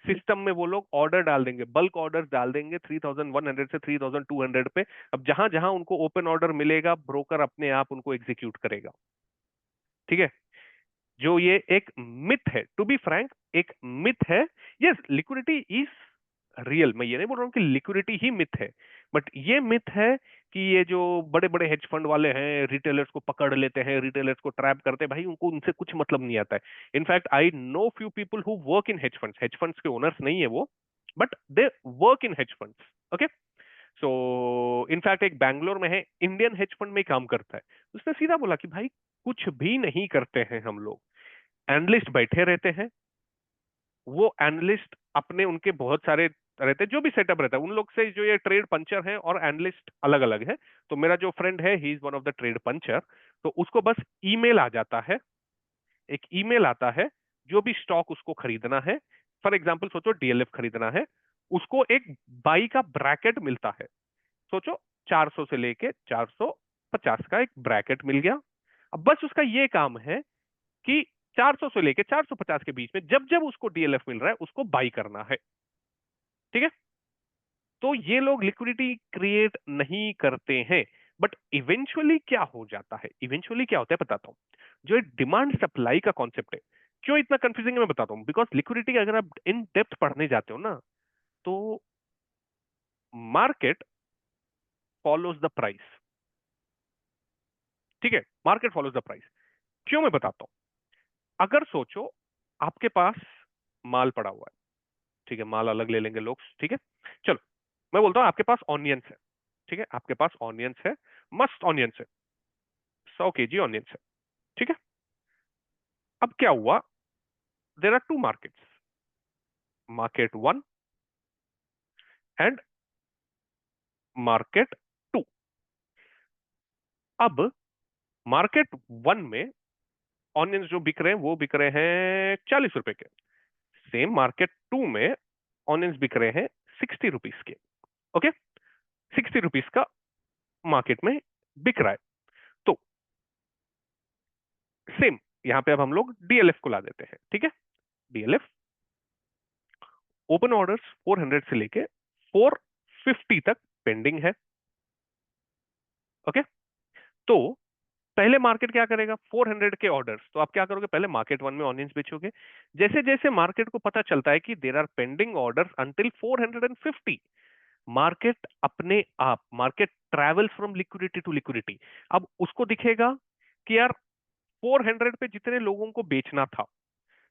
सिस्टम में वो लोग ऑर्डर डाल देंगे, बल्क ऑर्डर डाल देंगे 3100 से 3200 पे। अब जहां जहां उनको ओपन ऑर्डर मिलेगा ब्रोकर अपने आप उनको एग्जीक्यूट करेगा। ठीक है, जो ये एक मिथ है, टू बी फ्रैंक एक मिथ है। यस लिक्विडिटी इज रियल, मैं ये नहीं बोल रहा हूँ कि लिक्विडिटी ही मिथ है, बट ये मिथ है कि ये जो बड़े बड़े हेज फंड वाले हैं रिटेलर्स को पकड़ लेते हैं, रिटेलर्स को ट्रैप करते हैं, भाई उनको उनसे कुछ मतलब नहीं आता है। In fact I know few people who work in hedge funds के ओनर्स नहीं है वो, but they work in hedge funds. Okay, so in fact एक बैंगलोर में है, इंडियन हेज फंड में काम करता है। उसने सीधा बोला कि भाई कुछ भी नहीं करते हैं हम लोग, एनालिस्ट बैठे रहते हैं, वो एनालिस्ट अपने उनके बहुत सारे रहते हैं, जो भी सेटअप रहता है उन लोग से, जो ये ट्रेड पंचर है और एनालिस्ट अलग अलग है। तो मेरा जो फ्रेंड है he is one of the trade puncture, तो उसको बस ईमेल आ जाता है, एक ईमेल आता है, जो भी स्टॉक उसको खरीदना है, फॉर एग्जाम्पल सोचो डीएलएफ खरीदना है, उसको एक बाई का ब्रैकेट मिलता है। सोचो 400 से लेके 450 का एक ब्रैकेट मिल गया। अब बस उसका ये काम है कि 400 से लेके 450 के बीच में जब जब उसको डीएलएफ मिल रहा है उसको बाई करना है। ठीक है, तो ये लोग लिक्विडिटी क्रिएट नहीं करते हैं, बट इवेंचुअली क्या हो जाता है, इवेंचुअली क्या होता है बताता हूं। जो डिमांड सप्लाई का कॉन्सेप्ट है, क्यों इतना कंफ्यूजिंग है मैं बताता हूं। बिकॉज लिक्विडिटी अगर आप इन डेप्थ पढ़ने जाते हो ना, तो मार्केट फॉलोज द प्राइस। ठीक है, मार्केट फॉलोज द प्राइस, क्यों मैं बताता हूं। अगर सोचो आपके पास माल पड़ा हुआ है, ठीक है, माल अलग ले लेंगे लोग, ठीक है। चलो मैं बोलता हूं आपके पास ऑनियंस है, ठीक है, आपके पास ऑनियंस है, मस्त ऑनियंस है, 100 kg ऑनियंस है, ठीक है। अब क्या हुआ, there are two markets, market 1 and market 2। अब मार्केट 1 में ऑनियंस जो बिक रहे हैं वो बिक रहे हैं 40 रुपए के। सेम मार्केट 2 में ऑनियंस बिक रहे हैं 60 रुपीज के। ओके, 60 रुपीज का मार्केट में बिक रहा है। तो सेम यहां पे अब हम लोग डीएलएफ को ला देते हैं। ठीक है, डीएलएफ ओपन ऑर्डर्स 400 से लेके 450 तक पेंडिंग है। ओके, तो पहले मार्केट क्या करेगा, 400 के ऑर्डर्स, तो आप क्या करोगे, पहले मार्केट 1 में ऑनियंस बेचोगे। जैसे जैसे मार्केट को पता चलता है कि there are pending orders until 450, market अपने आप, market travels from liquidity to liquidity. अब उसको दिखेगा कि यार 400 पे जितने लोगों को बेचना था,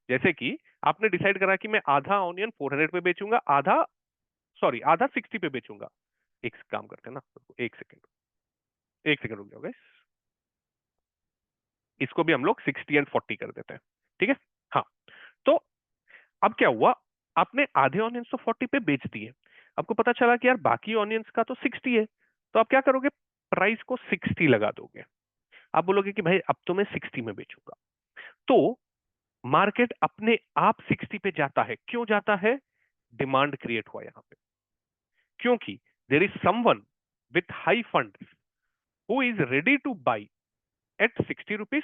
जैसे कि आपने डिसाइड करा कि मैं आधा ऑनियन 400 पे बेचूंगा, आधा 60 पे बेचूंगा। एक काम करते हैं ना, एक सेकंड रुक जाओ guys। इसको भी हम लोग 60 एंड 40 कर देते हैं। ठीक है, हाँ। तो अब क्या हुआ, आपने आधे ऑनियंस तो 40 पे बेच दिए। आपको पता चला कि यार बाकी ऑनियंस का तो 60 है, तो आप क्या करोगे, प्राइस को 60 लगा दोगे। आप बोलोगे कि भाई अब तो मैं 60 में बेचूंगा। तो मार्केट अपने आप 60 पे जाता है। क्यों जाता है, डिमांड क्रिएट हुआ यहां पे, क्योंकि there is someone with high funds who is ready to buy at 60 rupees.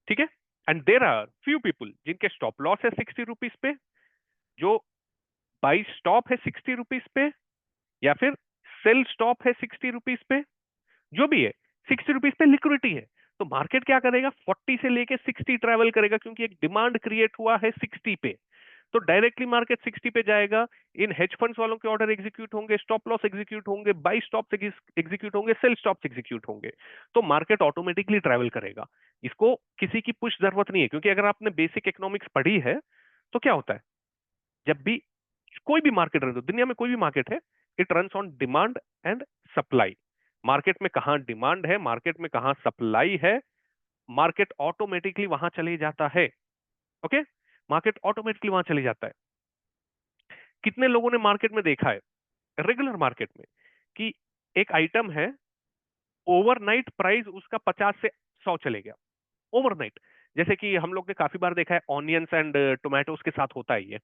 ठीक है, and there are few people जिनके स्टॉप लॉस है 60 रुपीज पे, जो बाई स्टॉप है 60 रुपीज पे, या फिर सेल स्टॉप है 60 रुपीज पे, जो भी है 60 रुपीज पे लिक्विडिटी है। तो मार्केट क्या करेगा, 40 से लेके 60 ट्रैवल करेगा, क्योंकि एक डिमांड क्रिएट हुआ है 60 पे। तो डायरेक्टली मार्केट 60 पे जाएगा। इन हेज फंड्स वालों के ऑर्डर एग्जीक्यूट होंगे, स्टॉप लॉस एग्जीक्यूट होंगे, बाई स्टॉप एग्जीक्यूट होंगे, सेल स्टॉप एग्जीक्यूट होंगे। तो मार्केट ऑटोमेटिकली ट्रैवल करेगा। इसको किसी की पुश जरूरत नहीं है, क्योंकि अगर आपने बेसिक इकोनॉमिक्स पढ़ी है तो क्या होता है, जब भी कोई भी मार्केट रन, दुनिया में कोई भी मार्केट है, it runs on demand and supply. Market में कहां डिमांड है, मार्केट में कहां सप्लाई है, मार्केट ऑटोमेटिकली वहां चले जाता है। ओके, मार्केट ऑटोमेटिकली वहां चले जाता है। कितने लोगों ने मार्केट में देखा है, रेगुलर मार्केट में, कि एक आइटम है, ओवरनाइट प्राइस उसका 50 से 100 चले गया, ओवरनाइट। जैसे कि हम लोग ने काफी बार देखा है ऑनियंस एंड टोमेटोज के साथ होता है ये,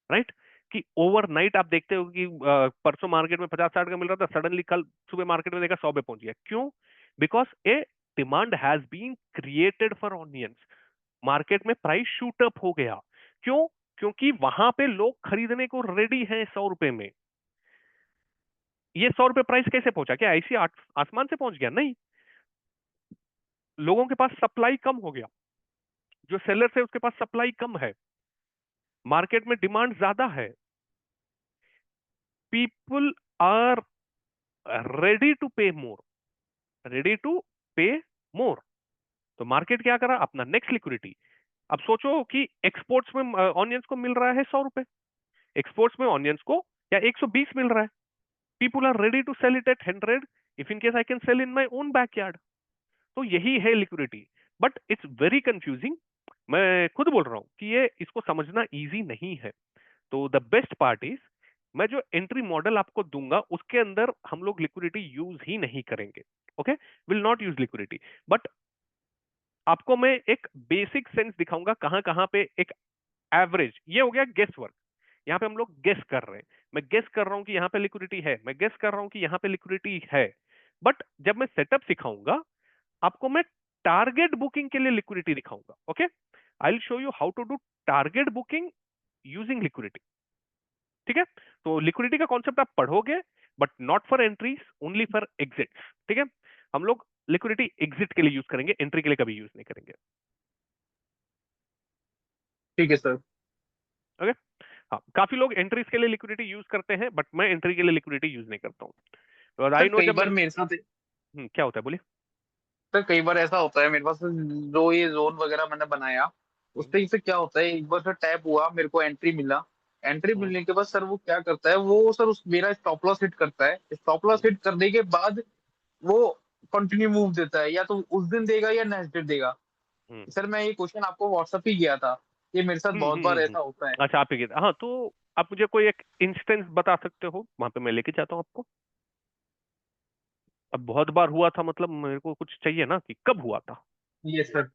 राइट, कि ओवरनाइट आप देखते हो कि परसों मार्केट में 50-60 का मिल रहा था, सडनली कल सुबह मार्केट में देखा 100 पे पहुंच गया। क्यों, because a demand has been created for onions. Market में प्राइस शूट अप हो गया। क्यों, क्योंकि वहां पे लोग खरीदने को रेडी हैं 100 रुपए में। ये 100 रुपए प्राइस कैसे पहुंचा, क्या ऐसी आसमान से पहुंच गया, नहीं। लोगों के पास सप्लाई कम हो गया, जो सेलर है उसके पास सप्लाई कम है, मार्केट में डिमांड ज्यादा है, पीपल आर रेडी टू पे मोर, रेडी टू पे मोर। तो मार्केट क्या करा, अपना नेक्स्ट लिक्विडिटी। अब सोचो कि एक्सपोर्ट्स में ऑनियंस को मिल रहा है 100 रुपए, एक्सपोर्ट्स में ऑनियंस को या 120 मिल रहा है, people are ready to sell it at 100 if in case I can sell in my own backyard. तो यही है liquidity, but it's very confusing. मैं खुद बोल रहा हूं कि ये इसको समझना इजी नहीं है। तो द बेस्ट पार्ट इज, मैं जो एंट्री मॉडल आपको दूंगा उसके अंदर हम लोग लिक्विडिटी यूज ही नहीं करेंगे। Okay, will not use liquidity, but आपको मैं एक बेसिक सेंस दिखाऊंगा कहां कहां पे एक एवरेज। ये हो गया गेस वर्क, यहाँ पे हम लोग गेस कर रहे हैं। मैं गेस कर रहा हूं कि यहाँ पे लिक्विडिटी है, मैं गेस कर रहा हूं कि यहाँ पे लिक्विडिटी है, बट जब मैं सेटअप सिखाऊंगा आपको मैं टारगेट बुकिंग के लिए लिक्विडिटी दिखाऊंगा। Okay, I will show you how to do target booking using liquidity. ठीक है, तो लिक्विडिटी का कॉन्सेप्ट आप पढ़ोगे, but not for entries, only for exits. ठीक है, हम लोग लिक्विडिटी एग्जिट के लिए यूज करेंगे, एंट्री के लिए कभी यूज नहीं करेंगे। ठीक है सर। ओके, हाँ, काफी लोग एंट्रीज के लिए लिक्विडिटी यूज करते हैं, बट मैं एंट्री के लिए लिक्विडिटी यूज नहीं करता हूँ। आई सर नो कई जब बार मैं मेरे साथ, क्या होता है, बोलिए। सर कई बार ऐसा होता है मेरे पास, जो ये जोन वगैरह मैंने बनाया उससे से क्या होता है, एक बार सर टैप हुआ, मेरे को एंट्री मिला। एंट्री हम्म, मिलने के बाद सर वो क्या करता है, वो सर उस मेरा स्टॉप लॉस हिट करता है। स्टॉप लॉस हिट करने के बाद वो कंटिन्यू मूव देता है, या तो उस दिन देगा या नेक्स्ट डे देगा। हम्म, सर मैं ये क्वेश्चन आपको व्हाट्सएप ही किया था ये मेरे साथ बहुत बार ऐसा होता है। अच्छा, आप ही हाँ, तो आप मुझे कोई एक इंस्टेंस बता सकते हो, वहां पे मैं लेके जाता हूँ आपको। अब बहुत बार हुआ था, मतलब मेरे को कुछ चाहिए ना कि कब हुआ था। ये सर।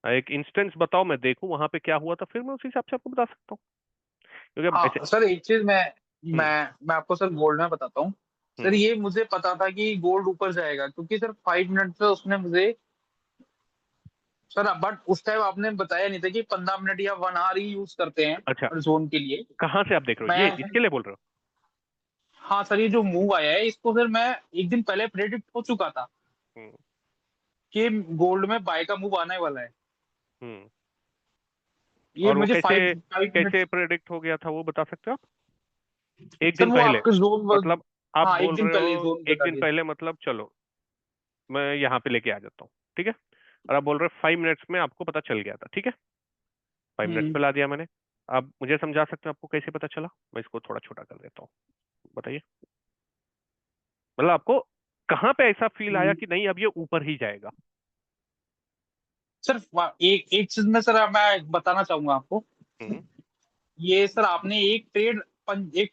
एक इंस्टेंस बताओ, मैं देखूं वहां पे क्या हुआ था, फिर मैं उस हिसाब से आपको बता सकता हूँ, क्योंकि अब ऐसे। हाँ सर, एक चीज मैं हम्म मैं आपको सर गोल्ड में बताता हूँ। सर हम्म ये मुझे पता था कि गोल्ड ऊपर जाएगा, क्योंकि सर 5 मिनट पे उसने मुझे, सर बट उस टाइम आपने बताया नहीं था कि 15 मिनट या 1 आवर ही यूज करते अच्छा, हैं जोन के लिए। कहाँ से आप देख रहे हो, ये मैं, इसके लिए बोल रहे हाँ सर, ये जो मूव आया है इसको सर मैं एक दिन पहले प्रेडिक्ट हो चुका था हो? कि गोल्ड में बाय का मूव आने वाला है। हम्म ये और वो मुझे कैसे 5 मिनट। कैसे प्रेडिक्ट हो गया था, वो बता सकते हो आप? एक सर दिन वो पहले, आपके जोन, मतलब आप हाँ एक बोल दिन रहे पहले हो जोन एक बता दिन दिए। पहले, मतलब चलो मैं यहाँ पे लेके आ जाता हूँ, ठीक है। और आप बोल रहे हो 5 मिनट्स में आपको पता चल गया था, ठीक है। 5 मिनट्स पे हम्म। ला दिया मैंने। आप मुझे समझा सकते हो आपको कैसे पता चला? मैं इसको थोड़ा छोटा कर देता हूँ, बताइए। मतलब आपको कहाँ पे ऐसा फील आया हम्म। कि नहीं अब ये ऊपर ही जाएगा? सर एक एक चीज में सर मैं बताना चाहूंगा आपको। हम्म ये सर आपने एक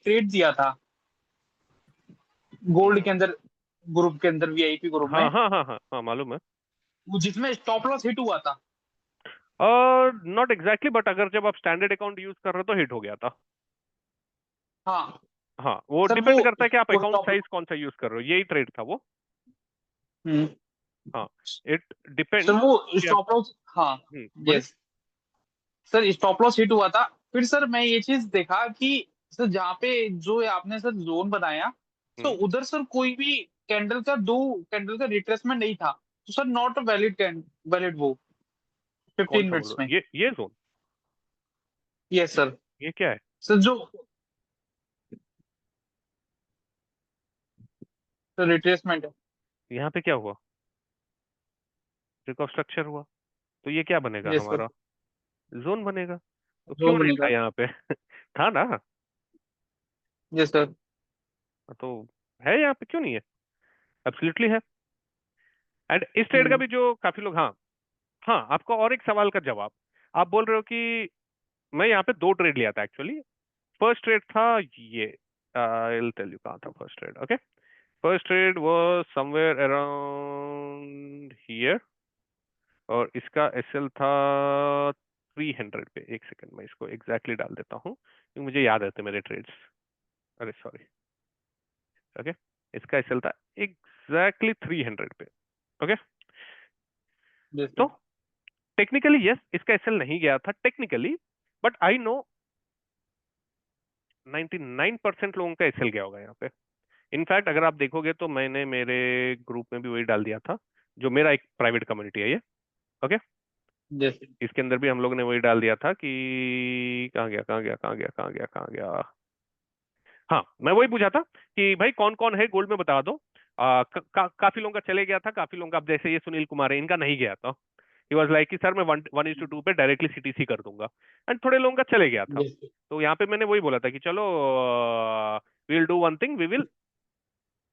ट्रेड दिया था गोल्ड हम्म के अंदर, ग्रुप के अंदर, वीआईपी ग्रुप हाँ में, हाँ हाँ हाँ हाँ, मालूम है। वो जिसमें स्टॉप लॉस हिट हुआ था। और नॉट एग्जैक्टली, बट अगर जब आप स्टैंडर्ड अकाउंट यूज कर रहे हो तो हिट हो गया था। हाँ हाँ, वो सर डिपेंड करता है कि आप वो अकाउंट स्टॉप। साइज कौन सा यूज कर रहे हो, यही ट्रेड था वो। हम्म। हाँ, इट सर डिपेंड्स वो कि आप। स्टॉप लॉस, हाँ। बोलिए। Yes sir, stop loss hit हुआ था। फिर सर मैं ये चीज देखा कि सर जहाँ पे जो आपने सर जोन बनाया, तो हम्म उधर सर कोई भी दो कैंडल का रिट्रेसमेंट नहीं था, तो सर नॉट वैलिड वैलिड वो कौन 15 सा बोल मिनट्स रहे में। हो, ये जोन? Yes sir. ये क्या है? सर जो सर रिट्रेसमेंट है। यहाँ पे क्या हुआ? ब्रेक ऑफ स्ट्रक्चर हुआ, तो ये क्या बनेगा यस सर। हमारा? जोन बनेगा। तो क्यों जोन नहीं था बनेगा। यहाँ पे? था ना? Yes sir. तो है यहाँ पे, क्यों नहीं है? एब्सोल्युटली है। एंड इस ट्रेड का हम्म। भी जो काफी लोग, हाँ हाँ, आपको और एक सवाल का जवाब। आप बोल रहे हो कि मैं यहाँ पे दो ट्रेड लिया था एक्चुअली। फर्स्ट ट्रेड था ये, आई टेल यू कहाँ था first trade, okay. First trade was somewhere around here, और इसका एसएल था 300 पे। एक सेकंड, मैं इसको एग्जैक्टली डाल देता हूँ क्योंकि मुझे याद रहते मेरे ट्रेड्स। अरे सॉरी, ओके। इसका एसएल था एग्जैक्टली 300 पे, ओके। यस तो सर। टेक्निकली यस, इसका एसएल नहीं गया था टेक्निकली, बट आई नो 99% लोगों का एसएल गया होगा यहाँ पे। इनफैक्ट अगर आप देखोगे तो मैंने मेरे ग्रुप में भी वही डाल दिया था, जो मेरा एक प्राइवेट कम्युनिटी है ये, ओके। यस इसके अंदर भी हम लोग ने वही डाल दिया था कि कहाँ गया कहाँ गया कहाँ गया कहाँ गया कहाँ गया। हाँ, मैं वही पूछा था कि भाई कौन कौन है गोल्ड में, बता दो। काफी लोगों का चले गया था, काफी लोगों का, अब जैसे ये सुनील कुमार है, इनका नहीं गया था। ही वॉज लाइक कि सर मैं 1:2 पे डायरेक्टली सीटीसी कर दूंगा। एंड थोड़े लोगों का चले गया था। यस तो यहाँ पे मैंने वही बोला था कि चलो we will do one thing, we will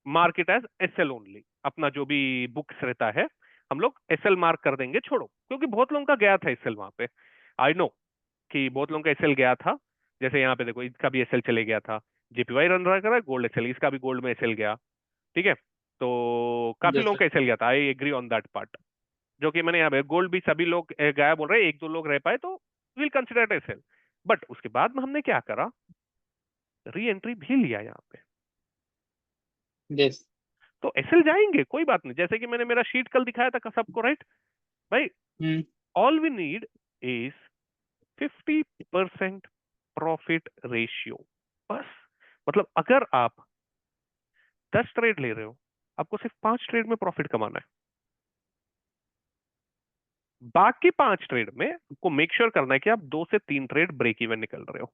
mark it as SL only. अपना जो भी बुक्स रहता है हम लोग एसएल मार्क कर देंगे, छोड़ो, क्योंकि बहुत लोगों का गया था एसएल वहां पे। आई नो कि बहुत लोगों का एसएल गया था। जैसे यहाँ पे देखो, इसका भी एसएल चले गया था। जेपीवाई रन रहा है गोल्ड एसएल, इसका भी गोल्ड में एसएल गया, ठीक है। तो काफी यस लोगों सर। का एसएल गया था, I agree on that part. जो कि मैंने यहाँ पे गोल्ड भी सभी लोग गाया बोल रहे हैं, एक दो लोग रह पाए तो विल कंसिडर एसएल। बट उसके बाद में हमने क्या करा, री एंट्री भी लिया यहाँ पे। यस। तो एसएल जाएंगे, कोई बात नहीं, जैसे कि मैंने मेरा शीट कल दिखाया था सबको, राइट भाई। Hmm. All we need is 50% profit ratio, बस। मतलब अगर आप 10 ट्रेड ले रहे हो, आपको सिर्फ 5 ट्रेड में प्रॉफिट कमाना है। बाकी 5 ट्रेड में आपको मेक श्योर करना है कि आप 2 से 3 ट्रेड ब्रेक इवन निकल रहे हो।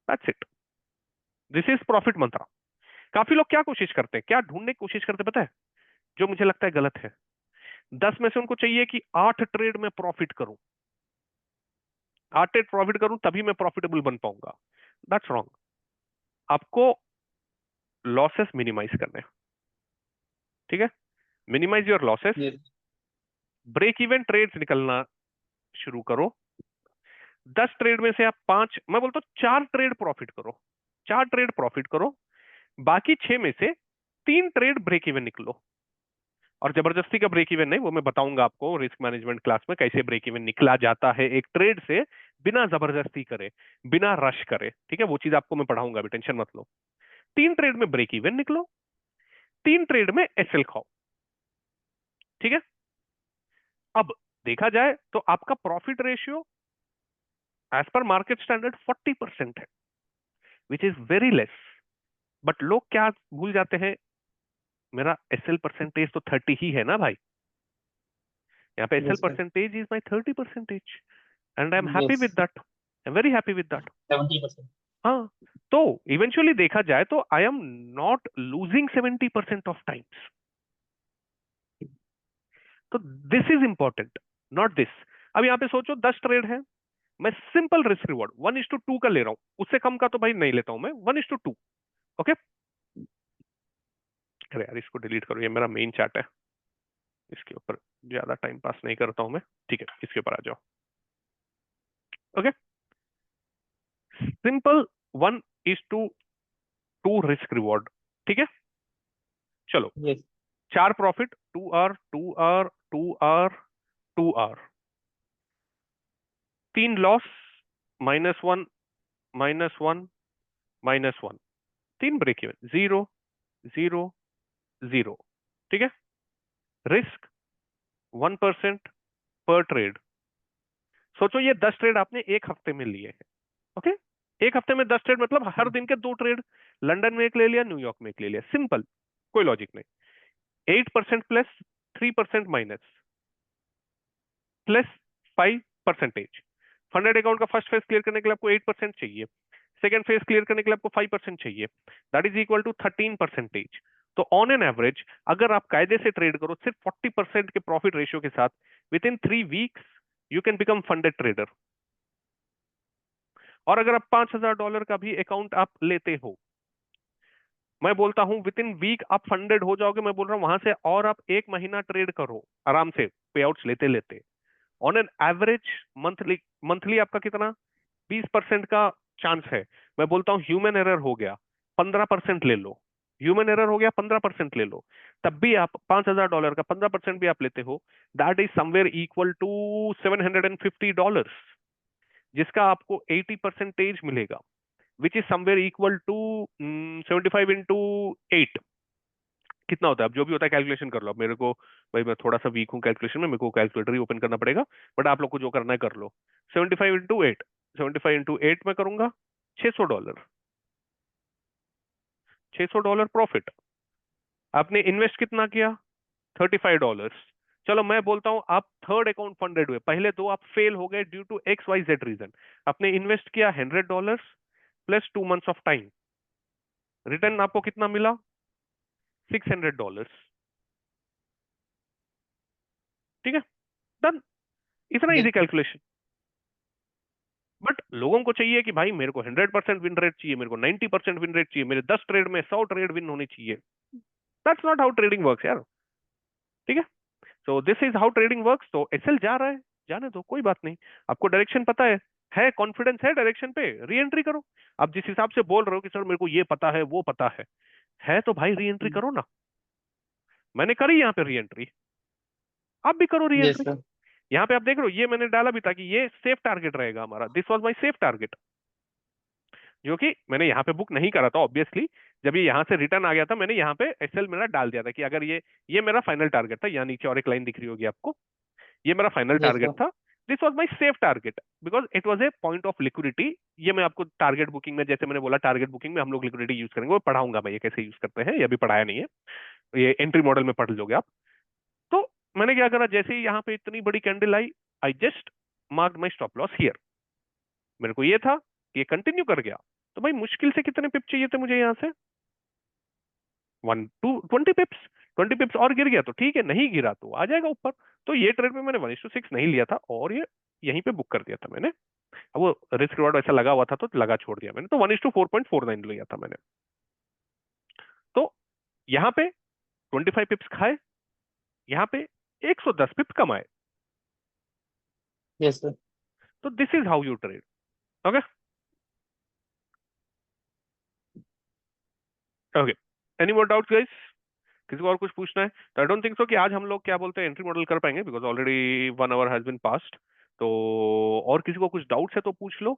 That's it, this is profit mantra. काफी लोग क्या कोशिश करते हैं, क्या ढूंढने की कोशिश करते हैं पता है? जो मुझे लगता है गलत है। 10 में से उनको चाहिए कि 8 ट्रेड में प्रॉफिट करूं, 8 ट्रेड प्रॉफिट करूं तभी मैं प्रॉफिटेबल बन पाऊंगा। That's wrong. आपको लॉसेस मिनिमाइज करने हैं, ठीक है। Minimize your losses, yes. Break even trades निकलना शुरू करो। 10 ट्रेड में से आप 5, मैं बोलता हूँ 4 ट्रेड प्रॉफिट करो, 4 ट्रेड प्रॉफिट करो, बाकी 6 में से 3 ट्रेड ब्रेक इवन निकलो। और जबरदस्ती का ब्रेक इवन नहीं, वो मैं बताऊंगा आपको रिस्क मैनेजमेंट क्लास में कैसे ब्रेक इवन निकला जाता है एक ट्रेड से, बिना जबरदस्ती करे, बिना रश करे, ठीक है, वो चीज आपको मैं पढ़ाऊंगा, अभी टेंशन मत लो। 3 ट्रेड में ब्रेक इवन निकलो, 3 ट्रेड में एसएल खाओ, ठीक है। अब देखा जाए तो आपका profit ratio as per market standard 40% है, which is very less. But लोग क्या भूल जाते हैं, मेरा एसएल परसेंटेज तो 30 ही है ना भाई, यहाँ पे SL Yes, sir. Percentage is my 30%, and I am happy Yes. With that, I am very happy with that. 70%। हाँ, तो इवेंचुअली देखा जाए तो I am not losing 70% of times. तो this is important, not this. अब यहाँ पे सोचो 10 ट्रेड है, मैं सिंपल रिस्क रिवॉर्ड 1:2 का ले रहा हूं, उससे कम का तो भाई नहीं लेता हूं मैं, 1:2। ओके, अरे यार इसको डिलीट करो, ये मेरा मेन चार्ट है, इसके ऊपर ज्यादा टाइम पास नहीं करता हूं मैं, ठीक है, इसके ऊपर आ जाओ। ओके, सिंपल 1:2 रिस्क रिवॉर्ड, ठीक है। चलो, Yes. 4 profit, 2R 2R 2R 2R, 3 loss, -1 -1 -1, 3 break even, 0 0 0, ठीक है। रिस्क 1% पर ट्रेड। सोचो ये 10 ट्रेड आपने एक हफ्ते में लिए हैं, ओके। एक हफ्ते में 10 ट्रेड मतलब हर दिन के 2 ट्रेड, लंदन में एक ले लिया, न्यूयॉर्क में एक ले लिया, सिंपल, कोई लॉजिक नहीं। 8% plus, 3% minus, plus 5%। Funded account का फर्स्ट फेज क्लियर करने के लिए आपको 8% चाहिए, सेकंड फेज क्लियर करने के लिए आपको 5% चाहिए, दैट इज इक्वल टू 13%। तो ऑन एन एवरेज अगर आप कायदे से ट्रेड करो सिर्फ 40% के प्रॉफिट रेशियो के साथ, with in 3 weeks you can become funded trader. और अगर आप $5,000 का भी अकाउंट आप लेते हो, मैं बोलता हूं विद इन वीक आप फंडेड हो जाओगे, मैं बोल रहा हूं वहां से और आप 1 महीना ट्रेड करो आराम से, पे आउट्स लेते लेते। On an average monthly, monthly आपका कितना 20% का चांस है। मैं बोलता हूं ह्यूमन एरर हो गया 15% ले लो, ह्यूमन एरर हो गया 15% ले लो, तब भी आप $5,000 का 15% भी आप लेते हो, that is somewhere equal to $750, जिसका आपको 80% मिलेगा, which is somewhere equal to 75 into 8, कितना होता है, अब जो भी होता है कैलकुलेशन कर लो। अब मेरे को भाई मैं थोड़ा सा वीक हूँ कैलकुलेशन में, मेरे को कैलकुलेटर ही ओपन करना पड़ेगा, बट आप लोग को जो करना है कर लो। 75 इंटू 8, 75 इंटू 8 में करूंगा $600, $600 प्रॉफिट। आपने इन्वेस्ट कितना किया $35। चलो मैं बोलता हूं आप थर्ड अकाउंट फंडेड हुए, पहले 2 आप फेल हो गए ड्यू टू XYZ रीजन, आपने इन्वेस्ट किया $100 plus 2 months of time, return आपको कितना मिला $600, ठीक है, डन, इतना इजी कैलकुलेशन। बट लोगों को चाहिए कि भाई मेरे को 100% विन रेट चाहिए, मेरे को 90% विन रेट चाहिए, मेरे 10 ट्रेड में 100 ट्रेड विन होनी चाहिए। That's not how trading works यार, ठीक है। So this is how trading works. तो एसएल जा रहा है, जाने दो, कोई बात नहीं, आपको डायरेक्शन पता है कॉन्फिडेंस है डायरेक्शन पे, री एंट्री करो। आप जिस हिसाब से बोल रहे हो कि सर मेरे को ये पता है वो पता है तो भाई री एंट्री करो ना। मैंने करी यहाँ पे री एंट्री, आप भी करो री यस एंट्री। सर। यहाँ पे आप देख रहे हो ये मैंने डाला भी था कि ये सेफ टारगेट रहेगा हमारा, this was my safe target, जो कि मैंने यहाँ पे बुक नहीं करा था ऑब्वियसली। जब ये यहाँ से रिटर्न आ गया था मैंने यहाँ पे एसएल मेरा डाल दिया था कि अगर ये मेरा फाइनल टारगेट था, यहाँ नीचे और एक लाइन दिख रही होगी आपको, ये मेरा फाइनल यस टारगेट सर। था। This was my safe target because it was a point of liquidity. ये मैं आपको टारगेट बुकिंग में, जैसे मैंने बोला टारगेट बुकिंग में हम लोग लिक्विडिटी यूज करेंगे, वो पढ़ाऊंगा मैं ये कैसे यूज करते हैं, ये अभी पढ़ाया नहीं है, ये एंट्री मॉडल में पढ़ लोगे आप। तो मैंने क्या करा, जैसे ही यहाँ पे इतनी बड़ी candle I, I just mark my stop loss here. मेरे को ये था कि ये कंटिन्यू कर गया तो भाई मुश्किल से कितने पिप चाहिए थे मुझे यहाँ से 20 पिप्स, 20 पिप्स और गिर गया तो ठीक है, नहीं गिरा तो आ जाएगा ऊपर। तो ये ट्रेड में मैंने 1:6 नहीं लिया था और ये यहीं पे बुक कर दिया था मैंने। अब वो रिस्क रिवॉर्ड ऐसा लगा हुआ था तो लगा छोड़ दिया मैंने, तो 1:4.49 लिया था मैंने। तो यहाँ पे 25 पिप्स खाए, यहाँ पे 110 पिप्स कमाए। Yes sir. तो this is how you trade. Okay okay, any more doubts guys? किसी को और कुछ पूछना है? तो आई डोंट थिंक सो कि आज हम लोग क्या बोलते हैं एंट्री मॉडल कर पाएंगे, because already 1 hour has been passed. तो और किसी को कुछ डाउट्स है तो पूछ लो.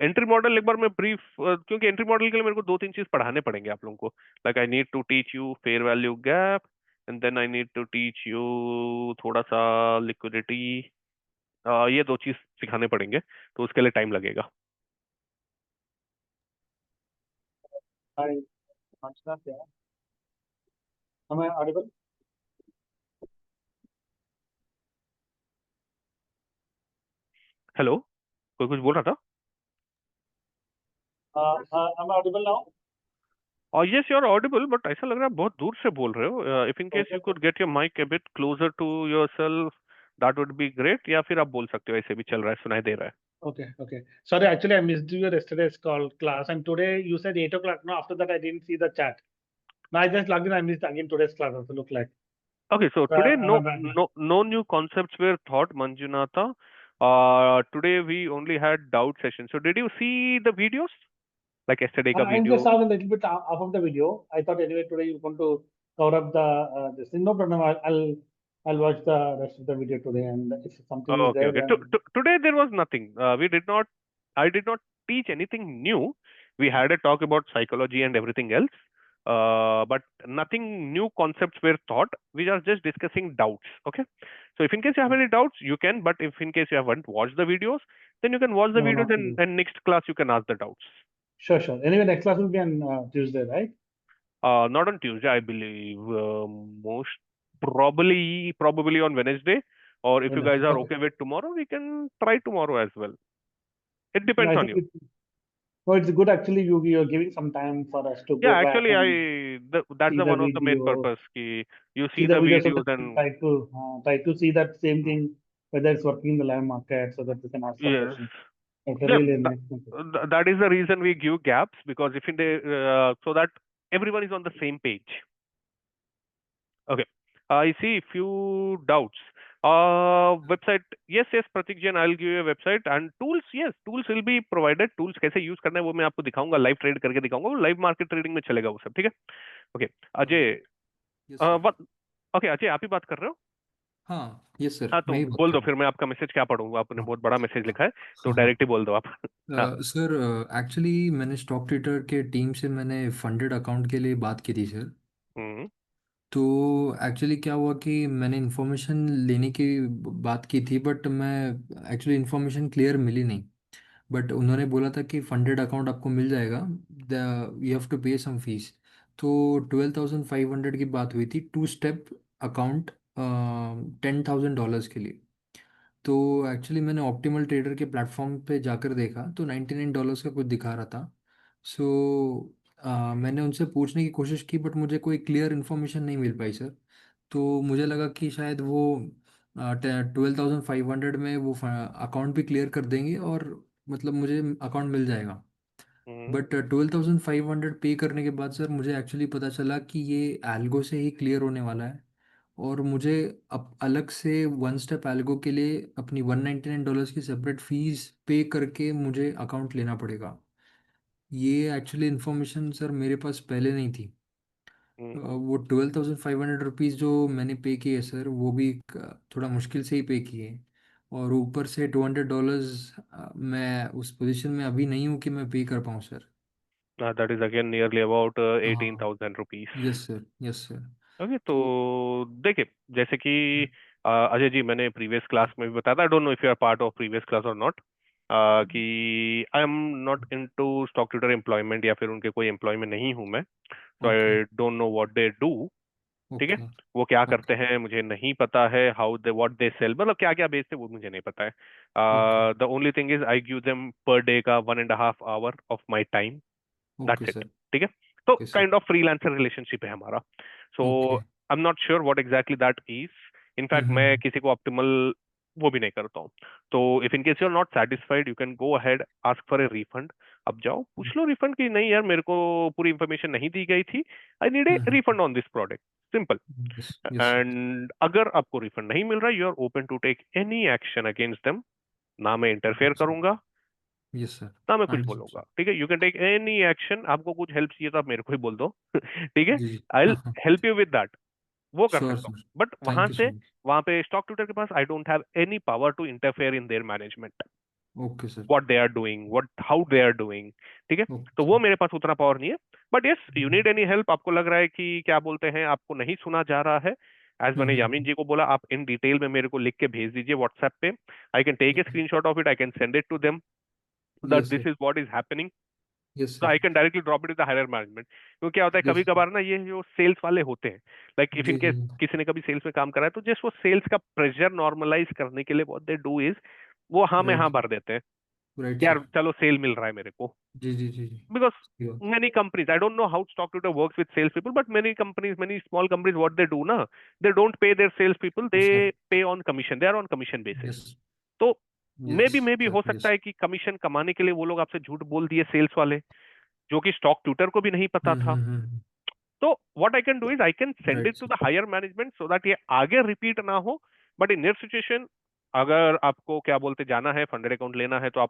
एंट्री मॉडल एक बार मैं ब्रीफ, क्योंकि एंट्री मॉडल के लिए मेरे को 2-3 चीज पढ़ाने पड़ेंगे आप लोगों को. Like I need to teach you fair value gap, and then I need to teach you थोड़ा सा लिक्विडिटी. ये 2 चीज सिखाने पड़ेंगे, तो उसके लिए टाइम लगेगा. Hi, Manshnath here. Am I audible? Hello, कोई कुछ बोल रहा था? Am I audible now? और yes you are audible, but ऐसा लग रहा है बहुत दूर से बोल रहे हो. If in case Okay, you could get your mic a bit closer to yourself, that would be great. या फिर आप बोल सकते हो, ऐसे भी चल रहा है, सुनाई दे रहा है. okay. Sorry, actually, I missed your yesterday's call class, and today you said 8 o'clock. No, after that, I didn't see the chat. Now I just logged in. I missed again today's class. Also look like. Okay, so So today I'm back now. no new concepts were taught, Manjunatha. Today we only had doubt session. So did you see the videos? Like yesterday ka I video? just saw a little bit off of the video. I thought anyway today you're going to cover up the this thing. No problem. I'll watch the rest of the video today, and if something is Okay, there, okay. then Today there was nothing. I did not teach anything new. We had a talk about psychology and everything else. But nothing new concepts were taught. We are just discussing doubts. Okay. So if in case you have any doubts, you can. But if in case you haven't watched the videos, then you can watch the no, videos, not today. and next class you can ask the doubts. Sure. Anyway, next class will be on Tuesday, right? Not on Tuesday, I believe. Most probably on Wednesday. Or if you guys Wednesday. are Okay. okay with tomorrow, we can try tomorrow as well. It No, depends I on think you. it's good actually. You're giving some time for us to Yeah, go back actually, and that's see the the one of the main video, purpose. Ki you see see the the video so videos that we and try to see that same thing whether it's working in the live market so that we can ask some yes, questions. That's a yeah, really nice thing. that is the reason we give gaps, because if in the so that everyone is on the same page. Okay. I see few doubts. Website, yes, Pratik Jain, I'll give you a website. And tools, yes, tools will be provided. Tools कैसे यूज करना है वो मैं आपको दिखाऊंगा, लाइव ट्रेड करके दिखाऊंगा. वो लाइव मार्केट ट्रेडिंग में चलेगा वो सब, ठीक है? Okay Ajay. Yes sir. Okay Ajay, आप ही बात कर रहे हो? हाँ यस सर, हाँ, तो मैं ही बात बोल कर दो, रहा फिर मैं आपका मैसेज क्या पढ़ूंगा. आपने हूँ. बहुत बड़ा मैसेज लिखा है, तो हाँ डायरेक्ट ही बोल दो आप. हाँ. सर, एक्चुअली मैंने स्टॉक ट्रेडर के टीम से मैंने फंडेड अकाउंट के लिए बात की थी सर. हम्म. तो एक्चुअली क्या हुआ कि मैंने इन्फॉर्मेशन लेने की बात की थी, बट मैं एक्चुअली इन्फॉर्मेशन क्लियर मिली नहीं. बट उन्होंने बोला था कि फंडेड अकाउंट आपको मिल जाएगा, द यू हैव टू पे सम फीस. तो 12,500 की बात हुई थी, 2 स्टेप अकाउंट, $10,000 के लिए. तो एक्चुअली मैंने ऑप्टिमल ट्रेडर के प्लेटफॉर्म पे जाकर देखा तो $99 का कुछ दिखा रहा था. सो मैंने उनसे पूछने की कोशिश की, बट मुझे कोई क्लियर इन्फॉर्मेशन नहीं मिल पाई सर. तो मुझे लगा कि शायद वो 12,500 में वो अकाउंट भी क्लियर कर देंगे और मतलब मुझे अकाउंट मिल जाएगा. हम्म. बट 12,500 पे करने के बाद सर मुझे एक्चुअली पता चला कि ये एल्गो से ही क्लियर होने वाला है, और मुझे अब अलग से 1 स्टेप एल्गो के लिए अपनी $199 की सेपरेट फीस पे करके मुझे अकाउंट लेना पड़ेगा. ये एक्चुअली इन्फॉर्मेशन सर मेरे पास पहले नहीं थी. वो 12,500 रुपीज़ जो मैंने पे किए सर, वो भी थोड़ा मुश्किल से ही पे किए, और ऊपर से $200 मैं उस पोजीशन में अभी नहीं हूँ कि मैं पे कर पाऊँ sir. That is again nearly about हाँ. 18,000 rupees. Yes sir, yes sir. Okay, तो तो देखिए, जैसे कि अजय जी, मैंने प्रीवियस क्लास में भी बताया था. I don't know if you are part of previous class और नॉट, कि I am not into stock trader employment, या फिर उनके कोई एम्प्लॉय में नहीं हूं मैं. तो okay I don't know what they do. ठीक है, ओके वो क्या करते ओके हैं मुझे नहीं पता है. How they, what they sell, मतलब क्या क्या बेचते हैं वो मुझे नहीं पता है. Okay the only thing is I give them per day का 1.5 hour of my time. Okay that's it. Sir. ठीक है, तो okay sir. Kind of freelancer relationship है हमारा. सो okay. I am not sure what exactly that is. In fact मैं किसी को ऑप्टिमल वो भी नहीं करता हूँ. तो if in case you are not satisfied, you can go ahead, ask for a refund. अब जाओ पूछ लो रिफंड की, नहीं यार मेरे को पूरी इंफॉर्मेशन नहीं दी गई थी, I need a refund on this product. Simple. Yes yes sir. And अगर आपको रिफंड नहीं मिल रहा, you are open to take any action against them. ना मैं इंटरफेयर अच्छा। करूंगा, यस सर। ना मैं कुछ अंडरस्टूड बोलूंगा, सर। ठीक है। You can take any action, आपको कुछ हेल्प चाहिए तो आप मेरे को ही बोल दो ठीक है, जी जी। आई विल हाँ हाँ। हेल्प यू विद दैट, वो कर श्योर सकता हूँ। सर। बट वहां थैंक यू से सो मच। वहां पे स्टॉक ट्यूटर के पास I don't have any power to interfere in their management, okay sir. What they are doing, what how they are doing, ठीक है। तो ओके। वो मेरे पास उतना पावर नहीं है। But yes, you need any help, आपको लग रहा है कि क्या बोलते हैं आपको नहीं सुना जा रहा है, एज मैंने यामीन जी को बोला, आप इन डिटेल में मेरे को लिख के भेज दीजिए व्हाट्सएप पे, I can take a screenshot of it, I can send it to them that yes this sir. Is what is happening, yes तो sir. I can directly drop it in the higher management. क्योंकि क्या होता है यस कभी कभार ना, ये जो सेल्स वाले होते हैं, like if G in G. Case किसी ने कभी सेल्स में काम करा है, तो जस्ट वो सेल्स का प्रेशर नॉर्मलाइज करने के लिए व्हाट दे डू इज, वो हाँ में हाँ राइट। भर देते हैं राइट कि यार सर। चलो सेल मिल रहा है मेरे को, जी जी जी जी। because Yeah. many companies, I don't know how StockTutor works with salespeople, but many companies, many small companies, what they do na, they don't pay their salespeople, Yes sir. they pay on commission, they are on commission basis. Yes. तो Yes मे भी sir. हो Yes. सकता है कि कमीशन कमाने के लिए वो लोग आपसे झूठ बोल दिए सेल्स वाले, जो कि स्टॉक ट्यूटर को भी नहीं पता था। हम्म। तो what I can do is I can send write it to sir. The higher management so that ये आगे रिपीट ना हो। बट इन योर सिचुएशन, अगर आपको क्या बोलते जाना है, फंडेड अकाउंट लेना है, तो आप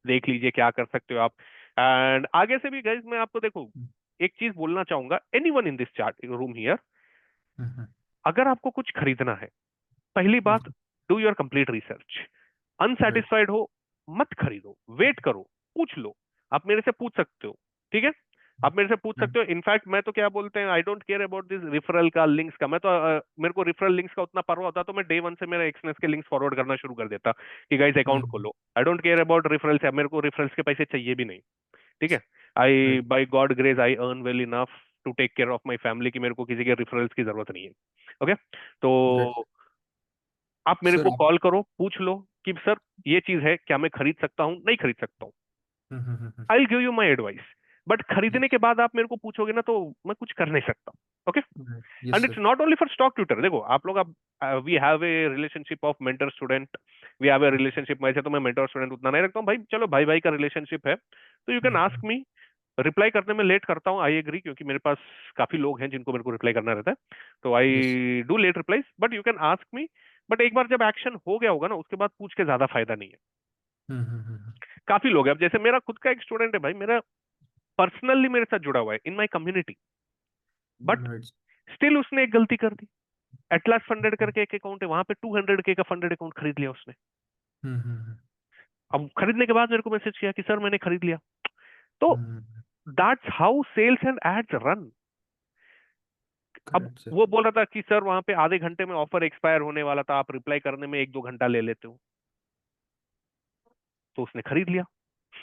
देख लीजिए क्या कर सकते हो आप। एंड आगे से भी गाइस मैं आपको देखो एक चीज बोलना चाहूंगा, anyone in this chart room here, अगर आपको कुछ खरीदना है, पहली बात, do your complete research. Right. Unsatisfied हो, मत खरीदो, वेट करो, पूछ लो, आप मेरे से पूछ सकते हो, ठीक है, आप मेरे से पूछ सकते हो। इनफैक्ट मैं तो क्या बोलते हैं, I don't care about this referral का, लिंक्स का, मैं तो मेरे को रिफरल लिंक्स का उतना परवाह होता तो मैं डे वन से मेरा एक्सनेस के लिंक्स फॉरवर्ड करना शुरू कर देता कि गाइस अकाउंट खोलो। आई डोंट केयर अबाउट रिफरल्स, मेरे को रिफरल्स के पैसे चाहिए भी नहीं, ठीक है। I right. By God grace I earn well enough to take care of my family, कि मेरे को किसी के रेफरल्स की जरूरत नहीं है, ओके। राइट तो आप मेरे सर को आप। कॉल करो, पूछ लो कि सर ये चीज है, क्या मैं खरीद सकता हूँ, नहीं खरीद सकता हूँ, I will give you my advice. But खरीदने के बाद आप मेरे को पूछोगे ना, तो मैं कुछ कर नहीं सकता, okay. Yes and it's sir. Not only for stock tutor, देखो आप लोग, अब we have a relationship of mentor student, we have a relationship, वैसे तो मैं मेंटर स्टूडेंट उतना नहीं रखता हूँ भाई, चलो भाई भाई का रिलेशनशिप है, तो you can ask me. Reply करने में लेट करता हूँ, आई एग्री, क्योंकि मेरे पास काफी लोग हैं जिनको मेरे को रिप्लाई करना रहता है, तो yes. I do let replies, but you can ask me. But एक बार जब एक्शन हो गया होगा ना, उसके बाद पूछ के ज्यादा फायदा नहीं है। काफी लोग हैं, अब जैसे मेरा खुद का एक स्टूडेंट है भाई, मेरा पर्सनली मेरे साथ जुड़ा हुआ है in my community, but right. Still उसने एक गलती कर दी। एटलास फंडेड करके एक अकाउंट है, वहां पे 200K का फंडेड अकाउंट खरीद लिया उसने। अब खरीदने के बाद मेरे को मैसेज किया कि सर मैंने खरीद लिया। तो that's how sales and ads run. अब करेक्ट सर। वो बोल रहा था कि सर वहां पे आधे घंटे में ऑफर एक्सपायर होने वाला था, आप रिप्लाई करने में 1-2 घंटा ले लेते हो, तो उसने खरीद लिया।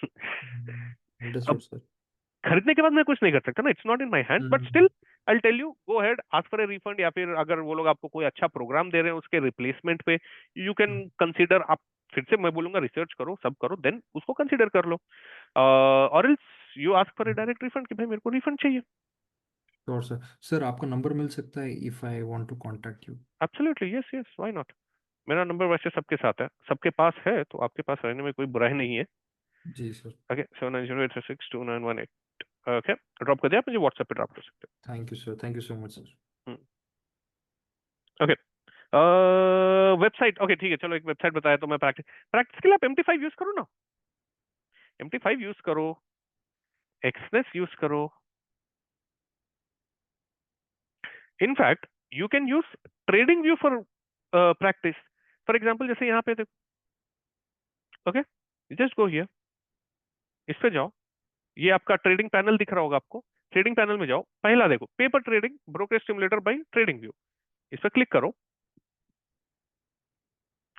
अंडरस्टूड अब सर। खरीदने के बाद मैं कुछ नहीं कर सकता ना, it's not in my hand, but still I tell you, go ahead, ask for a refund, या फिर अगर वो लोग आपको कोई अच्छा प्रोग्राम दे रहे हैं उसके रिप्लेसमेंट पे, यू कैन कंसीडर, आप फिर से मैं बोलूंगा रिसर्च करो, सब करो, देन उसको कंसीडर कर लो। और else you ask for a direct refund कि भाई मेरे को रिफंड चाहिए। Sure sir. सर आपका नंबर मिल सकता है if I want to contact you? Absolutely, yes yes, why not. मेरा नंबर वैसे सबके साथ है, सबके पास है, तो आपके पास रहने में कोई बुराई नहीं है। जी सर। ओके, 7908362918, ओके, ड्रॉप कर दिया, आप मुझे व्हाट्सएप पे ड्रॉप कर सकते thank you sir. Thank you so much sir. हो। ओके, वेबसाइट, ओके ठीक है, चलो एक वेबसाइट बताया तो मैं प्रैक्टिस प्रैक्टिस के लिए आप MT5 यूज करो ना, MT5 यूज करो, एक्सनेस यूज करो, in fact you can use trading view for practice. For example जैसे यहाँ पे देखो, ओके, जस्ट गो हियर, इस पे जाओ, ये आपका ट्रेडिंग पैनल दिख रहा होगा आपको, ट्रेडिंग पैनल में जाओ, पहला देखो, paper trading brokerage simulator by trading view, इस पर क्लिक करो,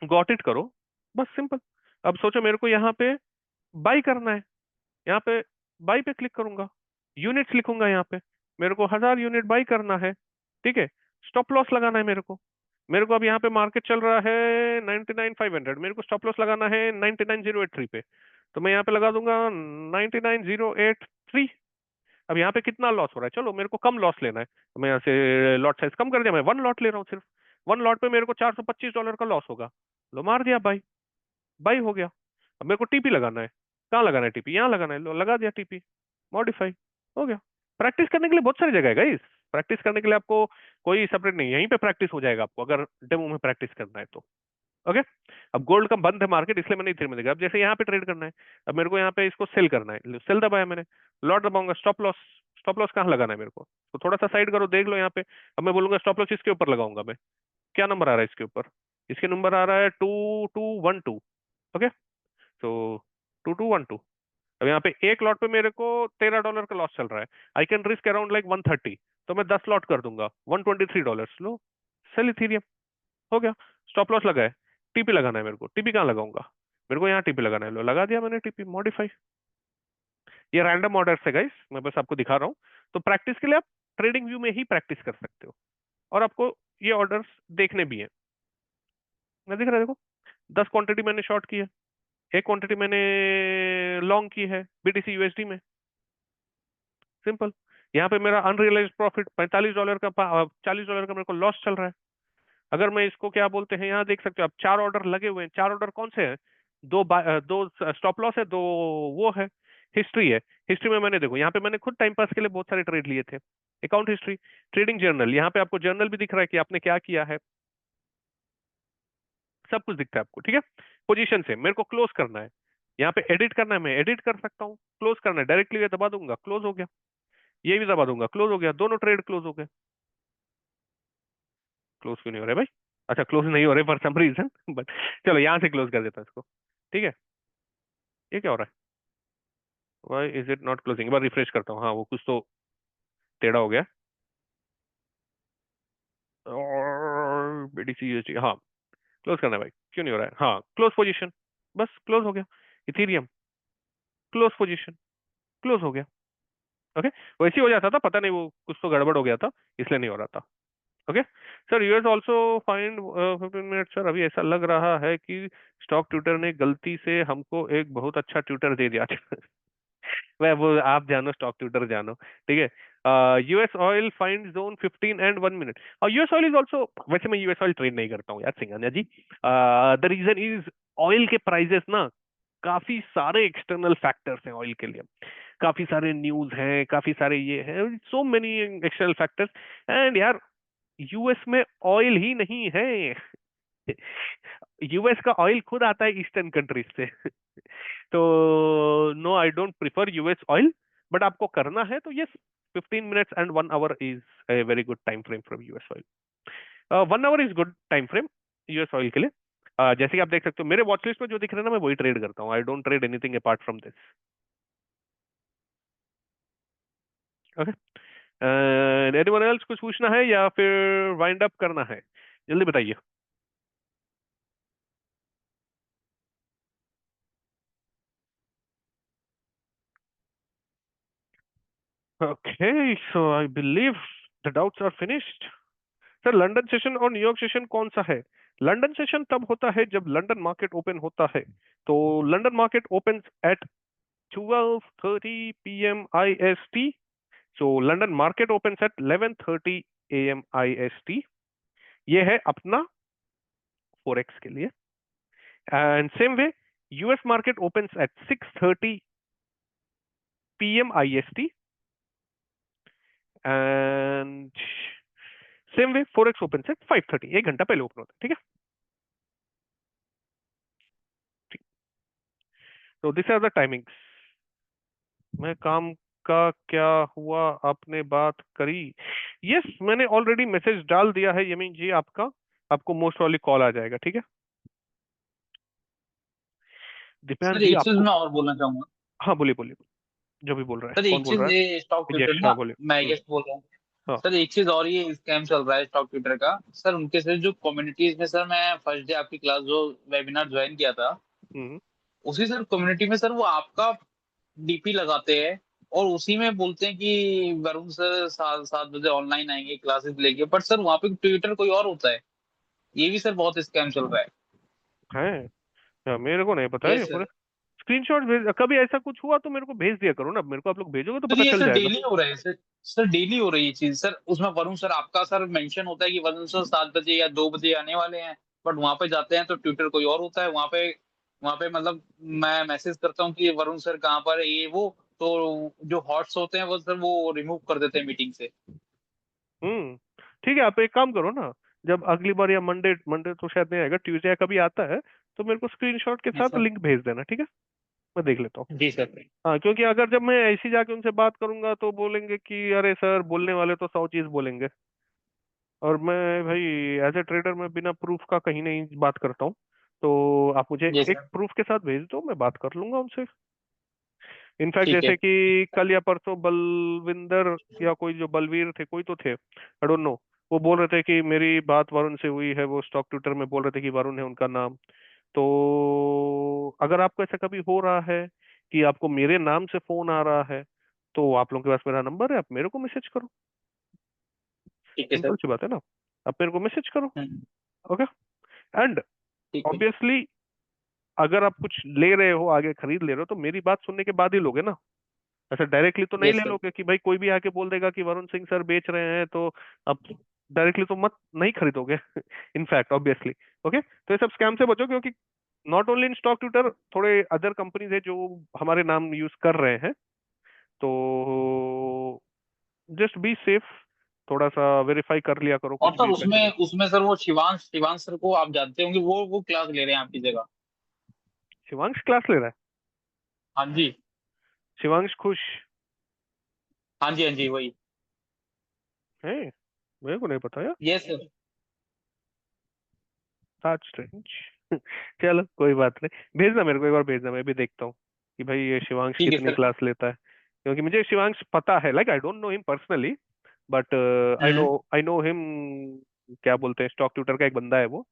गॉट इट करो, बस सिंपल। अब सोचो मेरे को यहाँ पे बाई करना है, यहाँ पे बाई पे क्लिक करूंगा, यूनिट्स लिखूंगा, यहाँ पे मेरे को 1000 यूनिट बाई करना है, ठीक है। स्टॉप लॉस लगाना है मेरे को अब यहाँ पे मार्केट चल रहा है 99,500, मेरे को स्टॉप लॉस लगाना है 99,083 पे, तो मैं यहाँ पे लगा दूंगा 99,083। अब यहाँ पे कितना लॉस हो रहा है, चलो मेरे को कम लॉस लेना है, तो मैं यहाँ से लॉट साइज कम कर दिया, मैं 1 लॉट ले रहा हूँ सिर्फ, 1 लॉट पे मेरे को $425 का लॉस होगा, लो मार दिया बाई, बाई हो गया। अब मेरे को टीपी लगाना है, कहाँ लगाना है टीपी, यहाँ लगाना है, लो लगा दिया टीपी, मॉडिफाई हो गया। प्रैक्टिस करने के लिए बहुत सारी जगह है गाइस, प्रैक्टिस करने के लिए आपको कोई सेपरेट नहीं, यहीं पे प्रैक्टिस हो जाएगा आपको, अगर डेमो में प्रैक्टिस करना है तो। ओके, अब गोल्ड का बंद है मार्केट, इसलिए मैंने इथेरियम में देखा। अब जैसे यहाँ पे ट्रेड करना है, अब मेरे को यहाँ पे इसको सेल करना है, सेल दबाया मैंने, लॉट दबाऊंगा, स्टॉप लॉस कहाँ लगाना है मेरे को, तो थोड़ा सा साइड करो, देख लो यहाँ पे। अब मैं बोलूंगा स्टॉप लॉस इसके ऊपर लगाऊंगा मैं, क्या नंबर आ रहा है इसके ऊपर, इसके नंबर आ रहा है 2212। ओके, तो 2212। अब यहाँ पे एक लॉट पे मेरे को $13 का लॉस चल रहा है, I can risk around like 130, तो मैं 10 लॉट कर दूंगा, $123 लो, सेल इथेरियम, हो गया। स्टॉप लॉस लगा है, टीपी लगाना है मेरे को, टीपी कहाँ लगाऊंगा, मेरे को यहाँ टीपी लगाना है, लो लगा दिया मैंने टीपी, मॉडिफाई। ये रैंडम ऑर्डर्स है गाइस, मैं बस आपको दिखा रहा हूँ, तो प्रैक्टिस के लिए आप ट्रेडिंग व्यू में ही प्रैक्टिस कर सकते हो, और आपको ये ऑर्डर्स देखने भी हैं। मैं दिख रहा है, देखो 10 क्वांटिटी मैंने शॉर्ट की है, एक क्वांटिटी मैंने लॉन्ग की है बीटीसी यूएसडी में, सिंपल। यहाँ पे मेरा अनरियलाइज्ड प्रॉफिट $45 का, $40 का मेरे को लॉस चल रहा है। अगर मैं इसको क्या बोलते हैं, यहाँ देख सकते हो आप, 4 ऑर्डर लगे हुए हैं, 4 ऑर्डर कौन से हैं, दो स्टॉप लॉस है, दो वो है, हिस्ट्री है। हिस्ट्री में मैंने देखो, यहाँ पे मैंने खुद टाइम पास के लिए बहुत सारे ट्रेड लिए थे, अकाउंट हिस्ट्री, ट्रेडिंग जर्नल, यहाँ पे आपको जर्नल भी दिख रहा है कि आपने क्या किया है, सब कुछ दिखता है आपको, ठीक है। पोजीशन से मेरे को क्लोज करना है, यहाँ पे एडिट करना है, मैं एडिट कर सकता हूँ, क्लोज करना है डायरेक्टली, ये दबा दूंगा, क्लोज हो गया, ये भी दबा दूंगा, क्लोज हो गया, दोनों ट्रेड क्लोज हो गए। क्लोज क्यों नहीं हो रहे भाई, अच्छा क्लोज नहीं हो रहे फॉर सम रीजन, बट चलो यहाँ से क्लोज कर देता हूँ इसको, ठीक है। ये क्या हो रहा है, why is it not closing, एक बार रिफ्रेश करता हूँ, हाँ वो कुछ तो टेढ़ा हो गया, और बीडीसी हाँ क्लोज करना है भाई, क्यों नहीं हो रहा है, हाँ क्लोज पोजीशन, बस क्लोज हो गया, इथेरियम क्लोज पोजीशन, क्लोज हो गया। ओके, वैसे ही हो जाता था, पता नहीं वो कुछ तो गड़बड़ हो गया था, इसलिए नहीं हो रहा था। Okay sir, US also find 15 minute. Sir अभी ऐसा लग रहा है कि स्टॉक ट्यूटर ने गलती से हमको एक बहुत अच्छा ट्यूटर दे दिया। वह वो आप जानो, स्टॉक ट्यूटर जानो, ठीक है। US oil find zone 15 and 1 minute, और यूएस ऑयल इज ऑल्सो, वैसे मैं यूएस ऑयल ट्रेड नहीं करता हूँ यार सिंघानिया जी, द रीजन इज ऑयल के प्राइजेस ना, काफी सारे एक्सटर्नल फैक्टर्स हैं ऑयल के लिए, काफी सारे न्यूज हैं, काफी सारे ये हैं, so many external factors, and यार यूएस में ऑयल ही नहीं है, यूएस का ऑयल खुद आता है ईस्टर्न कंट्रीज से। तो no, I don't prefer US oil, but आपको करना है तो yes, 15 minutes and 1 hour is a very good time frame from US oil. 1 hour is good time frame US oil के लिए। जैसे कि आप देख सकते हो मेरे वॉच लिस्ट में जो दिख रहा है ना, मैं वही ट्रेड करता हूँ, I don't trade anything apart from this. Okay, anyone else कुछ पूछना है या फिर वाइंड अप करना है, जल्दी बताइए। Okay, so I believe the doubts are finished. Sir London session और न्यूयॉर्क सेशन कौन सा है? लंदन सेशन तब होता है जब लंदन मार्केट ओपन होता है, तो London market open at 12:30 PM IST, so London market open at 11:30 AM IST। ये है अपना फोरेक्स के लिए, and same way US market open at 6:30 PM IST, and same way forex open से 5:30, 1 घंटा पहले ओपन होता है, ठीक है। तो दिस आर द टाइमिंग्स। मैं काम का क्या हुआ, आपने बात करी? यस, मैंने ऑलरेडी मैसेज डाल दिया है यमीन जी, आपका, आपको मोस्ट वाली कॉल आ जाएगा, ठीक है। दीपान सर जी एक चीज आपको, मैं और बोलना चाहूंगा। हाँ बोलिए बोलिए, जो भी बोल रहा है, सर कौन एक बोल चीज रहा है? ये स्टॉक ट्विटर यश, ना, हाँ बोलिए। मैं यस बोल रहा हूँ। हाँ। सर एक चीज और, ये स्कैम चल रहा है स्टॉक ट्विटर का। सर उनके से जो कम्युनिटीज में, सर मैं फर्स्ट डे आपकी क्लास जो वेबिनार ज्वाइन किया था, हम्म। उसी सर कम्युनिटी में सर वो आपका डीपी लगाते हैं, और उसी में बोलते हैं कि वरुण सर 7 बजे ऑनलाइन आएंगे क्लासेस लेके, बट सर वहाँ पे ट्विटर कोई और होता है। ये भी सर बहुत स्कैम चल रहा है। है, हाँ, मेरे को नहीं पता है ये यस पूरे। सर। स्क्रीनशॉट भेज, कभी ऐसा कुछ हुआ तो मेरे को भेज दिया करो ना, मेरे को आप लोग भेजोगे तो सर पता ये चल सर जाएगा। डेली हो रहा है सर। सर डेली हो रही है चीज सर, उसमें वरुण सर आपका सर मेंशन होता है कि वरुण सर 7 बजे या 2 बजे आने वाले हैं, बट वहां पे जाते हैं तो ट्विटर कोई और होता है वहां पे मतलब मैं मैसेज करता हूँ कि वरुण सर कहाँ पर है ये वो, तो जो हॉट्स होते हैं वो सर वो रिमूव कर देते हैं मीटिंग से। ठीक है, आप एक काम करो ना, जब अगली बार या मंडे मंडे तो शायद नहीं आएगा, ट्यूसडे या कभी आता है, तो मेरे को स्क्रीनशॉट के जी साथ सर। लिंक भेज देना, ठीक है, मैं देख लेता हूँ। जी सर। हाँ, क्योंकि अगर जब मैं ऐसी जाके उनसे बात करूंगा तो बोलेंगे कि अरे सर, बोलने वाले तो 100 चीज बोलेंगे, और मैं भाई एज ए ट्रेडर मैं बिना प्रूफ का कहीं नहीं बात करता हूँ। तो आप मुझे जी एक सर। प्रूफ के साथ भेज दो, मैं बात कर लूंगा उनसे। इनफैक्ट ठीक है। जैसे कि कल या परसों बलविंदर या कोई जो बलवीर थे, कोई तो थे, आई डोंट नो, वो बोल रहे थे कि मेरी बात वरुण से हुई है, वो स्टॉक ट्विटर में बोल रहे थे कि वरुण है उनका नाम। तो अगर आपको ऐसा कभी हो रहा है कि आपको मेरे नाम से फोन आ रहा है, तो आप लोगों के पास मेरा नंबर है, आप मेरे को मैसेज करो, ठीक है सिंपल सर। सी बात है ना, आप मेरे को मैसेज करो। हम्म, ओके। एंड ठीक है। ऑब्वियसली अगर आप कुछ ले रहे हो, आगे खरीद ले रहे हो, तो मेरी बात सुनने के बाद ही लोगे ना, ऐसा डायरेक्टली तो नहीं यस ले सर। लोगे कि भाई कोई भी आके बोल देगा कि वरुण सिंह सर बेच रहे हैं, तो आप डायरेक्टली तो मत नहीं खरीदोगे इनफैक्ट ऑब्वियसली। ओके, तो ये सब स्कैम से बचो, क्योंकि not only in stock Twitter, थोड़े अदर कंपनीज है जो हमारे नाम यूज कर रहे हैं, तो जस्ट बी सेफ, थोड़ा सा वेरीफाई कर लिया करो और कुछ सर भी पैसे में। उसमें उसमें सर वो शिवांश शिवांश सर को आप जानते होंगे, वो क्लास ले रहे हैं आपकी जगह। शिवांश क्लास ले रहा है? हाँ जी। शिवांश खुश हाँ जी, हाँ जी, वही। है? मेरे को नहीं पता यार, यस सर। दैट्स स्ट्रेंज चलो कोई बात नहीं, भेजना मेरे को एक बार, भेजना, मैं भी देखता हूँ कि भाई ये शिवांश ठीक है कितनी सर। क्लास लेता है, क्योंकि मुझे शिवांश पता है, like I don't know him personally, but hmm. I know him, क्या बोलते हैं, स्टॉक ट्यूटर का एक बंदा है वो।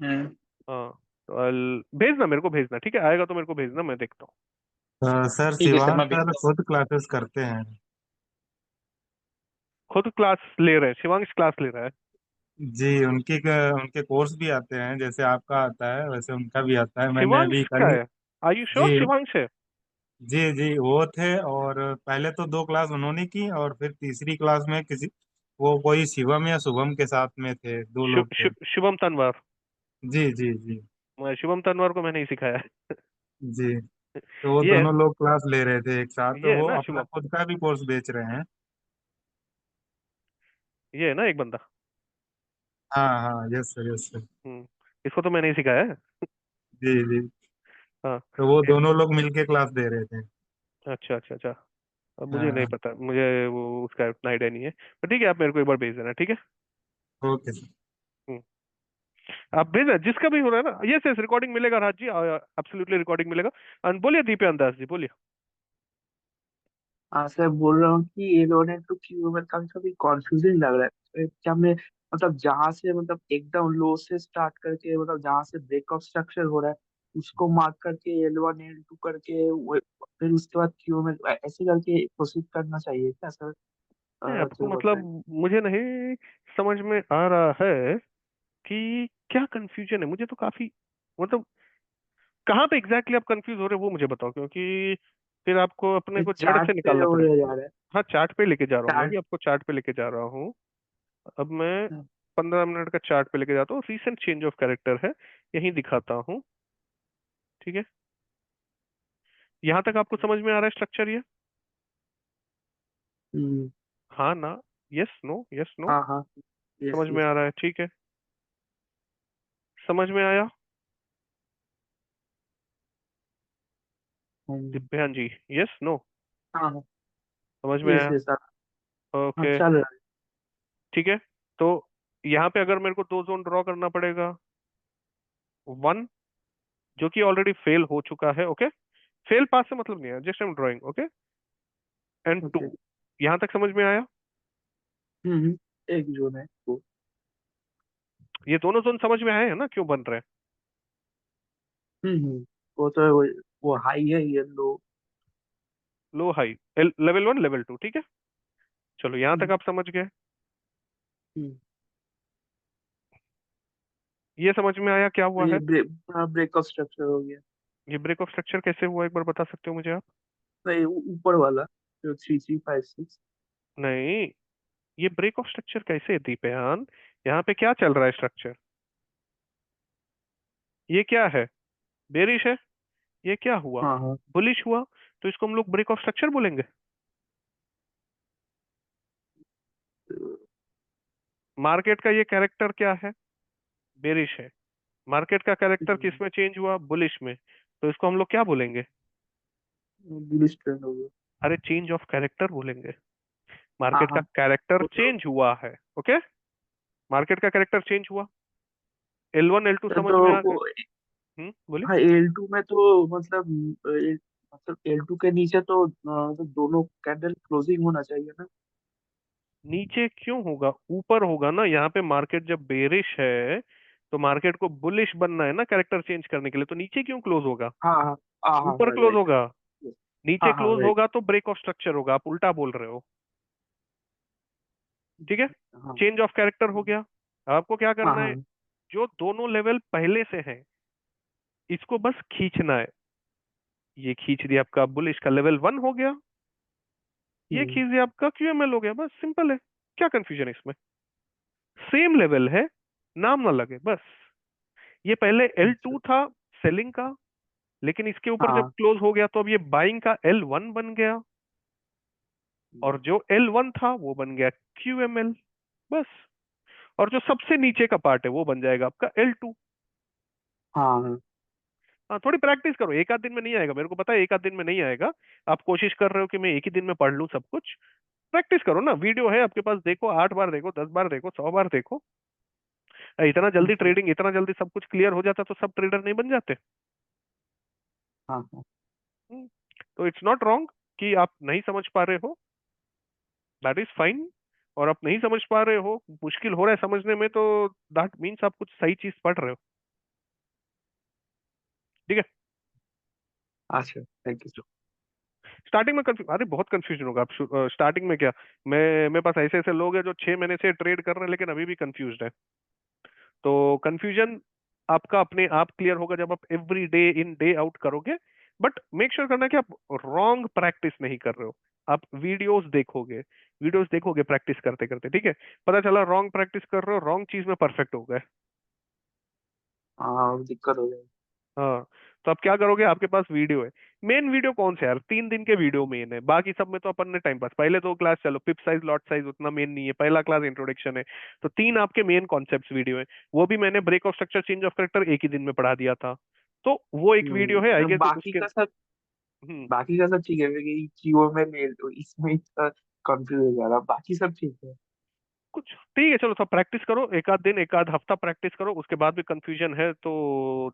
हम्म। हाँ, तो भेजना मेरे को, भेजना, ठीक है, आएगा तो मेरे को भेजना, मैं देखता हूँ। सर ठीक है सर, शिवांश मैं सर भेजता हूँ। खुद क्लासेस करते हैं। खुद क्लास ले रहे हैं? शिवांश क्लास ले रहा है? जी, उनके कोर्स भी आते हैं, जैसे आपका आता है वैसे उनका भी आता है। मैंने अभी शिवांश का कल। है? आर यू श्योर जी शिवांश है? जी जी, वो थे। और पहले तो 2 क्लास उन्होंने की, और फिर तीसरी क्लास में किसी, वो कोई शिवम या शुभम के साथ में थे, 2 लोग थे। शुभम तनवार? जी जी जी शुभम तनवार को मैंने ही सिखाया है जी। तो वो ये है, दोनों लोग क्लास ले रहे थे एक साथ, तो ये है वो ना अपना शुभम, खुद का भी कोर्स बेच रहे हैं। ये है ना एक बंदा। हाँ हाँ, यस सर, यस सर। इसको तो मैंने ही सिखाया है। जी जी। हाँ। तो वो ये- दोनों लोग मिलके क्लास दे रहे थे। अच्छा अच्छा अच्छा, अब मुझे नहीं हाँ। पता, मुझे वो उसका उतना आइडिया नहीं है, पर ठीक है, आप मेरे को एक बार भेज देना, ठीक है। Okay sir. हम्म, आप भेजना जिसका भी हो रहा है ना। यस यस, रिकॉर्डिंग मिलेगा राज जी, एब्सोल्युटली रिकॉर्डिंग मिलेगा। बोलिए दीपेंद्र दास जी, बोलिए। हाँ सर, बोल रहा हूँ कि ये लोगों ने तो क्यों मतलब कभी कॉन्फ्यूजिंग लग रहा है क्या मैं, मतलब जहाँ से मतलब एकदम लो से स्टार्ट करके मतलब जहाँ से ब्रेकअप स्ट्रक्चर हो रहा है उसको मार्क करके L1 L2 करके फिर उसके बाद क्यों में ऐसे करके प्रोसीड करना चाहिए क्या सर? नहीं, आपको जो होता है। मतलब मुझे नहीं समझ में आ रहा है कि क्या कंफ्यूजन है, मुझे तो काफी, मतलब कहाँ पे एग्जैक्टली आप कंफ्यूज हो रहे हो वो मुझे बताओ, क्योंकि फिर आपको अपने ये को जड़ चार्ट से पे निकालना हो पड़ेगा। जा रहा है। हाँ, चार्ट पे लेके जा रहा हूँ, मैं भी चार्ट। आपको चार्ट पे लेके जा रहा हूँ। अब मैं 15 मिनट का चार्ट पे लेके जाता हूँ, रीसेंट चेंज ऑफ कैरेक्टर है, यही दिखाता हूँ, ठीक है। यहाँ तक आपको समझ में आ रहा है स्ट्रक्चर ये? हम्म। हाँ ना? Yes no, yes no? हाँ हाँ। यस समझ में यस। आ रहा है, ठीक है, समझ में आया दिव्यान जी? Yes no? हाँ हाँ। समझ में यस आया? यस। हाँ ओके, चल रहा है। ठीक है। तो यहाँ पे अगर मेरे को दो जोन ड्रॉ करना पड़ेगा, वन जो कि ऑलरेडी फेल हो चुका है, ओके, फेल पास से मतलब नहीं है, just I am drawing, okay, and two. Okay. यहाँ तक समझ में आया? एक जोन है वो। ये दोनों जोन समझ में आए हैं ना, क्यों बन रहे हैं? वो तो है, वो हाई है ये low. Low high, level one level two, ठीक है, चलो यहाँ तक हम्म। आप समझ गए। हम्म। ये समझ में आया क्या तो हुआ ये है? ब्रेकअप स्ट्रक्चर हो गया। ये ब्रेक ऑफ स्ट्रक्चर कैसे हुआ, एक बार बता सकते हो मुझे आप? नहीं, ऊपर वाला जो 3356। नहीं, ये ब्रेक ऑफ स्ट्रक्चर कैसे है दीपयान? यहाँ पे क्या चल रहा है स्ट्रक्चर? ये क्या है? बेरिश है? ये क्या हुआ? हाँ हाँ। बुलिश हुआ? तो इसको हम लोग ब्रेक ऑफ स्ट्रक्चर बोलेंगे? मार्केट का ये कैरेक्टर क्या है? बेरिश है। मार्केट का कैरेक्टर किस में चेंज हुआ? बुलिश में। तो इसको हम लोग क्या बोलेंगे? बुलिश ट्रेंड हो गया। अरे चेंज ऑफ कैरेक्टर बोलेंगे। हाँ मार्केट का हाँ कैरेक्टर वो तो चेंज हुआ है। ओके, मार्केट का कैरेक्टर चेंज हुआ। L1 L2 सर समझ तो में आ गए? वो बोलिए। हाँ L2 में तो मतलब मतलब L2 के नीचे तो तो दोनों कैंडल क्लोजिंग होना चाहिए ना। नीचे क्यों होगा? ऊपर होगा ना। यहाँ पे मार्केट जब बेरिश है तो मार्केट को बुलिश बनना है ना कैरेक्टर चेंज करने के लिए, तो नीचे क्यों क्लोज होगा? हाँ हाँ हाँ ऊपर हाँ क्लोज राइट। होगा। नीचे हाँ हाँ क्लोज राइट। होगा तो ब्रेक ऑफ स्ट्रक्चर होगा। आप उल्टा बोल रहे हो। ठीक है, हाँ चेंज ऑफ कैरेक्टर हो गया। अब आपको क्या हाँ करना है? हाँ जो दोनों लेवल पहले से हैं इसको बस खींचना है। ये खींच दिया आपका बुलिश का लेवल 1 हो गया, ये हम्म, खींच दिया आपका QML हो गया। बस सिंपल है। क्या कंफ्यूजन है इसमें? सेम लेवल है, नाम ना लगे बस। ये पहले अच्छा L2 था सेलिंग का, लेकिन इसके ऊपर जब हाँ क्लोज हो गया तो अब ये बाइंग का L1 बन गया, और जो L1 था वो बन गया QML। बस। और जो सबसे नीचे का पार्ट है वो बन जाएगा आपका L2। हाँ हाँ हाँ, थोड़ी प्रैक्टिस करो, एक आध दिन में नहीं आएगा, मेरे को पता है एक आध दिन में नहीं आएगा। आप कोशिश कर रहे हो कि मैं एक ही दिन में पढ़ लूं सब कुछ। प्रैक्टिस करो ना, वीडियो है आपके पास, देखो 8 बार देखो, 10 बार देखो, 100 बार देखो। इतना जल्दी अच्छा, ट्रेडिंग, इतना जल्दी सब कुछ क्लियर हो जाता तो सब ट्रेडर नहीं बन जाते। हाँ हाँ हम्म, तो इट्स नॉट रॉन्ग कि आप नहीं समझ पा रहे हो, दैट इज फाइन। और आप नहीं समझ पा रहे हो, मुश्किल हो रहा है समझने में, तो दैट मीन्स आप कुछ सही चीज पढ़ रहे हो। ठीक है। अच्छा थैंक यू। स्टार्टिंग में कंफ्यूज, अरे बहुत कंफ्यूजन होगा। आप स्टार्टिंग में क्या, मैं मेरे पास ऐसे ऐसे लोग हैं जो 6 महीने से ट्रेड कर रहे हैं लेकिन अभी भी कंफ्यूज है। तो कंफ्यूजन आपका अपने आप क्लियर होगा जब आप every day in day out करोगे। बट मेक श्योर करना कि आप रॉन्ग प्रैक्टिस नहीं कर रहे हो। आप वीडियोस देखोगे प्रैक्टिस करते करते, ठीक है। पता चला रॉन्ग प्रैक्टिस कर रहे हो, रॉन्ग चीज में परफेक्ट हो गए। हाँ दिक्कत हो जाएगी। हाँ, तो अब क्या करोगे? आपके पास वीडियो है। मेन वीडियो कौन से यार? 3 दिन के वीडियो मेन है, बाकी सब में तो अपन ने टाइम पास। पहले 2 क्लास चलो, पिप साइज लॉट साइज उतना मेन नहीं है, पहला क्लास इंट्रोडक्शन है। तो 3 आपके मेन कॉन्सेप्ट्स वीडियो है। वो भी मैंने break of structure change of character एक ही दिन में पढ़ा दिया था। तो वो एक वीडियो है आई तो गेस बाकी उसके। का सब हम्म बाकी का सब ठीक है, क्योंकि जीओ में इसमें कंफ्यूज हो जा रहा, बाकी सब ठीक है। कुछ ठीक है, चलो सब प्रैक्टिस करो, एक आध दिन, एक आध हफ्ता प्रैक्टिस करो, उसके बाद भी कंफ्यूजन है तो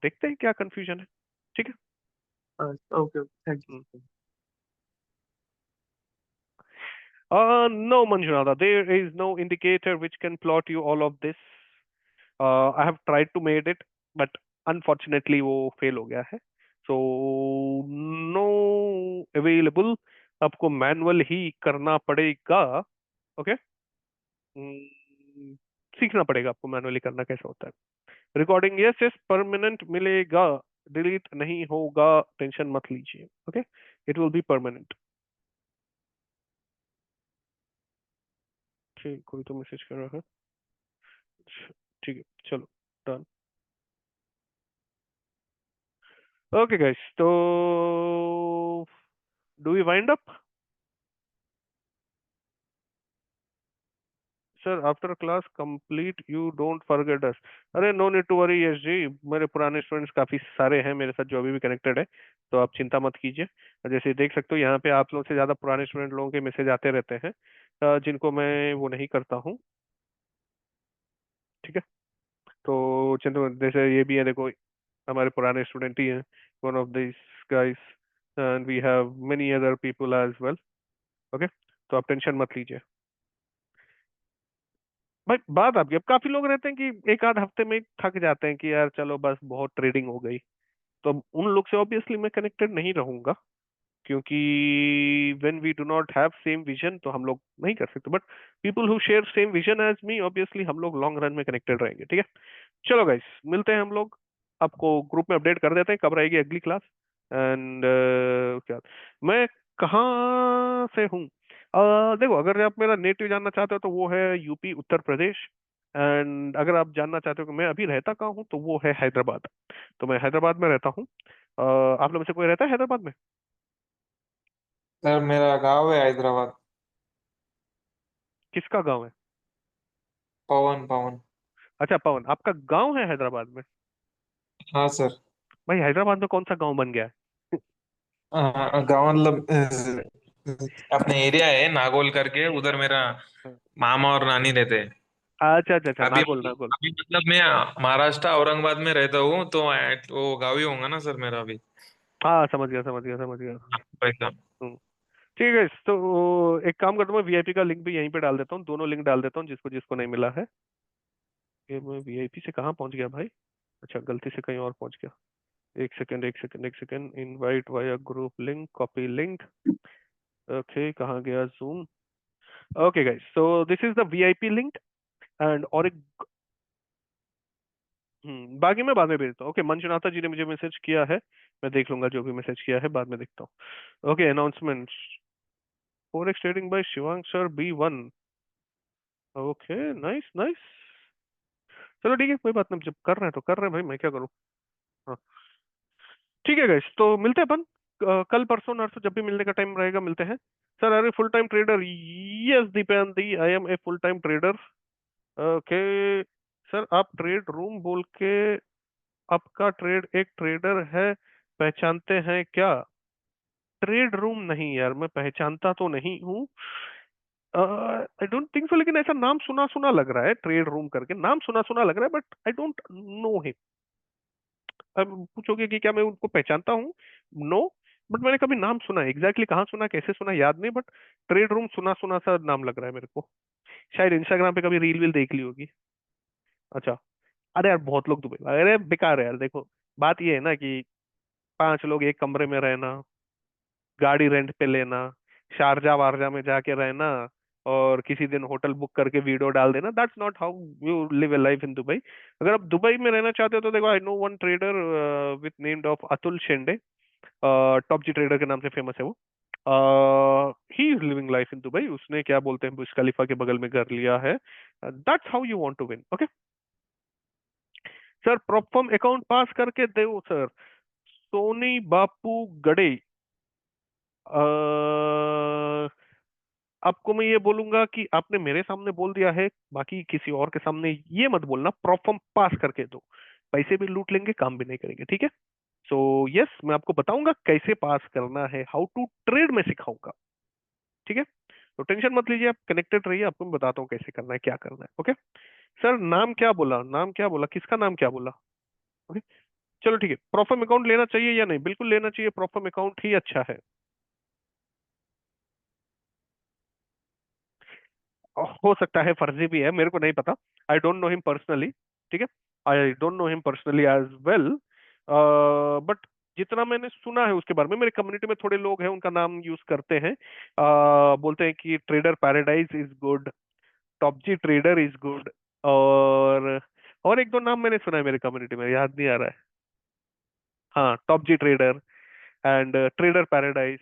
देखते हैं क्या कंफ्यूजन है। ठीक है। Okay thank hmm. You. No, Manjunatha, there is no indicator which can plot you all of this. I have tried to made it, but unfortunately वो फेल हो गया है। So no available, आपको मैनुअल ही करना पड़ेगा। ओके, सीखना पड़ेगा आपको मैनुअली करना कैसा होता है। रिकॉर्डिंग यस यस परमानेंट मिलेगा, डिलीट नहीं होगा, टेंशन मत लीजिए। Okay, it will be permanent. ठीक, कोई तो मैसेज कर रहा है। ठीक है, चलो, डन। ओके गाइस, तो do we wind up? Sir after class complete you don't forget us. अरे no need to worry yes जी, मेरे पुराने स्टूडेंट्स काफी सारे हैं मेरे साथ जो अभी भी कनेक्टेड है, तो आप चिंता मत कीजिए। जैसे देख सकते हो यहाँ पे आप लोगों से ज्यादा पुराने स्टूडेंट लोगों के मैसेज आते रहते हैं, जिनको मैं वो नहीं करता हूँ। ठीक है, तो चिंता जैसे ये भी है, देखो हमारे पुराने स्टूडेंट ही हैं, one of this guys, and we have many other people as well. Okay, तो आप टेंशन मत लीजिए। भाई बात आपकी, अब काफी लोग रहते हैं कि एक आध हफ्ते में ही थक जाते हैं कि यार चलो बस बहुत ट्रेडिंग हो गई। तो अब उन लोग से ऑब्वियसली मैं कनेक्टेड नहीं रहूंगा, क्योंकि when we do not have same vision तो हम लोग नहीं कर सकते। But people who share same vision as me, obviously हम लोग लॉन्ग रन में कनेक्टेड रहेंगे। ठीक है, चलो गाइस, मिलते हैं हम लोग। आपको ग्रुप में अपडेट कर देते हैं कब रहेगी अगली क्लास। एंड क्या, मैं कहाँ से हूँ? देखो, अगर आप मेरा नेटिव जानना चाहते हो तो वो है यूपी उत्तर प्रदेश। एंड अगर आप जानना चाहते हो कि मैं अभी रहता कहाँ हूँ तो वो है हैदराबाद। तो मैं हैदराबाद में रहता हूँ। आप लोग में से कोई रहता है हैदराबाद में? सर मेरा गांव है हैदराबाद। किसका गांव है? पवन पवन। अच्छा पवन, आपका गांव है हैदराबाद में? हाँ सर। भाई हैदराबाद में कौन सा गांव बन गया है? गाँव मतलब अपने एरिया है नागोल करके, उधर मेरा मामा और नानी रहते हैं। अच्छा अच्छा अच्छा, अभी नागोल नागोल। अभी मतलब मैं महाराष्ट्र औरंगाबाद में रहता हूँ, तो वो गाँव ही होगा ना सर मेरा अभी। हाँ समझ गया समझ गया समझ गया। वैसा। हम्म, ठीक है, तो एक काम करता हूँ, मैं वीआईपी का लिंक भी यहीं पे डाल देता हूँ, दोनों लिंक डाल देता हूँ जिसको जिसको नहीं मिला है। ये मैं वीआईपी से कहाँ पहुंच गया भाई? अच्छा गलती से कहीं और पहुंच गया। एक सेकंड एक सेकंड एक second, invite via group link, copy link. Okay कहाँ गया zoom? Okay guys, so this is the VIP link and और एक बाकी मैं बाद में भेजता हूँ। ओके, मंजुनाथा जी ने मुझे मैसेज किया है, मैं देख लूंगा जो भी मैसेज किया है, बाद में देखता हूँ। Okay, announcement, forex trading by Shivang sir B1। Okay nice nice, चलो ठीक है, कोई बात नहीं, जब कर रहे हैं तो कर रहे हैं भाई, मैं क्या करूँ। हाँ ठीक है गाइस, तो मिलते हैं अपन कल परसों नरसों, जब भी मिलने का टाइम रहेगा मिलते हैं। सर अरे full time trader? Yes Deepayanti, I am a full time trader. Okay sir, आप ट्रेड रूम बोल के आपका ट्रेड एक ट्रेडर है, पहचानते हैं क्या? ट्रेड रूम नहीं यार, मैं पहचानता तो नहीं हूँ, आई डोंट थिंक सो, लेकिन ऐसा नाम सुना सुना लग रहा है, ट्रेड रूम करके नाम सुना सुना लग रहा है, but I don't know him. अब पूछोगे कि क्या मैं उनको पहचानता हूँ? नो, बट मैंने कभी नाम सुना है, एग्जैक्टली कहाँ सुना कैसे सुना याद नहीं, बट ट्रेड रूम सुना सुना सा नाम लग रहा है मेरे को, शायद इंस्टाग्राम पे कभी रील वील देख ली होगी। अच्छा, अरे यार बहुत लोग दुबई, अरे बेकार है यार, देखो बात ये है ना कि 5 लोग एक कमरे में रहना, गाड़ी रेंट पे लेना, शारजा वारजा में जाके रहना, और किसी दिन होटल बुक करके वीडियो डाल देना, that's not how you live a life in Dubai. अगर आप दुबई में रहना चाहते हो तो देखो, I know one trader with named of Atul Shende, top G trader के नाम से फेमस है वो। He is living life in Dubai, उसने क्या बोलते हैं बुर्ज खलीफा के बगल में घर लिया है। That's how you want to win. Okay sir, prop firm account pass करके दो सर। सोनी बापू गड़े, आपको मैं ये बोलूंगा कि आपने मेरे सामने बोल दिया है, बाकी किसी और के सामने ये मत बोलना, प्रॉपफॉर्म पास करके दो, पैसे भी लूट लेंगे काम भी नहीं करेंगे, ठीक है? सो यस, मैं आपको बताऊंगा कैसे पास करना है, हाउ टू ट्रेड में सिखाऊंगा, ठीक है? तो टेंशन मत लीजिए, आप कनेक्टेड रहिए, आपको मैं बताता हूँ कैसे करना है क्या करना है। ओके सर, नाम क्या बोला, नाम क्या बोला, किसका नाम क्या बोला? ओके चलो ठीक है, प्रॉफर्म अकाउंट लेना चाहिए या नहीं? बिल्कुल लेना चाहिए, प्रॉफर्म अकाउंट ही अच्छा है। हो सकता है फर्जी भी है, मेरे को नहीं पता, I don't know him personally, ठीक है? I don't know him personally as well, but जितना मैंने सुना है उसके बारे में, मेरे कम्युनिटी में थोड़े लोग हैं उनका नाम यूज करते हैं, बोलते हैं कि trader paradise is good, top G trader is good, और एक दो नाम मैंने सुना है मेरे कम्युनिटी में, याद नहीं आ रहा है। हाँ, top G trader and trader paradise.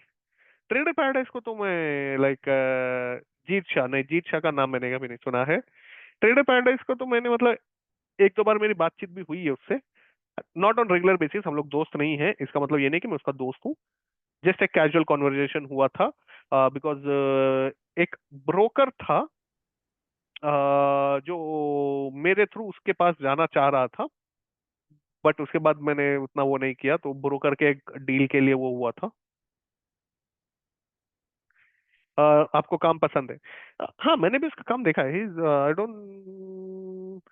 Trader paradise को तो मैं लाइक जीत शाह, नहीं जीत शाह का नाम मैंने कभी नहीं सुना है। ट्रेडर पैराडाइज को तो मैंने मतलब एक दो बार मेरी बातचीत भी हुई है उससे, नॉट ऑन रेगुलर बेसिस, हम लोग दोस्त नहीं है, इसका मतलब ये नहीं कि मैं उसका दोस्त हूँ, जस्ट एक कैजुअल कॉन्वर्जेशन हुआ था, बिकॉज एक ब्रोकर था जो मेरे थ्रू उसके पास जाना चाह रहा था, बट उसके बाद मैंने उतना वो नहीं किया, तो ब्रोकर के एक डील के लिए वो हुआ था। आपको काम पसंद है? हाँ मैंने भी उसका काम देखा है, आई डोंट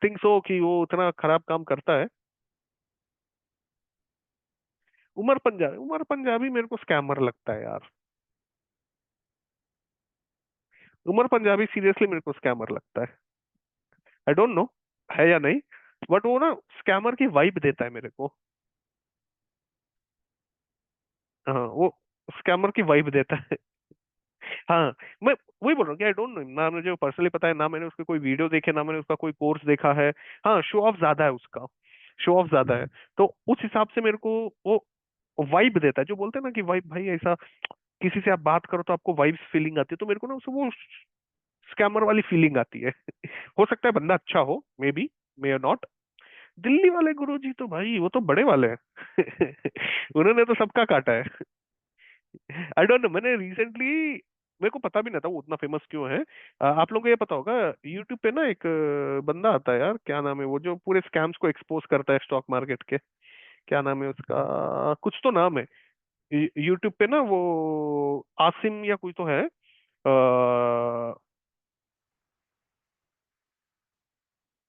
थिंक सो कि वो उतना खराब काम करता है। उमर पंजाबी मेरे को स्कैमर लगता है यार, उमर पंजाबी सीरियसली मेरे को स्कैमर लगता है, आई डोंट नो है या नहीं, बट वो ना स्कैमर की वाइब देता है मेरे को। हाँ वो स्कैमर की वाइब देता है। हाँ, मैं वही बोल रहा हूँ कि आई डोंट नो, ना मुझे पर्सनली पता है, ना मैंने उसके कोई वीडियो देखे, ना मैंने उसका कोई कोर्स देखा है। हाँ शो ऑफ ज्यादा है उसका, शो ऑफ ज्यादा है, तो उस हिसाब से मेरे को वो वाइब देता है, जो बोलते हैं ना कि वाइब भाई ऐसा, किसी से आप बात करो तो आपको वाइब्स फीलिंग आती है, तो मेरे को ना उससे वो स्कैमर वाली फीलिंग आती है। हो सकता है बंदा अच्छा हो, may be, may not. Delhi वाले गुरुजी तो भाई वो तो बड़े वाले हैं। उन्होंने तो सबका काटा है। आई डोंट नो, मैंने रिसेंटली मेरे को पता भी नहीं था वो उतना फेमस क्यों है। आप लोगों को ये पता होगा, यूट्यूब पे ना एक बंदा आता है यार, क्या नाम है वो, जो पूरे स्कैम्स को एक्सपोज करता है स्टॉक मार्केट के, क्या नाम है उसका, कुछ तो नाम है यूट्यूब पे ना, वो आसिम या कोई तो है।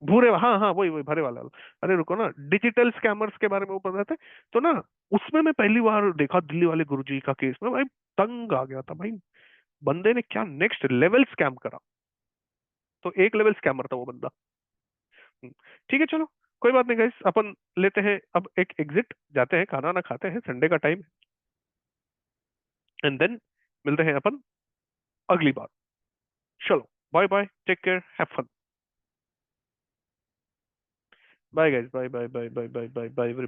भूरे, हाँ हाँ, वही वही भरे वाला। अरे रुको ना, डिजिटल स्कैमर्स के बारे में वो पता था। तो ना उसमें मैं पहली बार देखा दिल्ली वाले गुरुजी का केस में, भाई तंग आ गया था भाई, बंदे ने क्या नेक्स्ट लेवल स्कैम करा। तो एक लेवल स्कैमर था वो बंदा। ठीक है चलो, कोई बात नहीं गाइस, अपन लेते हैं अब एक एग्जिट, जाते हैं खाना ना खाते हैं, संडे का टाइम, एंड देन मिलते हैं अपन अगली बार। चलो bye bye, take care, have fun, bye guys, bye bye bye bye bye bye bye.